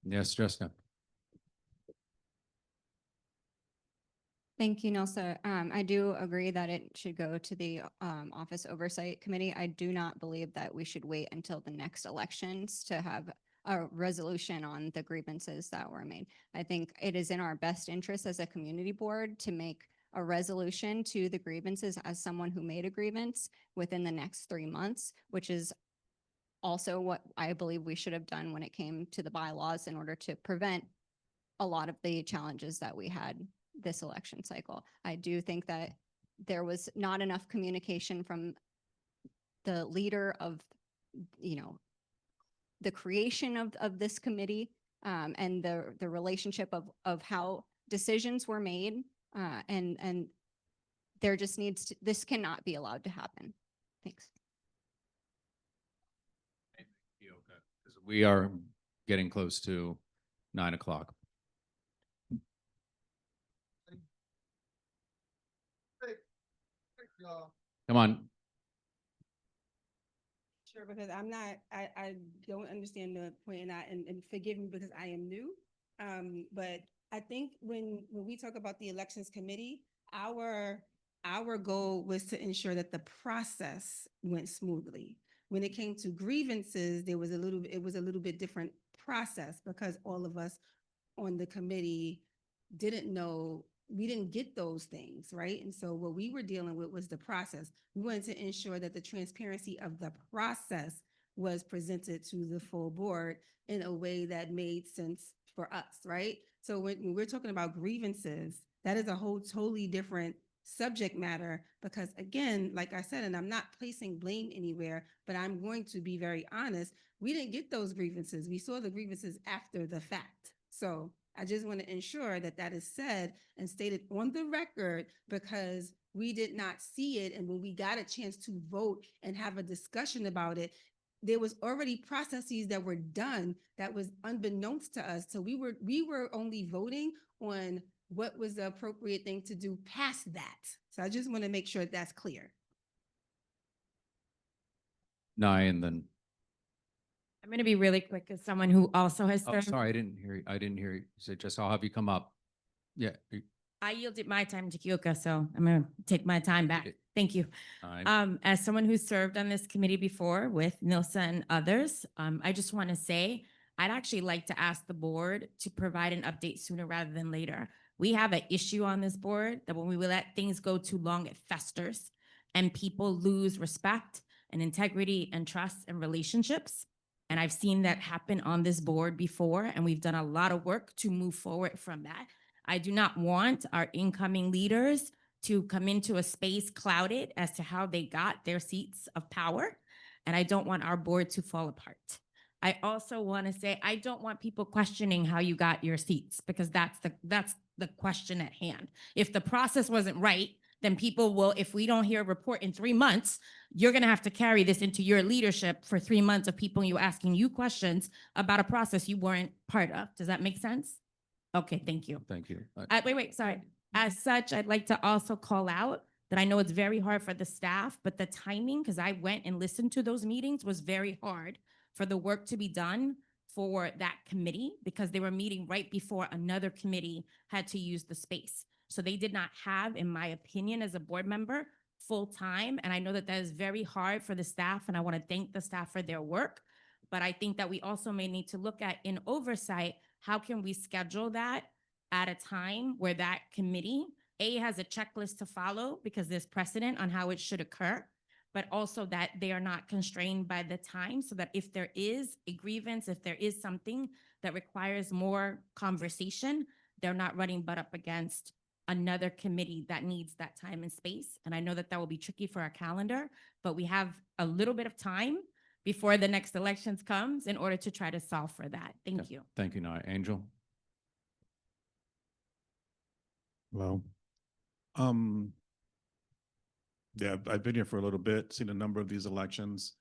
A: Yes, Jessica.
P: Thank you, Nelsa. I do agree that it should go to the Office Oversight Committee. I do not believe that we should wait until the next elections to have a resolution on the grievances that were made. I think it is in our best interest as a community board to make a resolution to the grievances as someone who made a grievance within the next 3 months, which is also what I believe we should have done when it came to the bylaws in order to prevent a lot of the challenges that we had this election cycle. I do think that there was not enough communication from the leader of, the creation of this committee and the relationship of how decisions were made. And there just needs to, this cannot be allowed to happen. Thanks.
A: Because we are getting close to 9 o'clock. Come on.
H: Sure, because I'm not, I don't understand the point, and forgive me because I am new. But I think when we talk about the elections committee, our goal was to ensure that the process went smoothly. When it came to grievances, it was a little bit different process because all of us on the committee didn't know, we didn't get those things, right? And so what we were dealing with was the process. We wanted to ensure that the transparency of the process was presented to the full board in a way that made sense for us, right? So when we're talking about grievances, that is a whole totally different subject matter because again, like I said, and I'm not placing blame anywhere, but I'm going to be very honest, we didn't get those grievances. We saw the grievances after the fact. So I just want to ensure that that is said and stated on the record because we did not see it. And when we got a chance to vote and have a discussion about it, there was already processes that were done that was unbeknownst to us. So we were only voting on what was the appropriate thing to do past that. So I just want to make sure that's clear.
A: 9 and then,
N: I'm going to be really quick as someone who also has
A: oh,
N: served.
A: sorry, I didn't hear you. I didn't hear you. So just, I'll have you come up. Yeah.
N: I yielded my time to Kyoka, so I'm going to take my time back. Thank you.
A: 9.
N: As someone who's served on this committee before with Nilsa and others, I just want to say I'd actually like to ask the board to provide an update sooner rather than later. We have an issue on this board that when we let things go too long, it festers and people lose respect and integrity and trust and relationships. And I've seen that happen on this board before, and we've done a lot of work to move forward from that. I do not want our incoming leaders to come into a space clouded as to how they got their seats of power. And I don't want our board to fall apart. I also want to say, I don't want people questioning how you got your seats because that's the question at hand. If the process wasn't right, then people will, if we don't hear a report in 3 months, you're going to have to carry this into your leadership for 3 months of people you asking you questions about a process you weren't part of. Does that make sense? Okay, thank you.
A: Thank you.
N: Wait, sorry. As such, I'd like to also call out that I know it's very hard for the staff, but the timing, because I went and listened to those meetings, was very hard for the work to be done for that committee because they were meeting right before another committee had to use the space. So they did not have, in my opinion, as a board member, full time. And I know that that is very hard for the staff, and I want to thank the staff for their work. But I think that we also may need to look at in oversight, how can we schedule that at a time where that committee, A, has a checklist to follow because there's precedent on how it should occur, but also that they are not constrained by the time so that if there is a grievance, if there is something that requires more conversation, they're not running butt up against another committee that needs that time and space. And I know that that will be tricky for our calendar, but we have a little bit of time before the next elections comes in order to try to solve for that. Thank you.
A: Thank you, Naya. Angel?
R: Hello. Yeah, I've been here for a little bit, seen a number of these elections.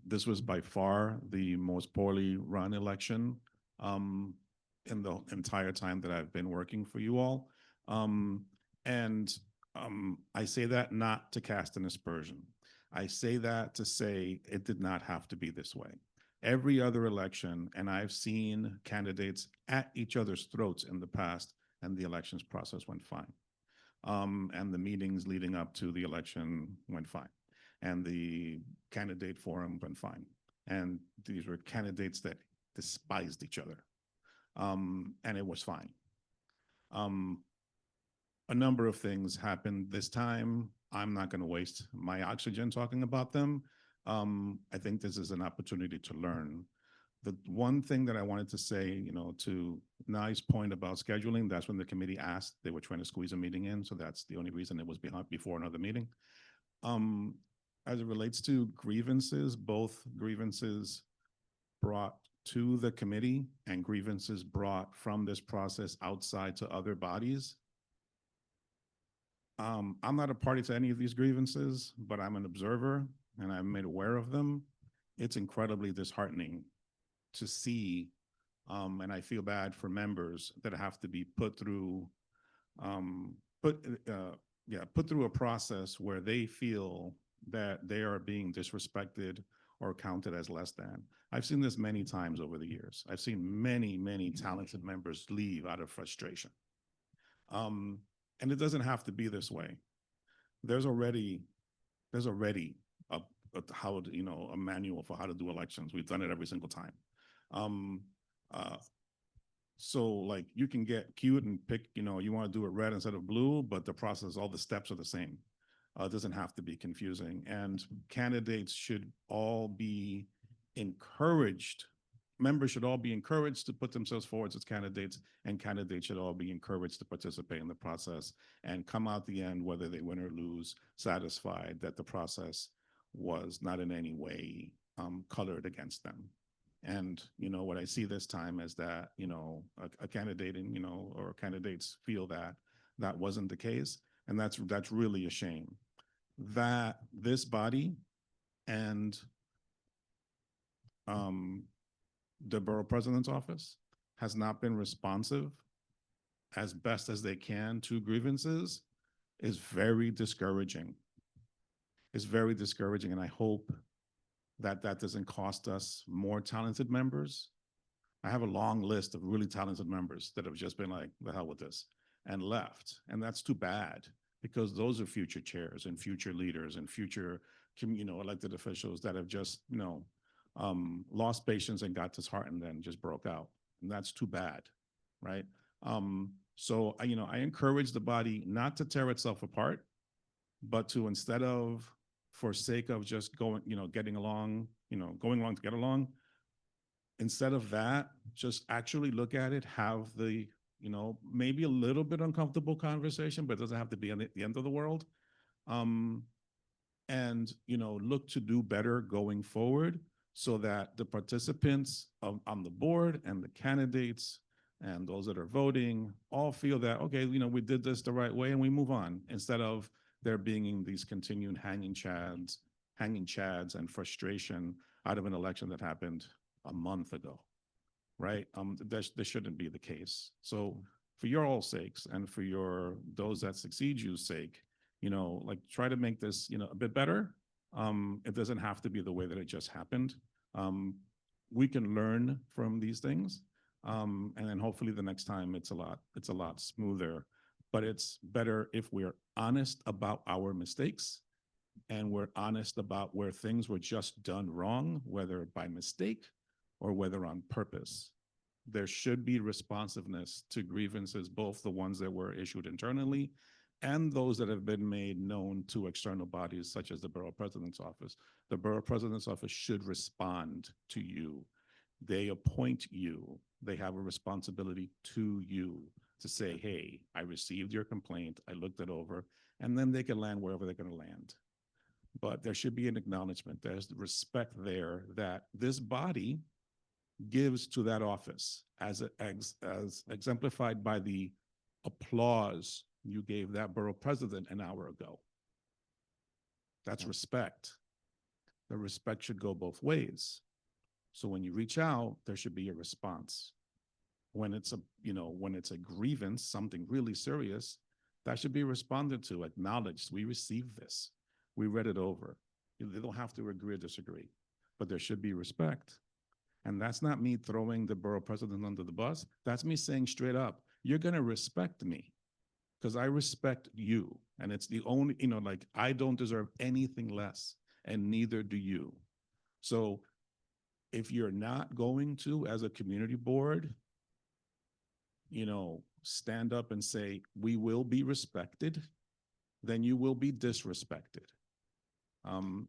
R: This was by far the most poorly run election in the entire time that I've been working for you all. I say that not to cast an aspersion. I say that to say it did not have to be this way. Every other election, and I've seen candidates at each other's throats in the past, and the elections process went fine. And the meetings leading up to the election went fine. And the candidate forum went fine. And these were candidates that despised each other. And it was fine. A number of things happened this time. I'm not going to waste my oxygen talking about them. I think this is an opportunity to learn. The one thing that I wanted to say, to Nai's point about scheduling, that's when the committee asked, they were trying to squeeze a meeting in. So that's the only reason it was behind before another meeting. As it relates to grievances, both grievances brought to the committee and grievances brought from this process outside to other bodies. I'm not a party to any of these grievances, but I'm an observer and I'm made aware of them. It's incredibly disheartening to see, and I feel bad for members that have to be put through a process where they feel that they are being disrespected or counted as less than. I've seen this many times over the years. I've seen many, many talented members leave out of frustration. And it doesn't have to be this way. There's already a manual for how to do elections. We've done it every single time. So like you can get cute and pick, you want to do it red instead of blue, but the process, all the steps are the same. It doesn't have to be confusing. And candidates should all be encouraged. Members should all be encouraged to put themselves forward as candidates, and candidates should all be encouraged to participate in the process and come out the end, whether they win or lose, satisfied that the process was not in any way colored against them. And, what I see this time is that, a candidate and, or candidates feel that that wasn't the case. And that's really a shame that this body and the borough president's office has not been responsive as best as they can to grievances is very discouraging. It's very discouraging, and I hope that that doesn't cost us more talented members. I have a long list of really talented members that have just been like, the hell with this, and left. And that's too bad, because those are future chairs and future leaders and future, elected officials that have just, lost patience and got disheartened and just broke out. And that's too bad, right? So, I encourage the body not to tear itself apart, but to, instead of, for sake of just going, getting along, going along to get along, instead of that, just actually look at it, have the, maybe a little bit uncomfortable conversation, but it doesn't have to be at the end of the world. And, look to do better going forward so that the participants on the board and the candidates and those that are voting all feel that, okay, we did this the right way and we move on, instead of there being these continued hanging chads and frustration out of an election that happened a month ago, right? This shouldn't be the case. So for your all sakes and for those that succeed you's sake, try to make this, a bit better. It doesn't have to be the way that it just happened. We can learn from these things. And then hopefully the next time it's a lot smoother. But it's better if we're honest about our mistakes and we're honest about where things were just done wrong, whether by mistake or whether on purpose. There should be responsiveness to grievances, both the ones that were issued internally and those that have been made known to external bodies such as the Borough President's Office. The Borough President's Office should respond to you. They appoint you. They have a responsibility to you to say, hey, I received your complaint, I looked it over, and then they can land wherever they're going to land. But there should be an acknowledgement. There's the respect there that this body gives to that office, as exemplified by the applause you gave that borough president an hour ago. That's respect. The respect should go both ways. So when you reach out, there should be a response. When it's a grievance, something really serious, that should be responded to, acknowledged. We received this. We read it over. They don't have to agree or disagree, but there should be respect. And that's not me throwing the borough president under the bus. That's me saying straight up, you're going to respect me because I respect you. And it's the only, I don't deserve anything less, and neither do you. So if you're not going to, as a community board, stand up and say, we will be respected, then you will be disrespected.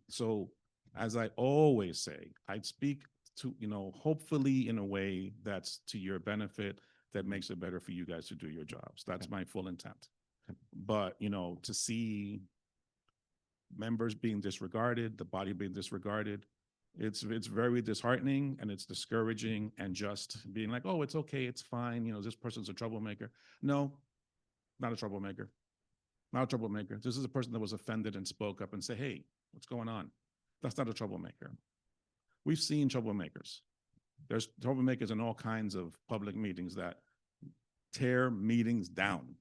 R: So as I always say, I'd speak to, hopefully in a way that's to your benefit, that makes it better for you guys to do your jobs. That's my full intent. But, to see members being disregarded, the body being disregarded, It's very disheartening and it's discouraging and just being like, oh, it's okay, it's fine, this person's a troublemaker. No, not a troublemaker. Not a troublemaker. This is a person that was offended and spoke up and say, hey, what's going on? That's not a troublemaker. We've seen troublemakers. There's troublemakers in all kinds of public meetings that tear meetings down.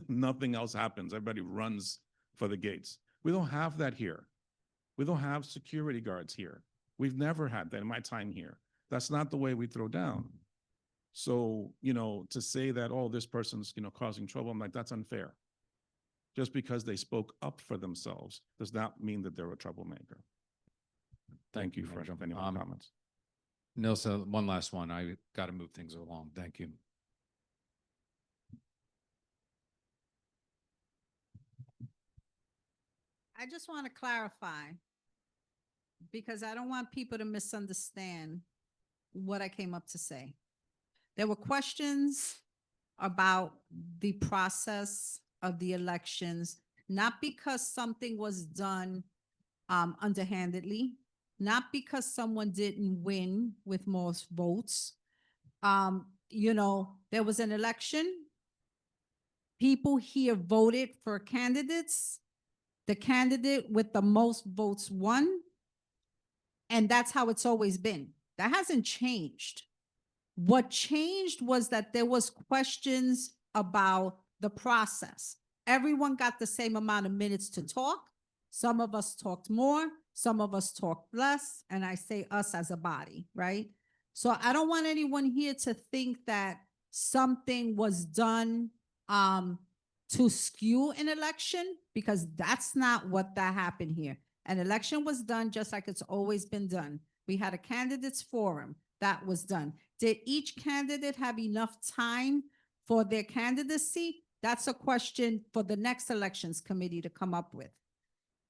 R: Nothing else happens. Everybody runs for the gates. We don't have that here. We don't have security guards here. We've never had that in my time here. That's not the way we throw down. So, to say that, oh, this person's, causing trouble, I'm like, that's unfair. Just because they spoke up for themselves does not mean that they're a troublemaker. Thank you for any more comments.
A: Nilsa, one last one. I got to move things along. Thank you.
Q: I just want to clarify, because I don't want people to misunderstand what I came up to say. There were questions about the process of the elections, not because something was done underhandedly, not because someone didn't win with most votes. There was an election. People here voted for candidates. The candidate with the most votes won. And that's how it's always been. That hasn't changed. What changed was that there was questions about the process. Everyone got the same amount of minutes to talk. Some of us talked more, some of us talked less, and I say us as a body, right? So I don't want anyone here to think that something was done to skew an election, because that's not what that happened here. An election was done just like it's always been done. We had a candidates forum that was done. Did each candidate have enough time for their candidacy? That's a question for the next elections committee to come up with.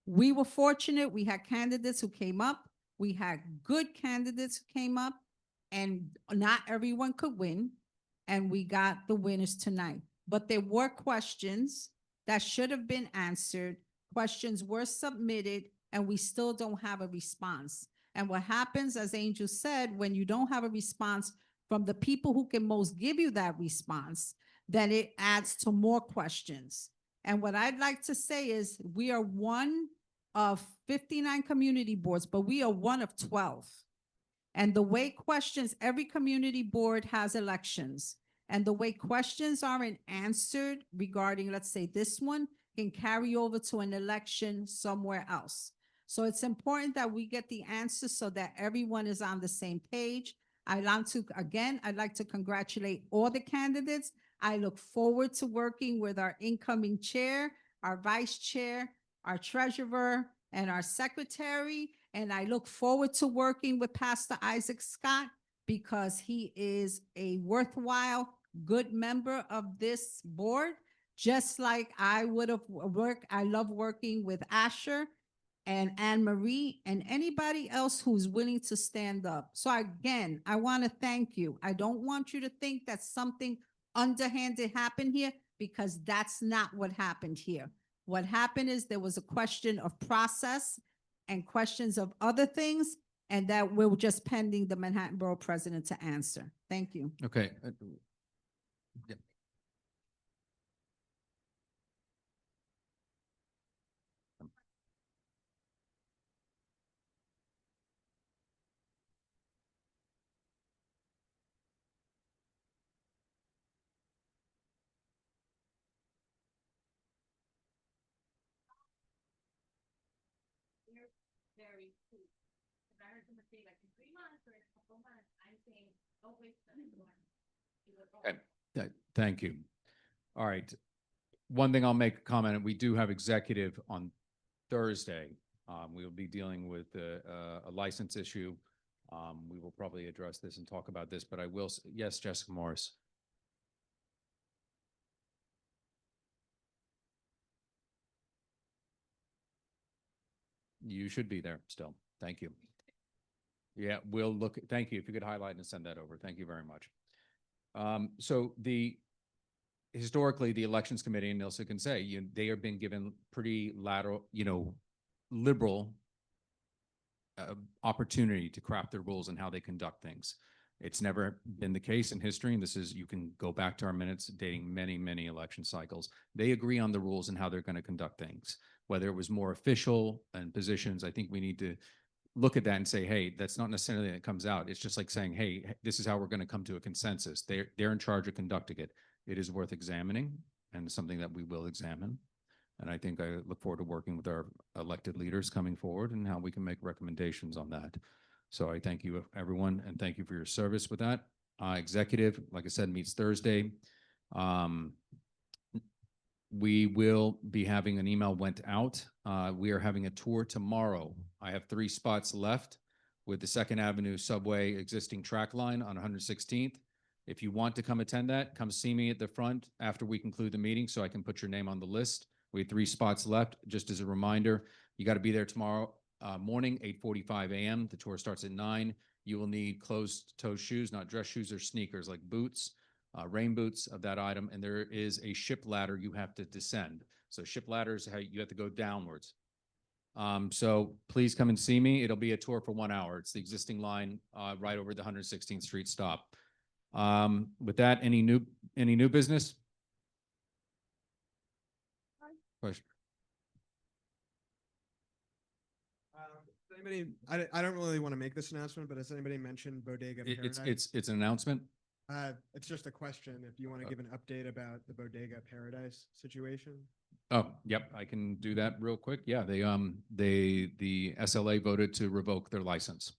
Q: We were fortunate. We had candidates who came up. We had good candidates who came up, and not everyone could win. And we got the winners tonight. But there were questions that should have been answered. Questions were submitted, and we still don't have a response. And what happens, as Angel said, when you don't have a response from the people who can most give you that response, then it adds to more questions. And what I'd like to say is we are one of 59 community boards, but we are one of 12. And the way questions, every community board has elections. And the way questions aren't answered regarding, let's say this one, can carry over to an election somewhere else. So it's important that we get the answers so that everyone is on the same page. I'd like to congratulate all the candidates. I look forward to working with our incoming chair, our vice chair, our treasurer, and our secretary. And I look forward to working with Pastor Isaac Scott, because he is a worthwhile, good member of this board, just like I would have worked. I love working with Asher and Anne Marie and anybody else who's willing to stand up. So again, I want to thank you. I don't want you to think that something underhanded happened here, because that's not what happened here. What happened is there was a question of process and questions of other things, and that we're just pending the Manhattan Borough President to answer. Thank you.
A: Okay. Yeah.
N: Very cool. If I heard someone say like in 3 months or in a couple months, I'm saying, oh, wait,
A: Okay. Thank you. All right. One thing I'll make a comment, we do have executive on Thursday. We will be dealing with a license issue. We will probably address this and talk about this, but I will, yes, Jessica Morris. You should be there still. Thank you. Yeah, we'll look, thank you. If you could highlight and send that over. Thank you very much. So historically, the Elections Committee, and Nilsa can say, they are being given pretty lateral, liberal opportunity to craft their rules and how they conduct things. It's never been the case in history, and you can go back to our minutes dating many, many election cycles. They agree on the rules and how they're going to conduct things. Whether it was more official and positions, I think we need to look at that and say, hey, that's not necessarily that comes out. It's just like saying, hey, this is how we're going to come to a consensus. They're in charge of conducting it. It is worth examining and something that we will examine. And I think I look forward to working with our elected leaders coming forward and how we can make recommendations on that. So I thank you, everyone, and thank you for your service with that. Executive, like I said, meets Thursday. We will be having an email went out. We are having a tour tomorrow. I have 3 spots left with the 2nd Avenue subway existing track line on 116th. If you want to come attend that, come see me at the front after we conclude the meeting so I can put your name on the list. We have 3 spots left. Just as a reminder, you got to be there tomorrow morning, 8:45 a.m. The tour starts at 9. You will need closed-toe shoes, not dress shoes or sneakers, like boots, rain boots of that item. And there is a ship ladder you have to descend. So ship ladders, how you have to go downwards. So please come and see me. It'll be a tour for 1 hour. It's the existing line right over the 116th Street stop. With that, any new business? Question.
U: I don't really want to make this announcement, but has anybody mentioned Bodega Paradise?
A: It's an announcement.
U: It's just a question. If you want to give an update about the Bodega Paradise situation.
A: Oh, yep, I can do that real quick. Yeah, the SLA voted to revoke their license.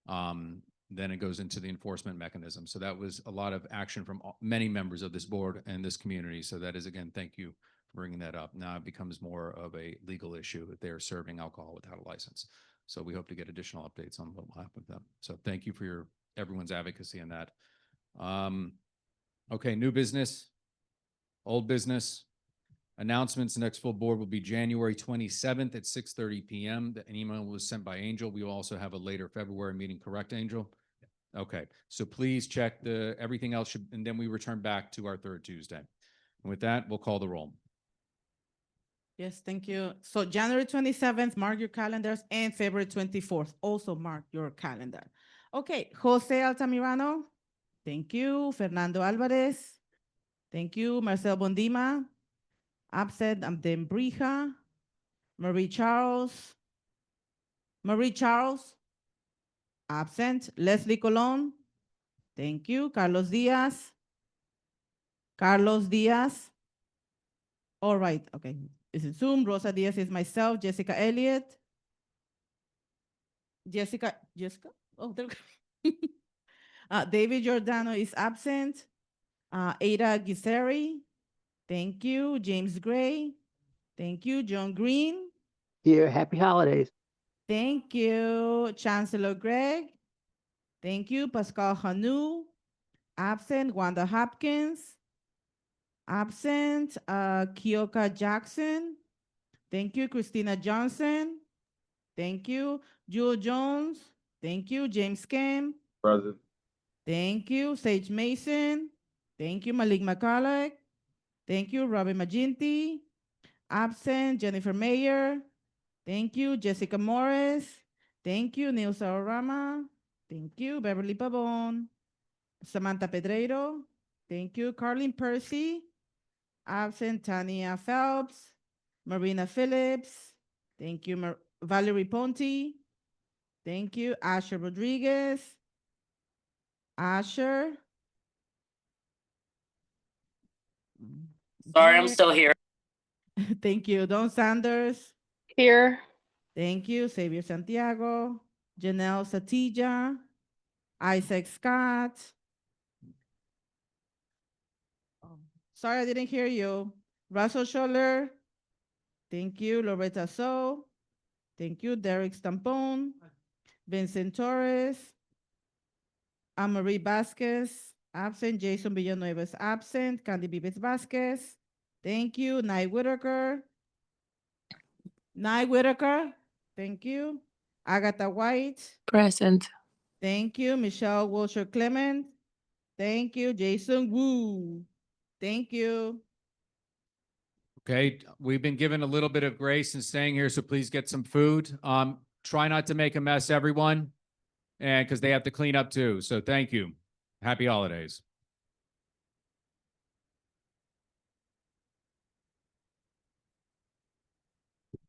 A: Then it goes into the enforcement mechanism. So that was a lot of action from many members of this board and this community. So that is, again, thank you for bringing that up. Now it becomes more of a legal issue if they're serving alcohol without a license. So we hope to get additional updates on what will happen with them. So thank you for everyone's advocacy in that. Okay, new business, old business. Announcements, the next full board will be January 27th at 6:30 p.m. The email was sent by Angel. We will also have a later February meeting, correct, Angel? Okay, so please check everything else, and then we return back to our 3rd Tuesday. And with that, we'll call the roll.
B: Yes, thank you. So January 27th, mark your calendars, and February 24th, also mark your calendar. Okay, Jose Altamirano, thank you. Fernando Alvarez, thank you. Marcel Bondima, absent. Amden Brija, Marie Charles, absent. Leslie Colon, thank you. Carlos Diaz, all right, okay. This is Zoom. Rosa Diaz is myself. Jessica Elliott. Jessica? Oh, there. David Giordano is absent. Ada Giseri. Thank you. James Gray. Thank you. John Green.
J: Here, happy holidays.
B: Thank you. Chancellor Greg. Thank you. Pascal Hanu. Absent. Wanda Hopkins. Absent. Kioka Jackson. Thank you. Christina Johnson. Thank you. Jewel Jones. Thank you. James Kim.
J: Present.
B: Thank you. Sage Mason. Thank you. Malik McCulloch. Thank you. Robin Maginty. Absent. Jennifer Mayer. Thank you. Jessica Morris. Thank you. Neil Saurama. Thank you. Beverly Pabon. Samantha Pedreiro. Thank you. Carlin Percy. Absent. Tania Phelps. Marina Phillips. Thank you. Valerie Ponti. Thank you. Asher Rodriguez. Asher.
F: Sorry, I'm still here.
B: Thank you. Don Sanders.
V: Here.
B: Thank you. Xavier Santiago. Janelle Satija. Isaac Scott. Sorry, I didn't hear you. Russell Scholler. Thank you. Loretta So. Thank you. Derek Stampone. Vincent Torres. Amarie Vasquez. Absent. Jason Villanueva is absent. Candy Bibes Vasquez. Thank you. Nye Whitaker. Thank you. Agatha White.
L: Present.
B: Thank you. Michelle Wilshire Clement. Thank you. Jason Wu. Thank you.
A: Okay, we've been given a little bit of grace in staying here, so please get some food. Try not to make a mess, everyone. And because they have to clean up too. So thank you. Happy holidays.